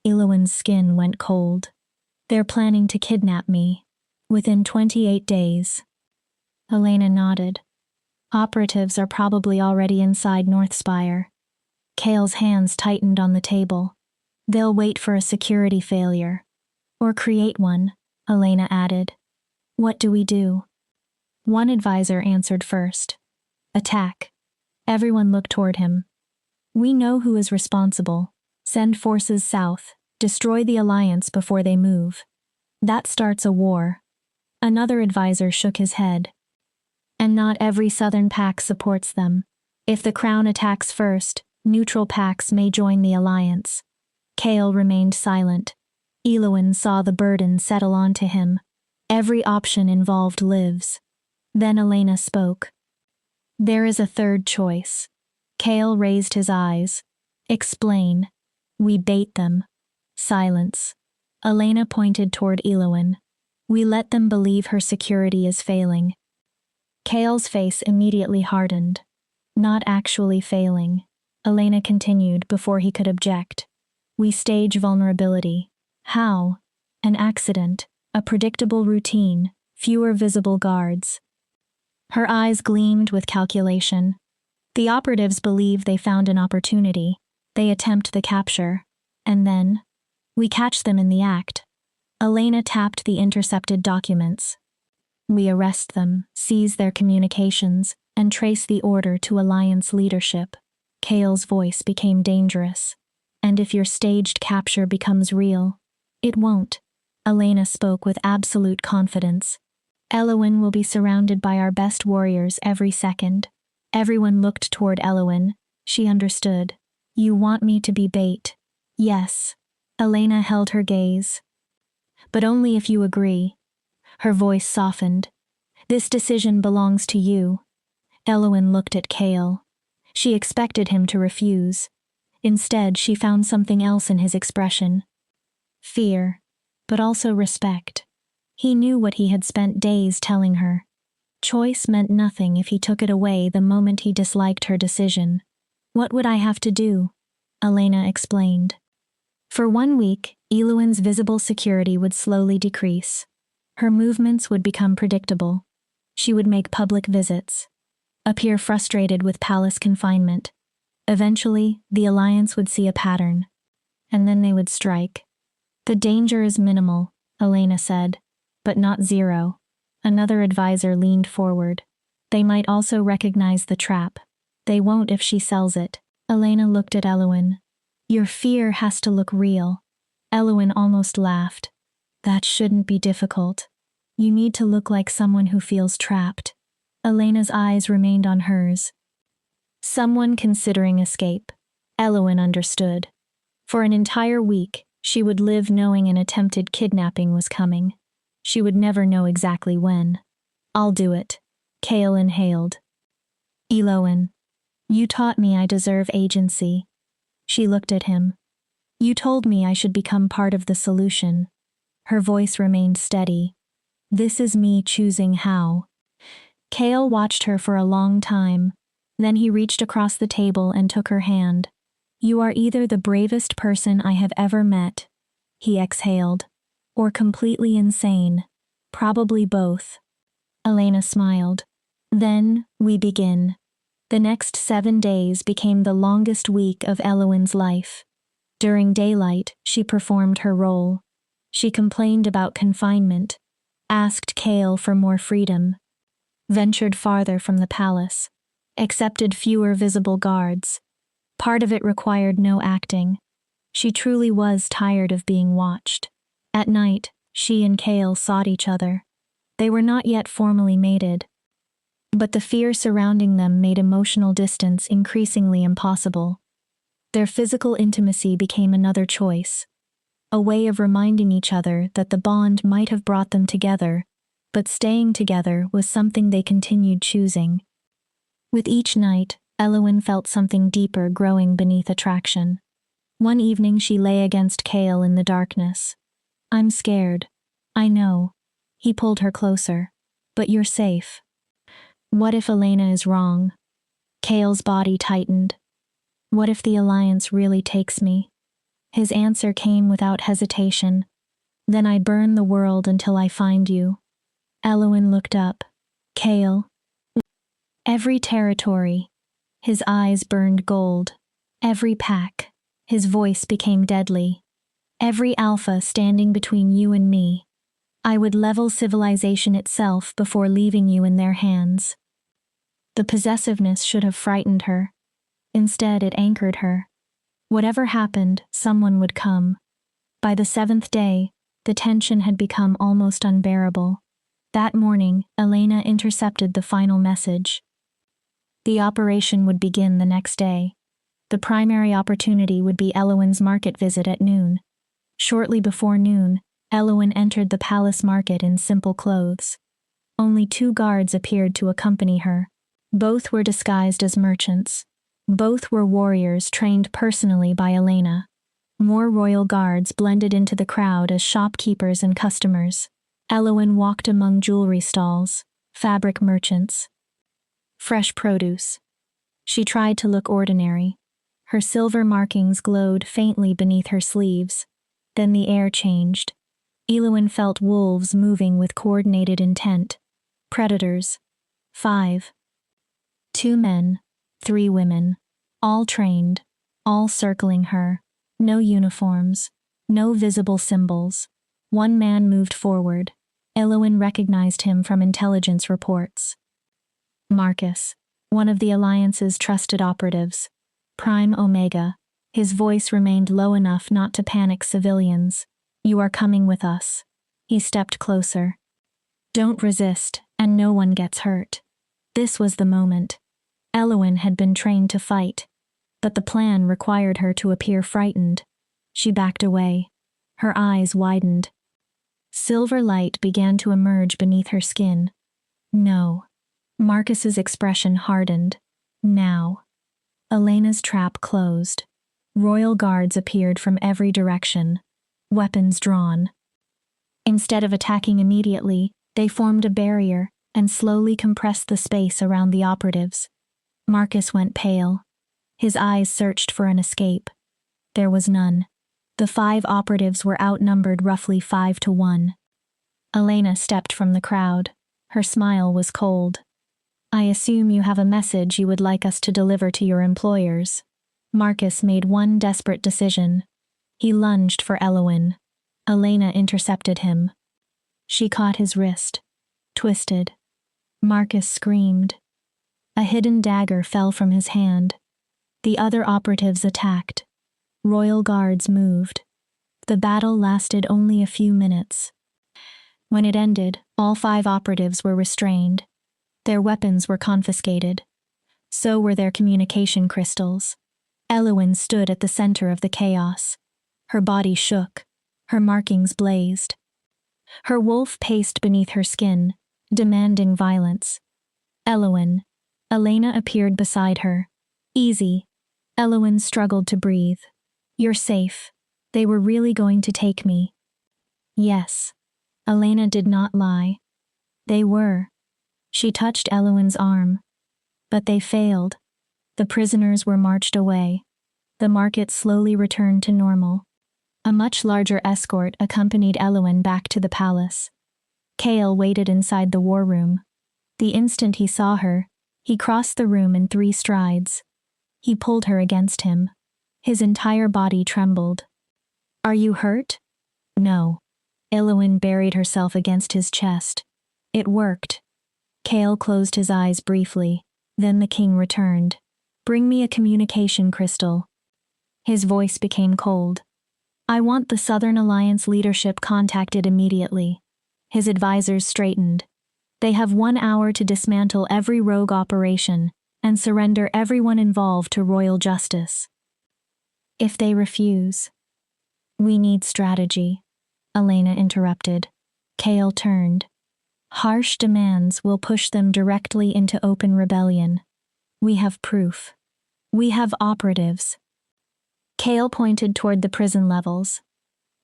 Elowyn's skin went cold. They're planning to kidnap me. Within 28 days. Elena nodded. Operatives are probably already inside Northspire. Chaol's hands tightened on the table. They'll wait for a security failure. Or create one, Elena added. What do we do? One advisor answered first. Attack. Everyone looked toward him. We know who is responsible. Send forces south. Destroy the Alliance before they move. That starts a war. Another advisor shook his head. And not every Southern pack supports them. If the Crown attacks first, neutral packs may join the Alliance. Chaol remained silent. Elowyn saw the burden settle onto him. Every option involved lives. Then Elena spoke. There is a third choice. Chaol raised his eyes. Explain. We bait them. Silence. Elena pointed toward Elowyn. We let them believe her security is failing. Chaol's face immediately hardened. Not actually failing. Elena continued before he could object. We stage vulnerability. How? An accident. A predictable routine. fewer visible guards. Her eyes gleamed with calculation. The operatives believe they found an opportunity. They attempt the capture. And then, we catch them in the act. Elena tapped the intercepted documents. We arrest them, seize their communications, and trace the order to Alliance leadership. Kale's voice became dangerous. And if your staged capture becomes real, it won't. Elena spoke with absolute confidence. Elowen will be surrounded by our best warriors every second. Everyone looked toward Elowen. She understood. You want me to be bait? Yes. Elena held her gaze. But only if you agree. Her voice softened. This decision belongs to you. Elowen looked at Kale. She expected him to refuse. Instead, she found something else in his expression. Fear, but also respect. He knew what he had spent days telling her. Choice meant nothing if he took it away the moment he disliked her decision. What would I have to do? Elena explained. For 1 week, Elowen's visible security would slowly decrease. Her movements would become predictable. She would make public visits, appear frustrated with palace confinement. Eventually, the Alliance would see a pattern, and then they would strike. The danger is minimal, Elena said, but not zero. Another advisor leaned forward. They might also recognize the trap. They won't if she sells it. Elena looked at Elowen. Your fear has to look real. Elowen almost laughed. That shouldn't be difficult. You need to look like someone who feels trapped. Elena's eyes remained on hers. Someone considering escape. Elowen understood. For an entire week, she would live knowing an attempted kidnapping was coming. She would never know exactly when. I'll do it. Kale inhaled. Elowen, you taught me I deserve agency. She looked at him. You told me I should become part of the solution. Her voice remained steady. This is me choosing how. Kale watched her for a long time. Then he reached across the table and took her hand. You are either the bravest person I have ever met, he exhaled, or completely insane. Probably both. Elena smiled. Then, we begin. The next 7 days became the longest week of Elowen's life. During daylight, she performed her role. She complained about confinement, asked Kale for more freedom, ventured farther from the palace, accepted fewer visible guards. Part of it required no acting. She truly was tired of being watched. At night, she and Kale sought each other. They were not yet formally mated, but the fear surrounding them made emotional distance increasingly impossible. Their physical intimacy became another choice, a way of reminding each other that the bond might have brought them together, but staying together was something they continued choosing. With each night, Elowen felt something deeper growing beneath attraction. One evening she lay against Kale in the darkness. I'm scared. I know. He pulled her closer. But you're safe. What if Elena is wrong? Kale's body tightened. What if the Alliance really takes me? His answer came without hesitation. Then I burn the world until I find you. Elowen looked up. Kale. Every territory. His eyes burned gold. Every pack. His voice became deadly. Every alpha standing between you and me. I would level civilization itself before leaving you in their hands. The possessiveness should have frightened her. Instead, it anchored her. Whatever happened, someone would come. By the 7th day, the tension had become almost unbearable. That morning, Elena intercepted the final message. The operation would begin the next day. The primary opportunity would be Elowen's market visit at noon. Shortly before noon, Elowen entered the palace market in simple clothes. Only 2 guards appeared to accompany her. Both were disguised as merchants. Both were warriors trained personally by Elena. More royal guards blended into the crowd as shopkeepers and customers. Elowen walked among jewelry stalls, fabric merchants, fresh produce. She tried to look ordinary. Her silver markings glowed faintly beneath her sleeves. Then the air changed. Eluin felt wolves moving with coordinated intent. Predators. 5. 2 men, 3 women. All trained, all circling her. No uniforms, no visible symbols. One man moved forward. Eluin recognized him from intelligence reports. Marcus, one of the Alliance's trusted operatives. Prime Omega. His voice remained low enough not to panic civilians. You are coming with us. He stepped closer. Don't resist, and no one gets hurt. This was the moment. Eluin had been trained to fight, but the plan required her to appear frightened. She backed away. Her eyes widened. Silver light began to emerge beneath her skin. No. Marcus's expression hardened. Now. Elena's trap closed. Royal guards appeared from every direction, weapons drawn. Instead of attacking immediately, they formed a barrier and slowly compressed the space around the operatives. Marcus went pale. His eyes searched for an escape. There was none. The 5 operatives were outnumbered roughly 5 to 1. Elena stepped from the crowd. Her smile was cold. I assume you have a message you would like us to deliver to your employers. Marcus made one desperate decision. He lunged for Eluin. Elena intercepted him. She caught his wrist. Twisted. Marcus screamed. A hidden dagger fell from his hand. The other operatives attacked. Royal guards moved. The battle lasted only a few minutes. When it ended, all 5 operatives were restrained. Their weapons were confiscated. So were their communication crystals. Eluin stood at the center of the chaos. Her body shook. Her markings blazed. Her wolf paced beneath her skin, demanding violence. Eluin. Elena appeared beside her. Easy. Eluin struggled to breathe. You're safe. They were really going to take me. Yes. Elena did not lie. They were. She touched Eluin's arm. But they failed. The prisoners were marched away. The market slowly returned to normal. A much larger escort accompanied Eluin back to the palace. Kael waited inside the war room. The instant he saw her, he crossed the room in 3 strides. He pulled her against him. His entire body trembled. Are you hurt? No. Eluin buried herself against his chest. It worked. Kael closed his eyes briefly. Then the king returned. Bring me a communication crystal. His voice became cold. I want the Southern Alliance leadership contacted immediately. His advisors straightened. They have 1 hour to dismantle every rogue operation and surrender everyone involved to royal justice. If they refuse, we need strategy, Elena interrupted. Kael turned. Harsh demands will push them directly into open rebellion. We have proof. We have operatives. Kael pointed toward the prison levels.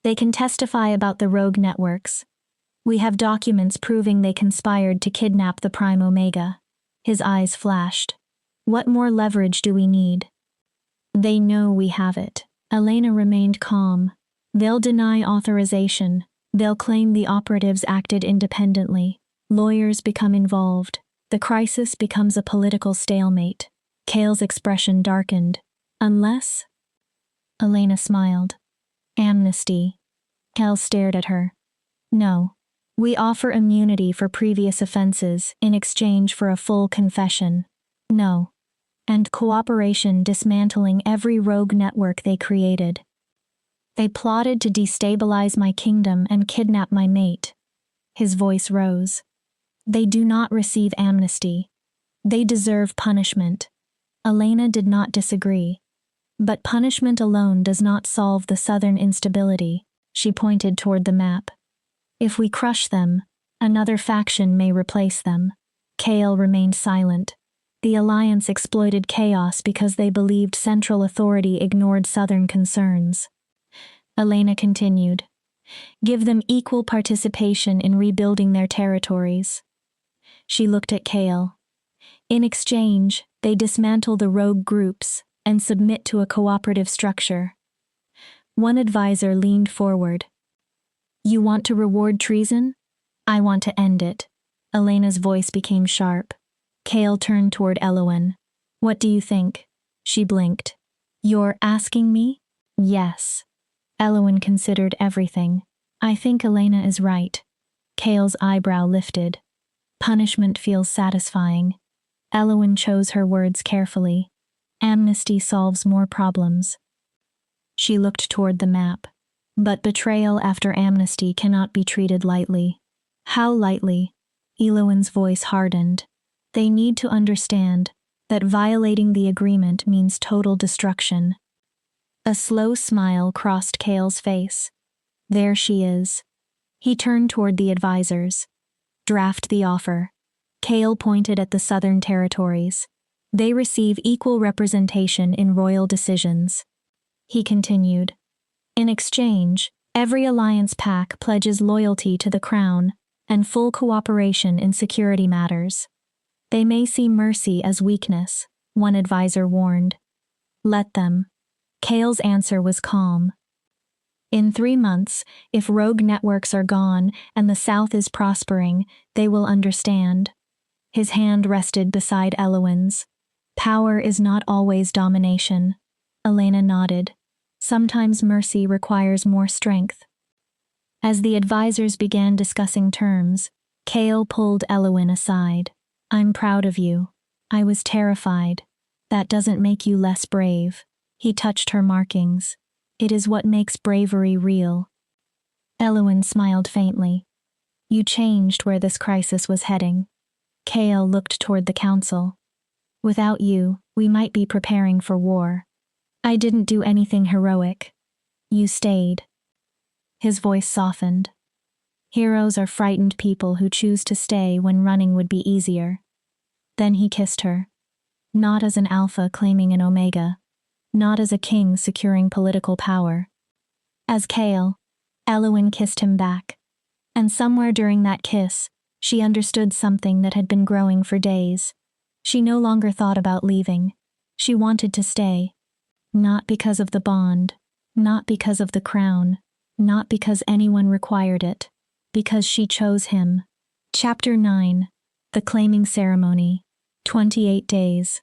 They can testify about the rogue networks. We have documents proving they conspired to kidnap the Prime Omega. His eyes flashed. What more leverage do we need? They know we have it. Elena remained calm. They'll deny authorization. They'll claim the operatives acted independently. Lawyers become involved. The crisis becomes a political stalemate. Kael's expression darkened. Unless? Elena smiled. Amnesty. Kael stared at her. No. We offer immunity for previous offenses in exchange for a full confession. No. And cooperation dismantling every rogue network they created. They plotted to destabilize my kingdom and kidnap my mate. His voice rose. They do not receive amnesty. They deserve punishment. Elena did not disagree. But punishment alone does not solve the southern instability. She pointed toward the map. If we crush them, another faction may replace them. Kael remained silent. The Alliance exploited chaos because they believed central authority ignored southern concerns. Elena continued. Give them equal participation in rebuilding their territories. She looked at Kael. In exchange, they dismantle the rogue groups and submit to a cooperative structure. One advisor leaned forward. You want to reward treason? I want to end it. Elena's voice became sharp. Kale turned toward Elowen. What do you think? She blinked. You're asking me? Yes. Elowen considered everything. I think Elena is right. Kale's eyebrow lifted. Punishment feels satisfying. Elowen chose her words carefully. Amnesty solves more problems. She looked toward the map. But betrayal after amnesty cannot be treated lightly. How lightly? Elowen's voice hardened. They need to understand that violating the agreement means total destruction. A slow smile crossed Kale's face. There she is. He turned toward the advisors. Draft the offer. Kale pointed at the Southern Territories. They receive equal representation in royal decisions. He continued. In exchange, every alliance pack pledges loyalty to the crown and full cooperation in security matters. They may see mercy as weakness, one advisor warned. Let them. Kale's answer was calm. In 3 months, if rogue networks are gone and the South is prospering, they will understand. His hand rested beside Elowen's. Power is not always domination. Elena nodded. Sometimes mercy requires more strength. As the advisors began discussing terms, Kale pulled Elowen aside. I'm proud of you. I was terrified. That doesn't make you less brave. He touched her markings. It is what makes bravery real. Elowen smiled faintly. You changed where this crisis was heading. Kale looked toward the council. Without you, we might be preparing for war. I didn't do anything heroic. You stayed. His voice softened. Heroes are frightened people who choose to stay when running would be easier. Then he kissed her. Not as an alpha claiming an omega. Not as a king securing political power. As Kale, Elowen kissed him back. And somewhere during that kiss, she understood something that had been growing for days. She no longer thought about leaving. She wanted to stay. Not because of the bond, not because of the crown, not because anyone required it, because she chose him. Chapter 9. The Claiming Ceremony. 28 days.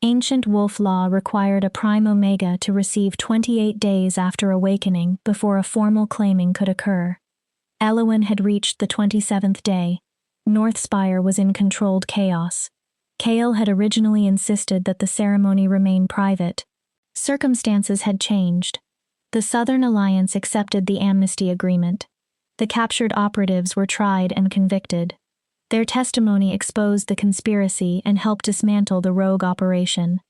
Ancient wolf law required a prime omega to receive 28 days after awakening before a formal claiming could occur. Elowen had reached the 27th day. Northspire was in controlled chaos. Kale had originally insisted that the ceremony remain private. Circumstances had changed. The Southern Alliance accepted the amnesty agreement. The captured operatives were tried and convicted. Their testimony exposed the conspiracy and helped dismantle the rogue operation.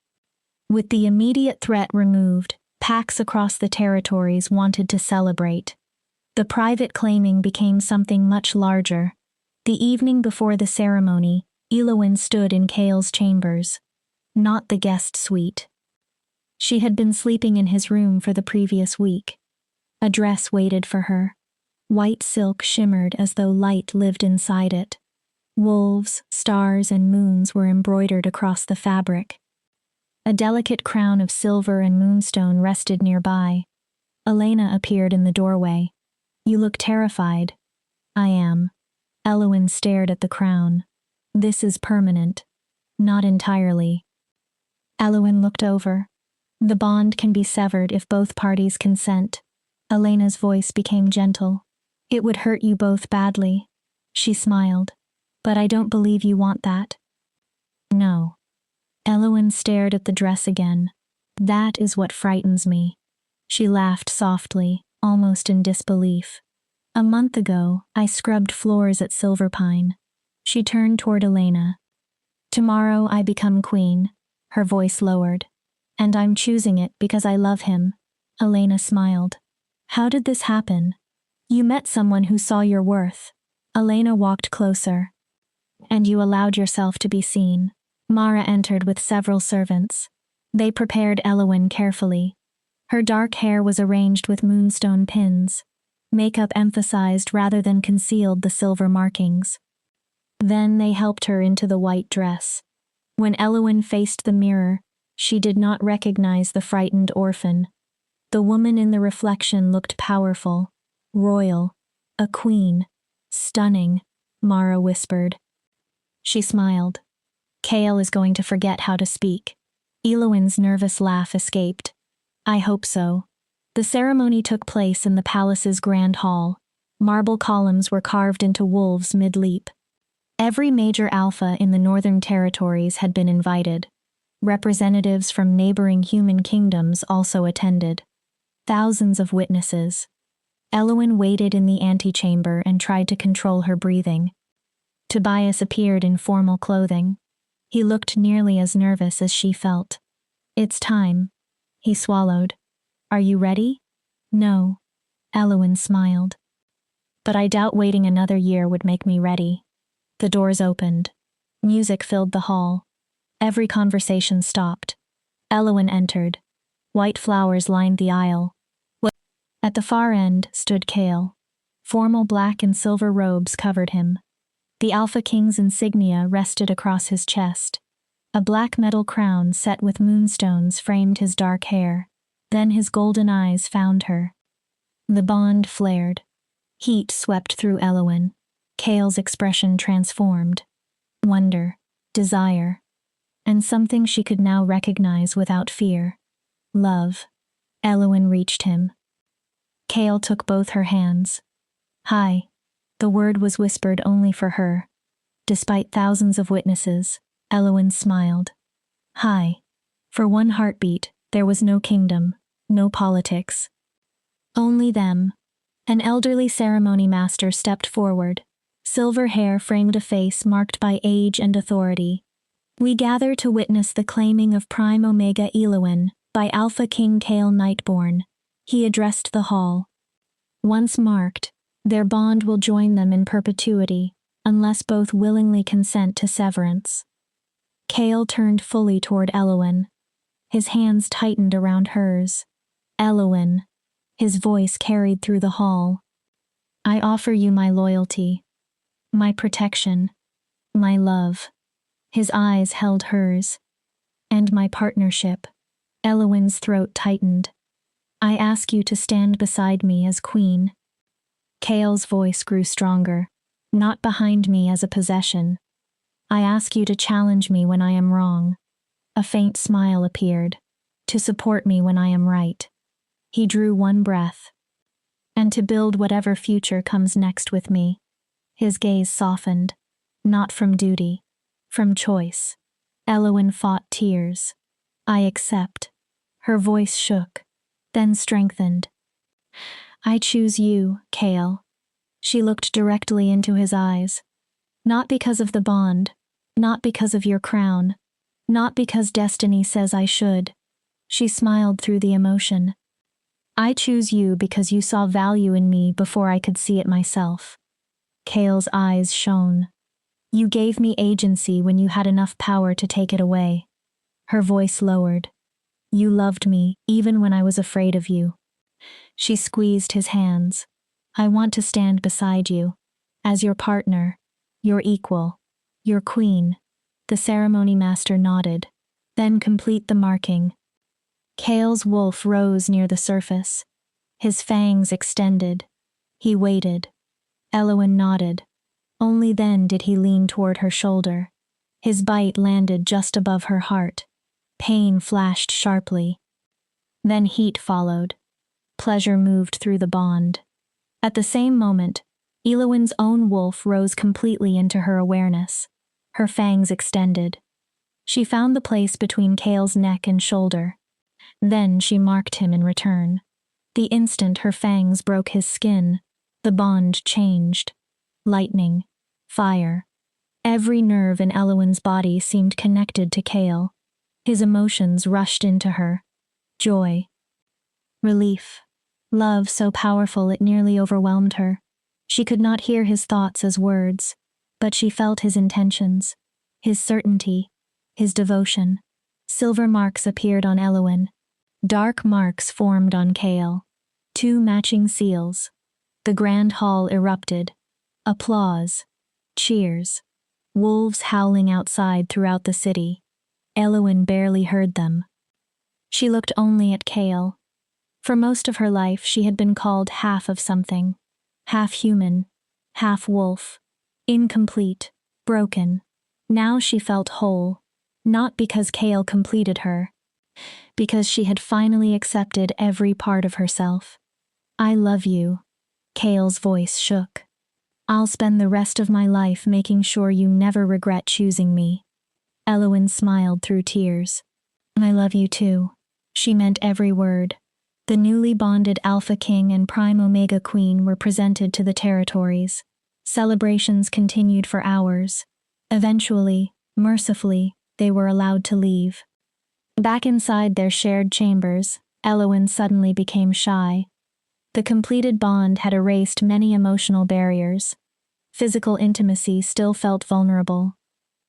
With the immediate threat removed, packs across the territories wanted to celebrate. The private claiming became something much larger. The evening before the ceremony, Elowen stood in Kale's chambers. Not the guest suite. She had been sleeping in his room for the previous week. A dress waited for her. White silk shimmered as though light lived inside it. Wolves, stars, and moons were embroidered across the fabric. A delicate crown of silver and moonstone rested nearby. Elena appeared in the doorway. You look terrified. I am. Elowen stared at the crown. This is permanent. Not entirely. Elowen looked over. The bond can be severed if both parties consent. Elena's voice became gentle. It would hurt you both badly. She smiled. But I don't believe you want that. No. Elowen stared at the dress again. That is what frightens me. She laughed softly, almost in disbelief. A month ago, I scrubbed floors at Silverpine. She turned toward Elena. Tomorrow I become queen. Her voice lowered. And I'm choosing it because I love him. Elena smiled. How did this happen? You met someone who saw your worth. Elena walked closer. And you allowed yourself to be seen. Mara entered with several servants. They prepared Elowen carefully. Her dark hair was arranged with moonstone pins. Makeup emphasized rather than concealed the silver markings. Then they helped her into the white dress. When Elowen faced the mirror, she did not recognize the frightened orphan. The woman in the reflection looked powerful, Royal. A queen. Stunning, Mara whispered. She smiled. Kael is going to forget how to speak. Elowin's nervous laugh escaped. I hope so. The ceremony took place in the palace's grand hall. Marble columns were carved into wolves mid-leap. Every major alpha in the Northern Territories had been invited. Representatives from neighboring human kingdoms also attended. Thousands of witnesses. Elowin waited in the antechamber and tried to control her breathing. Tobias appeared in formal clothing. He looked nearly as nervous as she felt. It's time. He swallowed. Are you ready? No. Elowin smiled. But I doubt waiting another year would make me ready. The doors opened. Music filled the hall. Every conversation stopped. Elowin entered. White flowers lined the aisle. At the far end stood Kael. Formal black and silver robes covered him. The Alpha King's insignia rested across his chest. A black metal crown set with moonstones framed his dark hair. Then his golden eyes found her. The bond flared. Heat swept through Elowin. Kael's expression transformed. Wonder, desire, and something she could now recognize without fear. Love. Elowin reached him. Kael took both her hands. Hi. The word was whispered only for her. Despite thousands of witnesses, Elowin smiled. Hi. For one heartbeat, there was no kingdom, no politics. Only them. An elderly ceremony master stepped forward. Silver hair framed a face marked by age and authority. We gather to witness the claiming of Prime Omega Elowin by Alpha King Kael Nightborn. He addressed the hall. Once marked, their bond will join them in perpetuity, unless both willingly consent to severance. Kael turned fully toward Elowin. His hands tightened around hers. Elowin. His voice carried through the hall. I offer you my loyalty, my protection, my love. His eyes held hers. And my partnership. Elowin's throat tightened. I ask you to stand beside me as queen. Kael's voice grew stronger. Not behind me as a possession. I ask you to challenge me when I am wrong. A faint smile appeared. To support me when I am right. He drew one breath. And to build whatever future comes next with me. His gaze softened. Not from duty. From choice. Elowin fought tears. I accept. Her voice shook. Then strengthened. I choose you, Kael. She looked directly into his eyes. Not because of the bond. Not because of your crown. Not because destiny says I should. She smiled through the emotion. I choose you because you saw value in me before I could see it myself. Kael's eyes shone. You gave me agency when you had enough power to take it away. Her voice lowered. You loved me, even when I was afraid of you. She squeezed his hands. I want to stand beside you. As your partner. Your equal. Your queen. The ceremony master nodded. Then complete the marking. Kael's wolf rose near the surface. His fangs extended. He waited. Elowin nodded. Only then did he lean toward her shoulder. His bite landed just above her heart. Pain flashed sharply. Then heat followed. Pleasure moved through the bond. At the same moment, Elowin's own wolf rose completely into her awareness. Her fangs extended. She found the place between Kael's neck and shoulder. Then she marked him in return. The instant her fangs broke his skin, the bond changed. Lightning. Fire. Every nerve in Elowin's body seemed connected to Kael. His emotions rushed into her. Joy. Relief. Love so powerful it nearly overwhelmed her. She could not hear his thoughts as words, but she felt his intentions, his certainty, his devotion. Silver marks appeared on Elowin. Dark marks formed on Kael. 2 matching seals. The grand hall erupted. Applause. Cheers. Wolves howling outside throughout the city. Elowin barely heard them. She looked only at Kael. For most of her life, she had been called half of something, half human, half wolf, incomplete, broken. Now she felt whole, not because Kale completed her, because she had finally accepted every part of herself. I love you. Kale's voice shook. I'll spend the rest of my life making sure you never regret choosing me. Elowen smiled through tears. I love you too. She meant every word. The newly bonded Alpha King and Prime Omega Queen were presented to the territories. Celebrations continued for hours. Eventually, mercifully, they were allowed to leave. Back inside their shared chambers, Elowen suddenly became shy. The completed bond had erased many emotional barriers. Physical intimacy still felt vulnerable.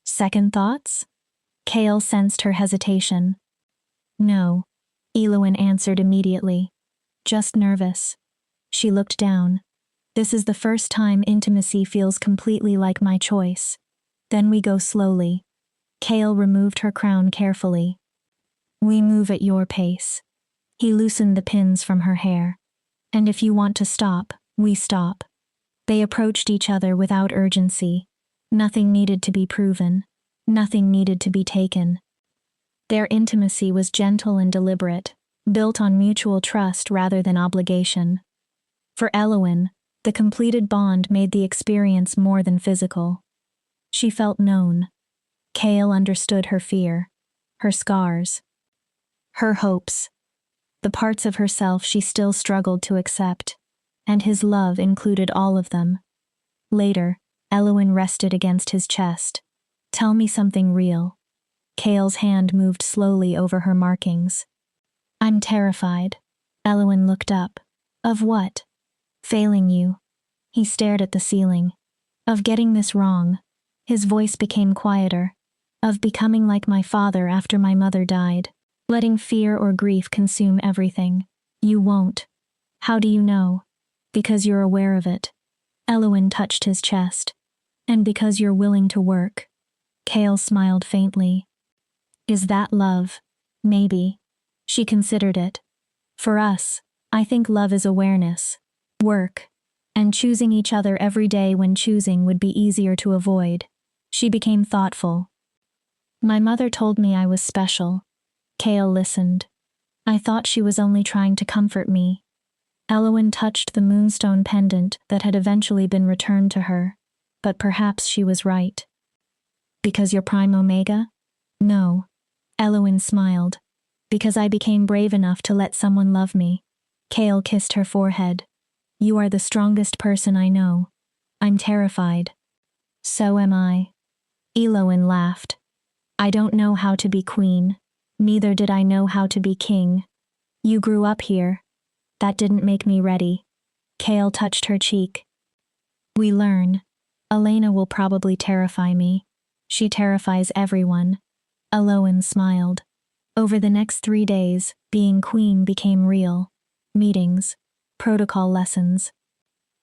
Second thoughts? Kale sensed her hesitation. No, Elowen answered immediately. Just nervous. She looked down. This is the first time intimacy feels completely like my choice. Then we go slowly. Kale removed her crown carefully. We move at your pace. He loosened the pins from her hair. And if you want to stop, we stop. They approached each other without urgency. Nothing needed to be proven. Nothing needed to be taken. Their intimacy was gentle and deliberate, built on mutual trust rather than obligation. For Elowen, the completed bond made the experience more than physical. She felt known. Kale understood her fear, her scars, her hopes, the parts of herself she still struggled to accept, and his love included all of them. Later, Elowen rested against his chest. Tell me something real. Kale's hand moved slowly over her markings. I'm terrified. Elowen looked up. Of what? Failing you. He stared at the ceiling. Of getting this wrong. His voice became quieter. Of becoming like my father after my mother died. Letting fear or grief consume everything. You won't. How do you know? Because you're aware of it. Elowen touched his chest. And because you're willing to work. Kale smiled faintly. Is that love? Maybe. She considered it. For us, I think love is awareness, work, and choosing each other every day when choosing would be easier to avoid. She became thoughtful. My mother told me I was special. Kale listened. I thought she was only trying to comfort me. Elowen touched the moonstone pendant that had eventually been returned to her, but perhaps she was right. Because you're Prime Omega? No. Elowen smiled. Because I became brave enough to let someone love me. Kale kissed her forehead. You are the strongest person I know. I'm terrified. So am I. Elowen laughed. I don't know how to be queen. Neither did I know how to be king. You grew up here. That didn't make me ready. Kale touched her cheek. We learn. Elena will probably terrify me. She terrifies everyone. Elowen smiled. Over the next 3 days, being queen became real. Meetings, protocol lessons,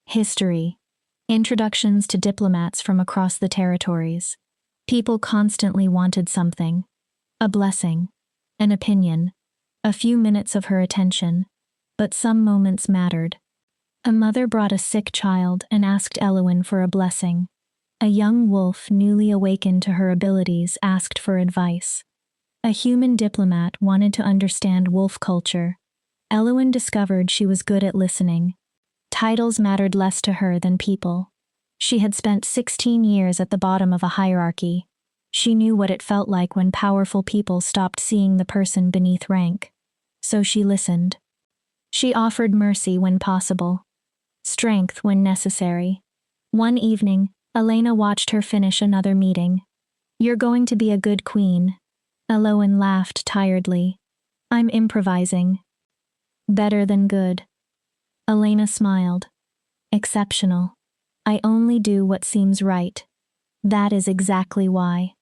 history, introductions to diplomats from across the territories. People constantly wanted something. A blessing, an opinion, a few minutes of her attention. But some moments mattered. A mother brought a sick child and asked Elowen for a blessing. A young wolf newly awakened to her abilities asked for advice. A human diplomat wanted to understand wolf culture. Elowen discovered she was good at listening. Titles mattered less to her than people. She had spent 16 years at the bottom of a hierarchy. She knew what it felt like when powerful people stopped seeing the person beneath rank. So she listened. She offered mercy when possible. Strength when necessary. One evening, Elena watched her finish another meeting. You're going to be a good queen. Elowen laughed tiredly. I'm improvising. Better than good. Elena smiled. Exceptional. I only do what seems right. That is exactly why.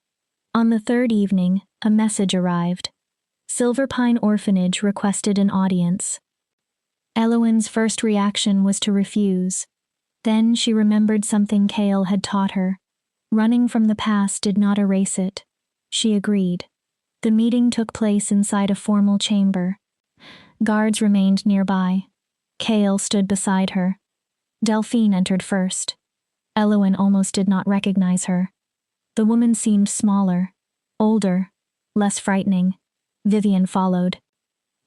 On the third evening, a message arrived. Silverpine Orphanage requested an audience. Elowen's first reaction was to refuse. Then she remembered something Kale had taught her. Running from the past did not erase it. She agreed. The meeting took place inside a formal chamber. Guards remained nearby. Kale stood beside her. Delphine entered first. Elowen almost did not recognize her. The woman seemed smaller, older, less frightening. Vivian followed.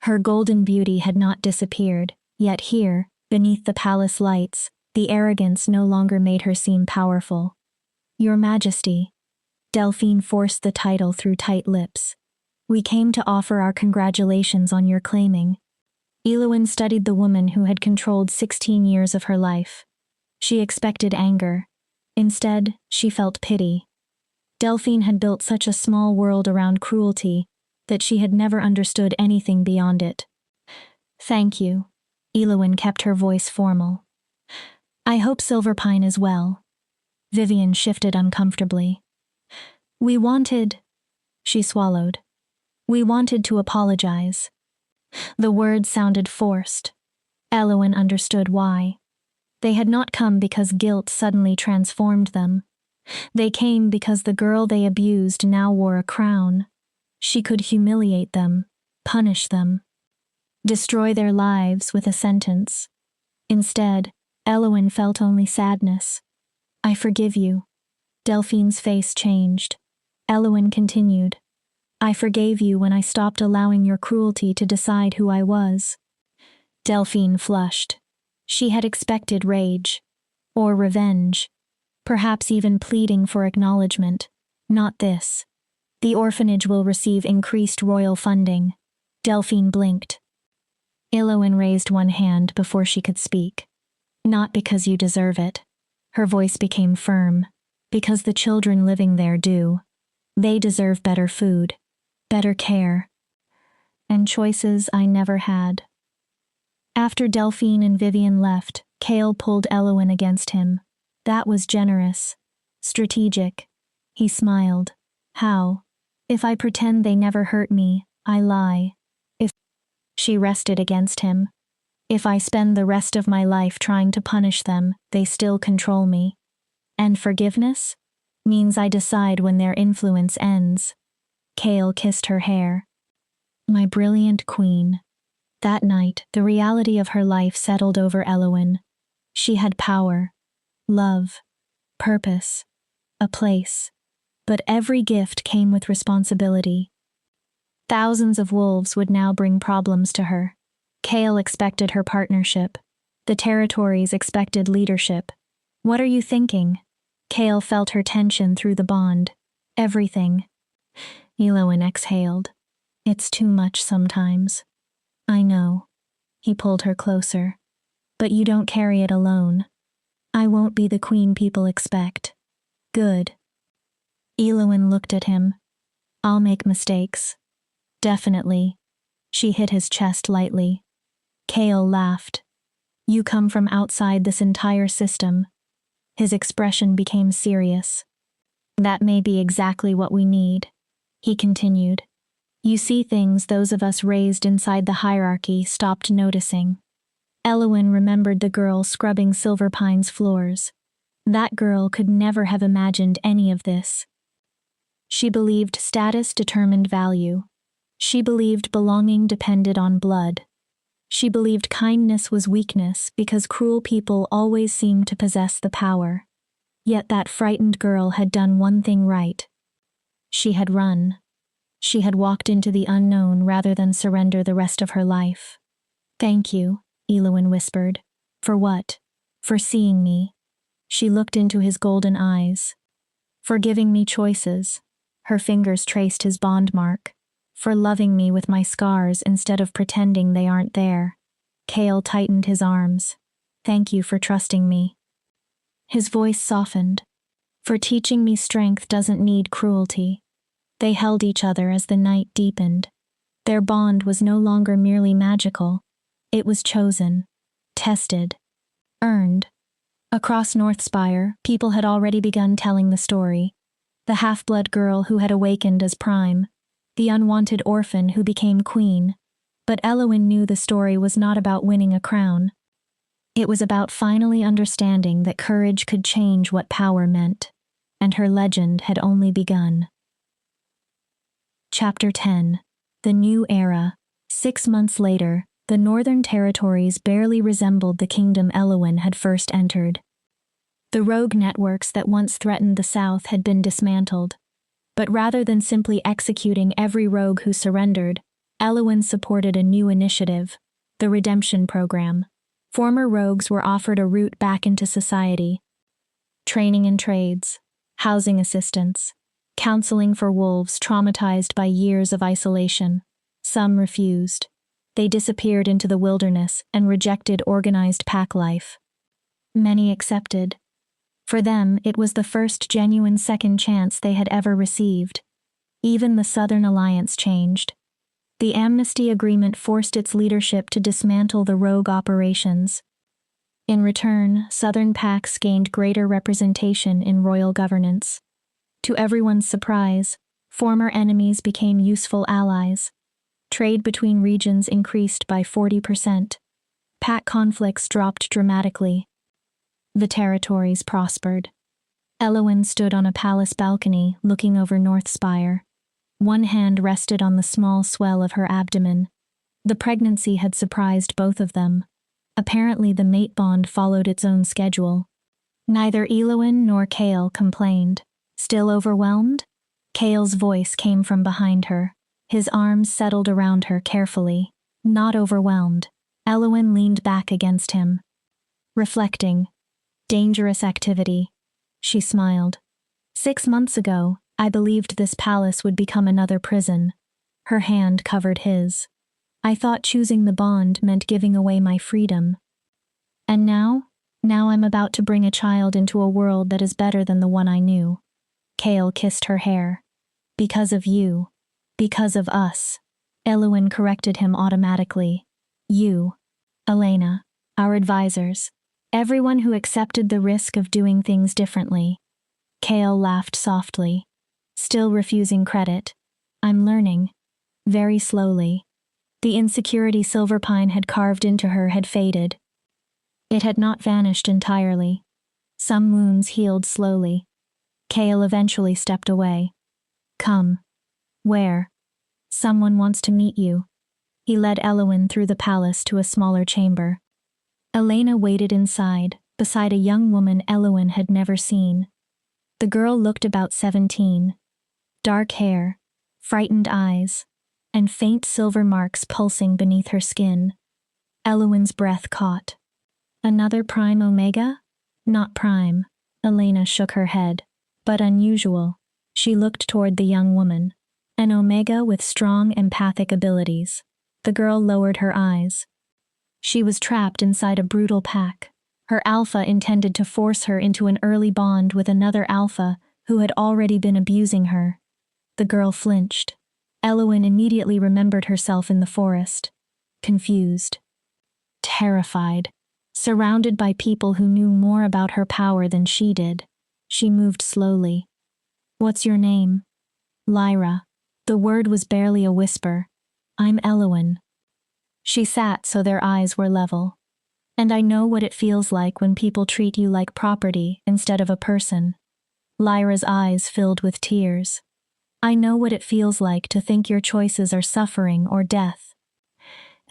Her golden beauty had not disappeared, yet here, beneath the palace lights, the arrogance no longer made her seem powerful. Your Majesty. Delphine forced the title through tight lips. We came to offer our congratulations on your claiming. Elowen studied the woman who had controlled 16 years of her life. She expected anger. Instead, she felt pity. Delphine had built such a small world around cruelty that she had never understood anything beyond it. Thank you. Elowen kept her voice formal. I hope Silverpine is well. Vivian shifted uncomfortably. We wanted... She swallowed. We wanted to apologize. The words sounded forced. Elowen understood why. They had not come because guilt suddenly transformed them. They came because the girl they abused now wore a crown. She could humiliate them, punish them, destroy their lives with a sentence. Instead, Elowen felt only sadness. I forgive you. Delphine's face changed. Elowen continued. I forgave you when I stopped allowing your cruelty to decide who I was. Delphine flushed. She had expected rage, or revenge, perhaps even pleading for acknowledgement. Not this. The orphanage will receive increased royal funding. Delphine blinked. Elowen raised one hand before she could speak. Not because you deserve it. Her voice became firm. Because the children living there do. They deserve better food, better care, and choices I never had. After Delphine and Vivian left, Cale pulled Elowen against him. That was generous. Strategic. He smiled. How? If I pretend they never hurt me, I lie. If... She rested against him. If I spend the rest of my life trying to punish them, they still control me. And forgiveness? Means I decide when their influence ends. Cale kissed her hair. My brilliant queen. That night, the reality of her life settled over Elowen. She had power, love, purpose, a place. But every gift came with responsibility. Thousands of wolves would now bring problems to her. Cale expected her partnership. The territories expected leadership. What are you thinking? Cale felt her tension through the bond. Everything. Elowen exhaled. It's too much sometimes. I know. He pulled her closer. But you don't carry it alone. I won't be the queen people expect. Good. Elowen looked at him. I'll make mistakes. Definitely. She hit his chest lightly. Cale laughed. You come from outside this entire system. His expression became serious. That may be exactly what we need. He continued. You see things those of us raised inside the hierarchy stopped noticing. Elowen remembered the girl scrubbing Silverpine's floors. That girl could never have imagined any of this. She believed status determined value. She believed belonging depended on blood. She believed kindness was weakness because cruel people always seemed to possess the power. Yet that frightened girl had done one thing right. She had run. She had walked into the unknown rather than surrender the rest of her life. Thank you, Elowen whispered. For what? For seeing me. She looked into his golden eyes. For giving me choices. Her fingers traced his bond mark. For loving me with my scars instead of pretending they aren't there. Cale tightened his arms. Thank you for trusting me. His voice softened. For teaching me strength doesn't need cruelty. They held each other as the night deepened. Their bond was no longer merely magical. It was chosen, tested, earned. Across Northspire, people had already begun telling the story. The half-blood girl who had awakened as Prime. The unwanted orphan who became queen. But Elowen knew the story was not about winning a crown. It was about finally understanding that courage could change what power meant. And her legend had only begun. Chapter 10. The New Era. 6 months later, The northern territories barely resembled the kingdom Elowyn had first entered. The rogue networks that once threatened the south had been dismantled. But rather than simply executing every rogue who surrendered, Elowyn supported a new initiative, the Redemption Program. Former rogues were offered a route back into society. Training in trades, housing assistance, counseling for wolves traumatized by years of isolation. Some refused. They disappeared into the wilderness and rejected organized pack life. Many accepted. For them, it was the first genuine second chance they had ever received. Even the Southern Alliance changed. The amnesty agreement forced its leadership to dismantle the rogue operations. In return, Southern packs gained greater representation in royal governance. To everyone's surprise, former enemies became useful allies. Trade between regions increased by 40%. Pack conflicts dropped dramatically. The territories prospered. Elowyn stood on a palace balcony looking over North Spire. One hand rested on the small swell of her abdomen. The pregnancy had surprised both of them. Apparently the mate bond followed its own schedule. Neither Elowyn nor Chaol complained. Still overwhelmed? Chaol's voice came from behind her. His arms settled around her carefully. Not overwhelmed. Elowyn leaned back against him. Reflecting. Dangerous activity. She smiled. 6 months ago, I believed this palace would become another prison. Her hand covered his. I thought choosing the bond meant giving away my freedom. And now I'm about to bring a child into a world that is better than the one I knew. Chaol kissed her hair. Because of you. Because of us. Elowyn corrected him automatically. You. Elena. Our advisors. Everyone who accepted the risk of doing things differently. Chaol laughed softly. Still refusing credit. I'm learning. Very slowly. The insecurity Silverpine had carved into her had faded. It had not vanished entirely. Some wounds healed slowly. Chaol eventually stepped away. Come. Where? Someone wants to meet you. He led Elowyn through the palace to a smaller chamber. Elena waited inside, beside a young woman Elowyn had never seen. The girl looked about 17. Dark hair, frightened eyes, and faint silver marks pulsing beneath her skin. Elowyn's breath caught. Another Prime Omega? Not Prime. Elena shook her head. But unusual. She looked toward the young woman. An Omega with strong empathic abilities. The girl lowered her eyes. She was trapped inside a brutal pack. Her alpha intended to force her into an early bond with another alpha who had already been abusing her. The girl flinched. Elowyn immediately remembered herself in the forest. Confused. Terrified. Surrounded by people who knew more about her power than she did. She moved slowly. What's your name? Lyra. The word was barely a whisper. I'm Elowyn. She sat so their eyes were level. And I know what it feels like when people treat you like property instead of a person. Lyra's eyes filled with tears. I know what it feels like to think your choices are suffering or death.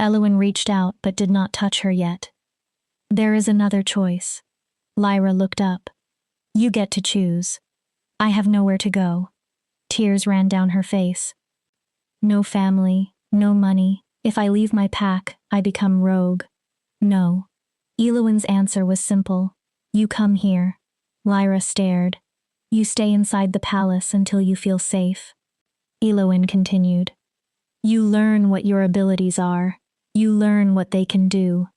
Elowyn reached out but did not touch her yet. There is another choice. Lyra looked up. You get to choose. I have nowhere to go. Tears ran down her face. No family, no money. If I leave my pack, I become rogue. No. Elowyn's answer was simple. You come here. Lyra stared. You stay inside the palace until you feel safe. Elowyn continued. You learn what your abilities are. You learn what they can do.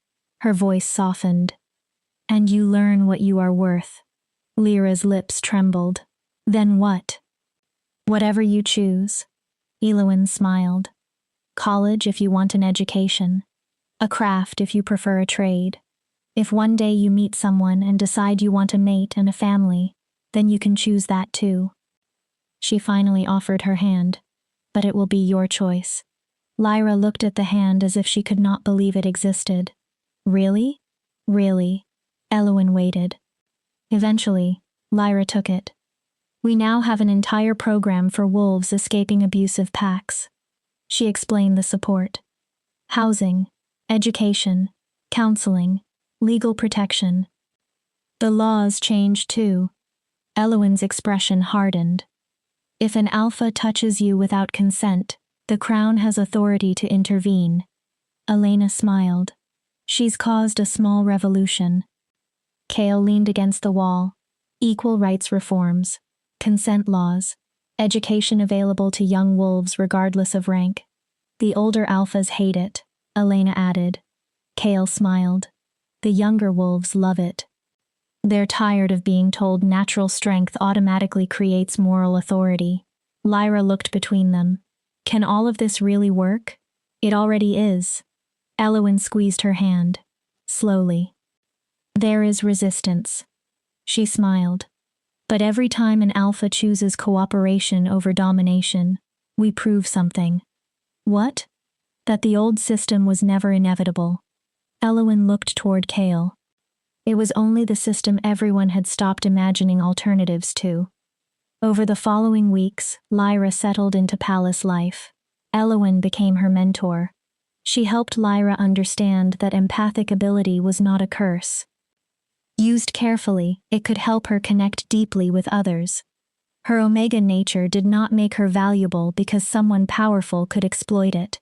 Her voice softened. And you learn what you are worth. Lyra's lips trembled. Then what? Whatever you choose. Elowyn smiled. College if you want an education. A craft if you prefer a trade. If one day you meet someone and decide you want a mate and a family, then you can choose that too. She finally offered her hand. But it will be your choice. Lyra looked at the hand as if she could not believe it existed. Really? Really? Elowyn waited. Eventually, Lyra took it. We now have an entire program for wolves escaping abusive packs. She explained the support. Housing, education, counseling, legal protection. The laws changed too. Elowen's expression hardened. If an alpha touches you without consent, the Crown has authority to intervene. Elena smiled. She's caused a small revolution. Kale leaned against the wall. Equal rights reforms, consent laws, education available to young wolves regardless of rank. The older alphas hate it, Elena added. Kale smiled. The younger wolves love it. They're tired of being told natural strength automatically creates moral authority. Lyra looked between them. Can all of this really work? It already is. Elowen squeezed her hand. Slowly. There is resistance. She smiled. But every time an alpha chooses cooperation over domination, we prove something. What? That the old system was never inevitable. Elowen looked toward Kale. It was only the system everyone had stopped imagining alternatives to. Over the following weeks, Lyra settled into palace life. Elowen became her mentor. She helped Lyra understand that empathic ability was not a curse. Used carefully, it could help her connect deeply with others. Her Omega nature did not make her valuable because someone powerful could exploit it.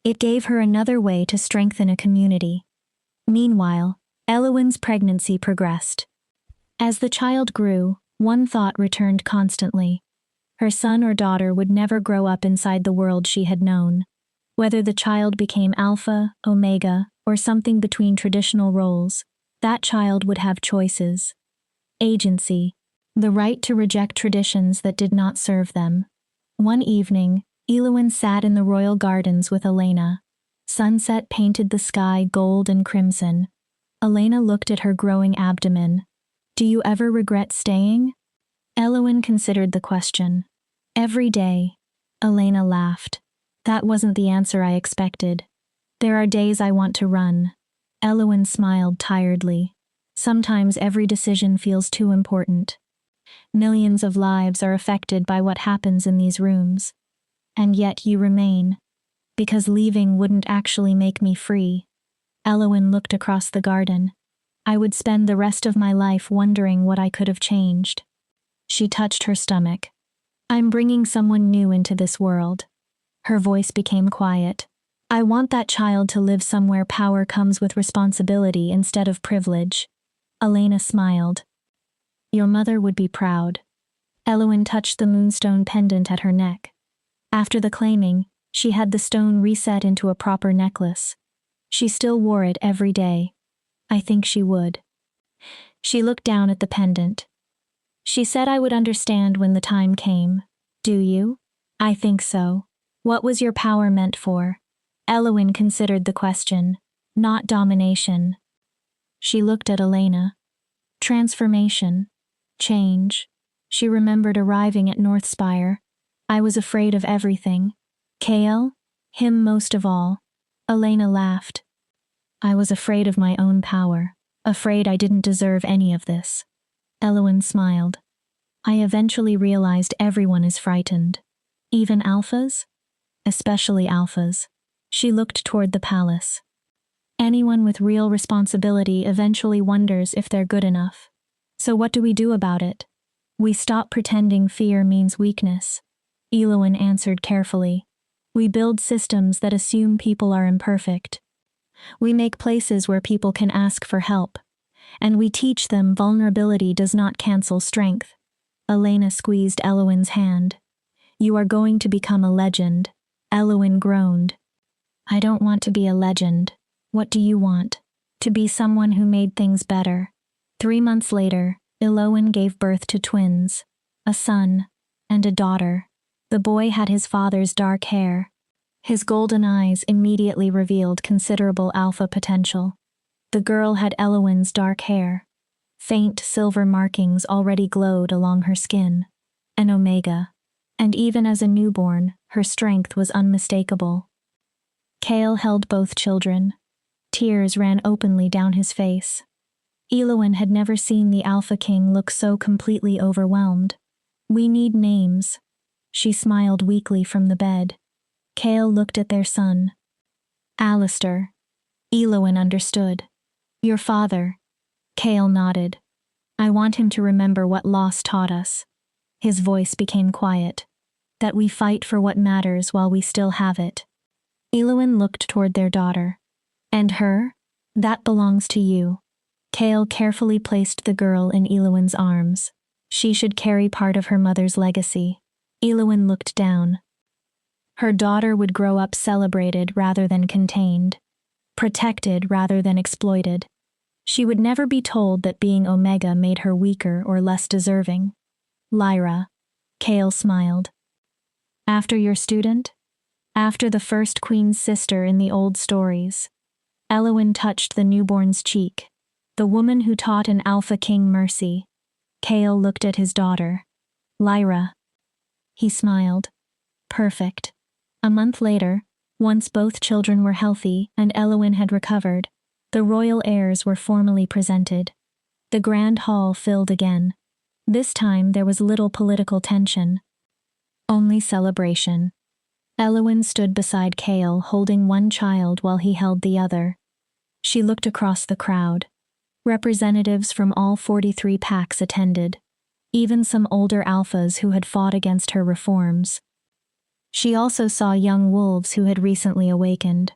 It gave her another way to strengthen a community. Meanwhile, Elowen's pregnancy progressed. As the child grew, one thought returned constantly. Her son or daughter would never grow up inside the world she had known. Whether the child became Alpha, Omega, or something between traditional roles, that child would have choices. Agency. The right to reject traditions that did not serve them. One evening, Elowen sat in the royal gardens with Elena. Sunset painted the sky gold and crimson. Elena looked at her growing abdomen. Do you ever regret staying? Elowen considered the question. Every day. Elena laughed. That wasn't the answer I expected. There are days I want to run. Elowen smiled tiredly. Sometimes every decision feels too important. Millions of lives are affected by what happens in these rooms. And yet you remain. Because leaving wouldn't actually make me free. Elowen looked across the garden. I would spend the rest of my life wondering what I could have changed. She touched her stomach. I'm bringing someone new into this world. Her voice became quiet. I want that child to live somewhere power comes with responsibility instead of privilege. Elena smiled. Your mother would be proud. Elowen touched the moonstone pendant at her neck. After the claiming, she had the stone reset into a proper necklace. She still wore it every day. I think she would. She looked down at the pendant. She said I would understand when the time came. Do you? I think so. What was your power meant for? Elowen considered the question. Not domination. She looked at Elena. Transformation. Change. She remembered arriving at Northspire. I was afraid of everything. Kale? Him most of all. Elena laughed. I was afraid of my own power. Afraid I didn't deserve any of this. Elowen smiled. I eventually realized everyone is frightened. Even alphas? Especially alphas. She looked toward the palace. Anyone with real responsibility eventually wonders if they're good enough. So what do we do about it? We stop pretending fear means weakness. Elowen answered carefully. We build systems that assume people are imperfect. We make places where people can ask for help. And we teach them vulnerability does not cancel strength. Elena squeezed Elowen's hand. You are going to become a legend. Elowen groaned. I don't want to be a legend. What do you want? To be someone who made things better. 3 months later, Elowen gave birth to twins. A son and a daughter. The boy had his father's dark hair. His golden eyes immediately revealed considerable alpha potential. The girl had Elowen's dark hair. Faint silver markings already glowed along her skin. An Omega. And even as a newborn, her strength was unmistakable. Kale held both children. Tears ran openly down his face. Elowen had never seen the Alpha King look so completely overwhelmed. We need names. She smiled weakly from the bed. Kale looked at their son. Alistair. Elowen understood. Your father. Kale nodded. I want him to remember what loss taught us. His voice became quiet. That we fight for what matters while we still have it. Elowen looked toward their daughter. And her? That belongs to you. Kale carefully placed the girl in Elowen's arms. She should carry part of her mother's legacy. Elowen looked down. Her daughter would grow up celebrated rather than contained. Protected rather than exploited. She would never be told that being Omega made her weaker or less deserving. Lyra. Kale smiled. After your student? After the first queen's sister in the old stories. Elowen touched the newborn's cheek. The woman who taught an Alpha King mercy. Kale looked at his daughter. Lyra. He smiled. Perfect. A month later, once both children were healthy and Elowen had recovered, the royal heirs were formally presented. The grand hall filled again. This time there was little political tension. Only celebration. Elowen stood beside Kale, holding one child while he held the other. She looked across the crowd. Representatives from all 43 packs attended, even some older alphas who had fought against her reforms. She also saw young wolves who had recently awakened.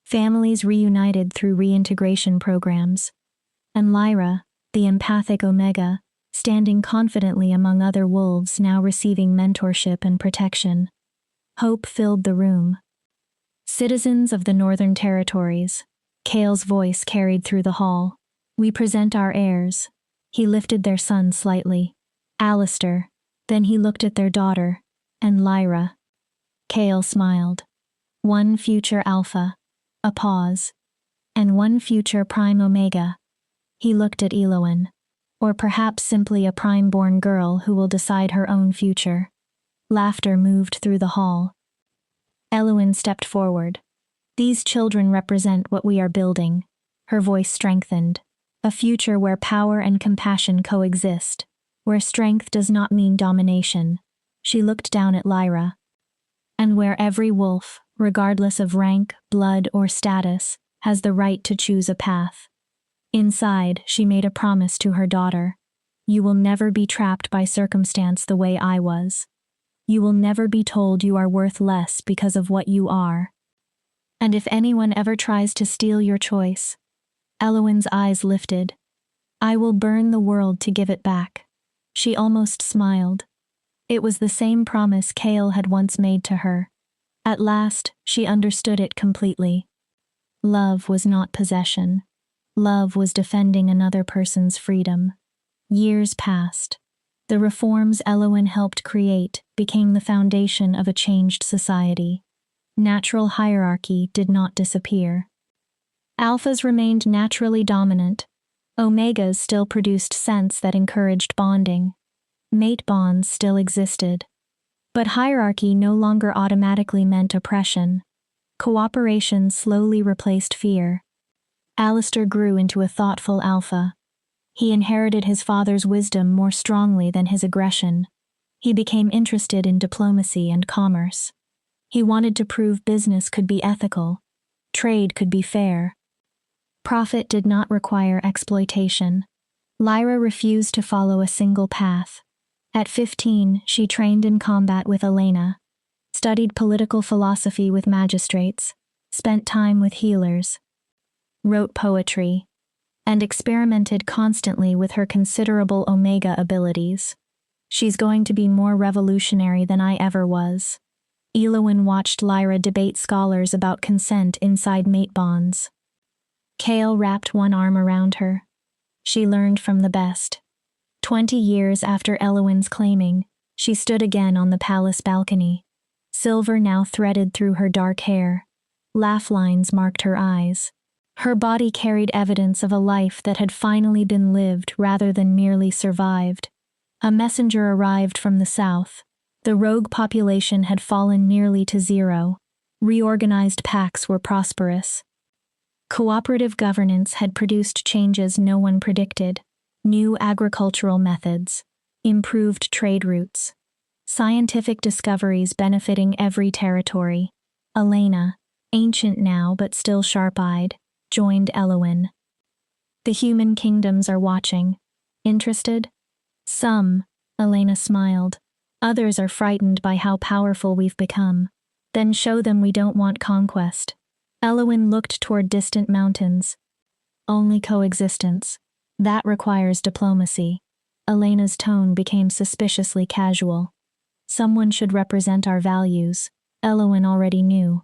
Families reunited through reintegration programs. And Lyra, the empathic Omega, standing confidently among other wolves now receiving mentorship and protection. Hope filled the room. Citizens of the Northern Territories. Kale's voice carried through the hall. We present our heirs. He lifted their son slightly. Alistair. Then he looked at their daughter. And Lyra. Kale smiled. One future Alpha. A pause. And one future Prime Omega. He looked at Elowen. Or perhaps simply a prime-born girl who will decide her own future. Laughter moved through the hall. Elowen stepped forward. These children represent what we are building. Her voice strengthened. A future where power and compassion coexist. Where strength does not mean domination. She looked down at Lyra. And where every wolf, regardless of rank, blood, or status, has the right to choose a path. Inside, she made a promise to her daughter. You will never be trapped by circumstance the way I was. You will never be told you are worth less because of what you are. And if anyone ever tries to steal your choice, Elowen's eyes lifted. I will burn the world to give it back. She almost smiled. It was the same promise Kale had once made to her. At last, she understood it completely. Love was not possession. Love was defending another person's freedom. Years passed. The reforms Elowen helped create became the foundation of a changed society. Natural hierarchy did not disappear. Alphas remained naturally dominant. Omegas still produced scents that encouraged bonding. Mate bonds still existed. But hierarchy no longer automatically meant oppression. Cooperation slowly replaced fear. Alistair grew into a thoughtful alpha. He inherited his father's wisdom more strongly than his aggression. He became interested in diplomacy and commerce. He wanted to prove business could be ethical. Trade could be fair. Profit did not require exploitation. Lyra refused to follow a single path. At 15, she trained in combat with Elena, studied political philosophy with magistrates, spent time with healers, wrote poetry, and experimented constantly with her considerable Omega abilities. She's going to be more revolutionary than I ever was. Elowen watched Lyra debate scholars about consent inside mate bonds. Kale wrapped one arm around her. She learned from the best. 20 years after Elowen's claiming, she stood again on the palace balcony. Silver now threaded through her dark hair. Laugh lines marked her eyes. Her body carried evidence of a life that had finally been lived rather than merely survived. A messenger arrived from the south. The rogue population had fallen nearly to zero. Reorganized packs were prosperous. Cooperative governance had produced changes no one predicted. New agricultural methods. Improved trade routes. Scientific discoveries benefiting every territory. Elena, ancient now but still sharp-eyed, joined Elowin. The human kingdoms are watching. Interested? Some, Elena smiled. Others are frightened by how powerful we've become. Then show them we don't want conquest. Elowin looked toward distant mountains. Only coexistence. That requires diplomacy. Elena's tone became suspiciously casual. Someone should represent our values. Elowin already knew.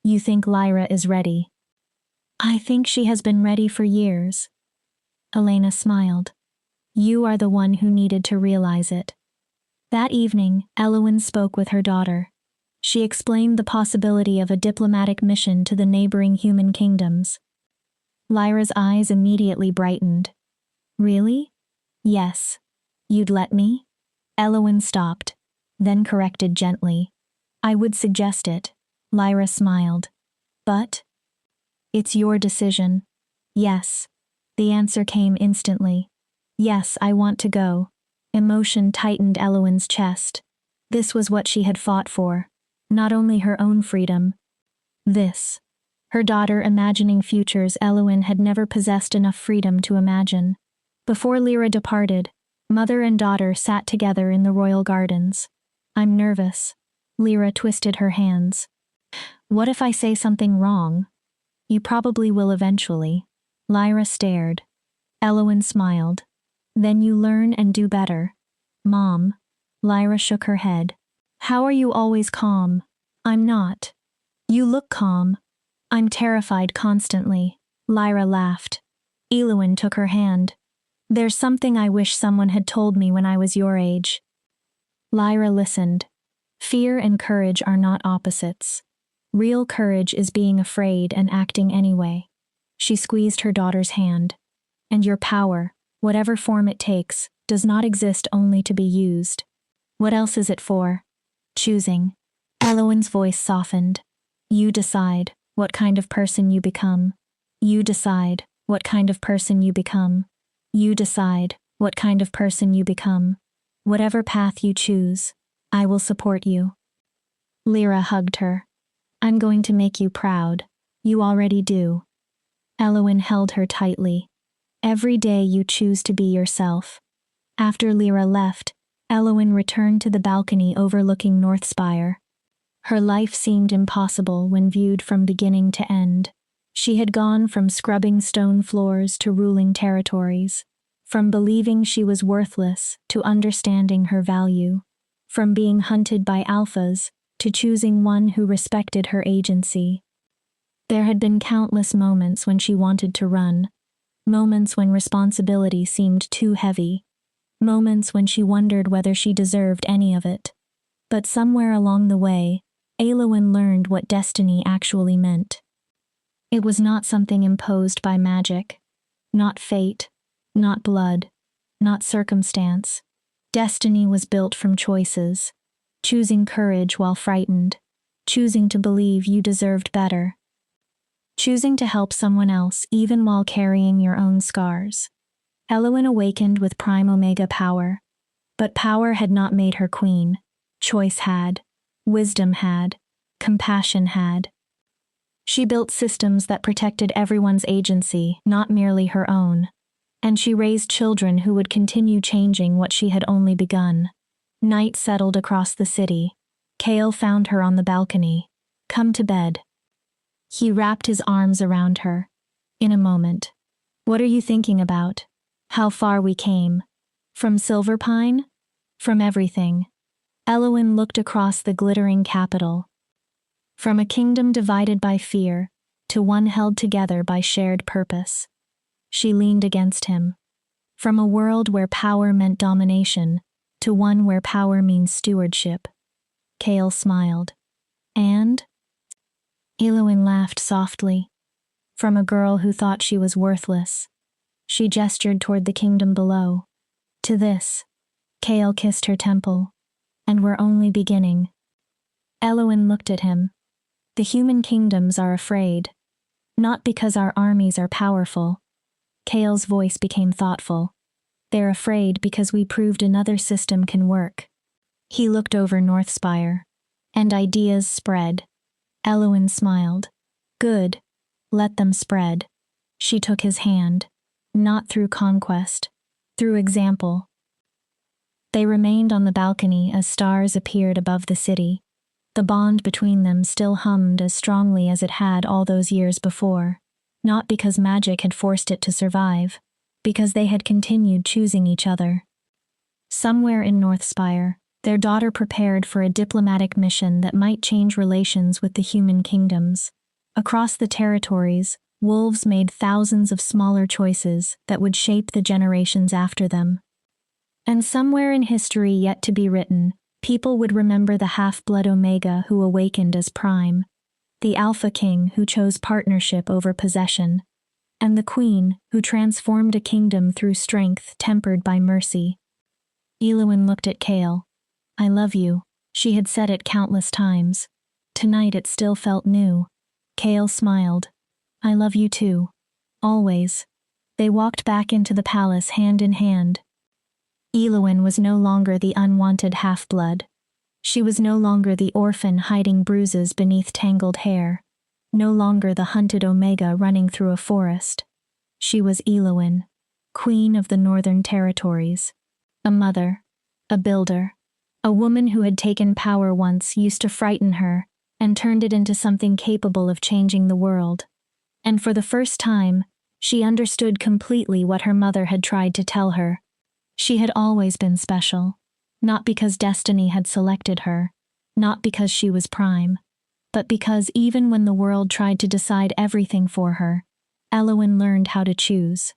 You think Lyra is ready? I think she has been ready for years. Elena smiled. You are the one who needed to realize it. That evening, Elowin spoke with her daughter. She explained the possibility of a diplomatic mission to the neighboring human kingdoms. Lyra's eyes immediately brightened. Really? Yes. You'd let me? Elowin stopped, then corrected gently. I would suggest it. Lyra smiled. But? It's your decision. Yes. The answer came instantly. Yes, I want to go. Emotion tightened Elowin's chest. This was what she had fought for. Not only her own freedom. This. Her daughter imagining futures Elowin had never possessed enough freedom to imagine. Before Lyra departed, mother and daughter sat together in the royal gardens. I'm nervous. Lyra twisted her hands. What if I say something wrong? You probably will eventually. Lyra stared. Elowin smiled. Then you learn and do better. Mom. Lyra shook her head. How are you always calm? I'm not. You look calm. I'm terrified constantly. Lyra laughed. Elowin took her hand. There's something I wish someone had told me when I was your age. Lyra listened. Fear and courage are not opposites. Real courage is being afraid and acting anyway. She squeezed her daughter's hand. And your power, whatever form it takes, does not exist only to be used. What else is it for? Choosing. Elowin's voice softened. You decide what kind of person you become. You decide what kind of person you become. You decide what kind of person you become. Whatever path you choose, I will support you. Lyra hugged her. I'm going to make you proud. You already do. Elowin held her tightly. Every day you choose to be yourself. After Lyra left, Elowin returned to the balcony overlooking Northspire. Her life seemed impossible when viewed from beginning to end. She had gone from scrubbing stone floors to ruling territories, from believing she was worthless to understanding her value, from being hunted by alphas to choosing one who respected her agency. There had been countless moments when she wanted to run, moments when responsibility seemed too heavy, moments when she wondered whether she deserved any of it. But somewhere along the way, Elowin learned what destiny actually meant. It was not something imposed by magic, not fate, not blood, not circumstance. Destiny was built from choices, choosing courage while frightened, choosing to believe you deserved better, choosing to help someone else even while carrying your own scars. Elowin awakened with Prime Omega power, but power had not made her queen. Choice had, wisdom had, compassion had. She built systems that protected everyone's agency, not merely her own. And she raised children who would continue changing what she had only begun. Night settled across the city. Kale found her on the balcony. Come to bed. He wrapped his arms around her. In a moment. What are you thinking about? How far we came. From Silverpine? From everything. Elowin looked across the glittering capital. From a kingdom divided by fear, to one held together by shared purpose. She leaned against him. From a world where power meant domination, to one where power means stewardship. Kale smiled. And? Elowin laughed softly. From a girl who thought she was worthless. She gestured toward the kingdom below. To this. Kale kissed her temple. And we're only beginning. Elowin looked at him. The human kingdoms are afraid. Not because our armies are powerful. Kale's voice became thoughtful. They're afraid because we proved another system can work. He looked over Northspire. And ideas spread. Elowin smiled. Good. Let them spread. She took his hand, not through conquest, through example. They remained on the balcony as stars appeared above the city. The bond between them still hummed as strongly as it had all those years before, not because magic had forced it to survive, because they had continued choosing each other. Somewhere in Northspire, their daughter prepared for a diplomatic mission that might change relations with the human kingdoms. Across the territories, wolves made thousands of smaller choices that would shape the generations after them. And somewhere in history yet to be written, people would remember the half-blood Omega who awakened as Prime, the Alpha King who chose partnership over possession, and the Queen who transformed a kingdom through strength tempered by mercy. Elwyn looked at Chaol. "I love you," she had said it countless times. Tonight it still felt new. Chaol smiled. "I love you too. Always." They walked back into the palace hand in hand. Elwyn was no longer the unwanted half-blood. She was no longer the orphan hiding bruises beneath tangled hair, no longer the hunted Omega running through a forest. She was Elwyn, Queen of the Northern Territories. A mother, a builder, a woman who had taken power once used to frighten her and turned it into something capable of changing the world. And for the first time, she understood completely what her mother had tried to tell her. She had always been special, not because destiny had selected her, not because she was Prime, but because even when the world tried to decide everything for her, Elwyn learned how to choose.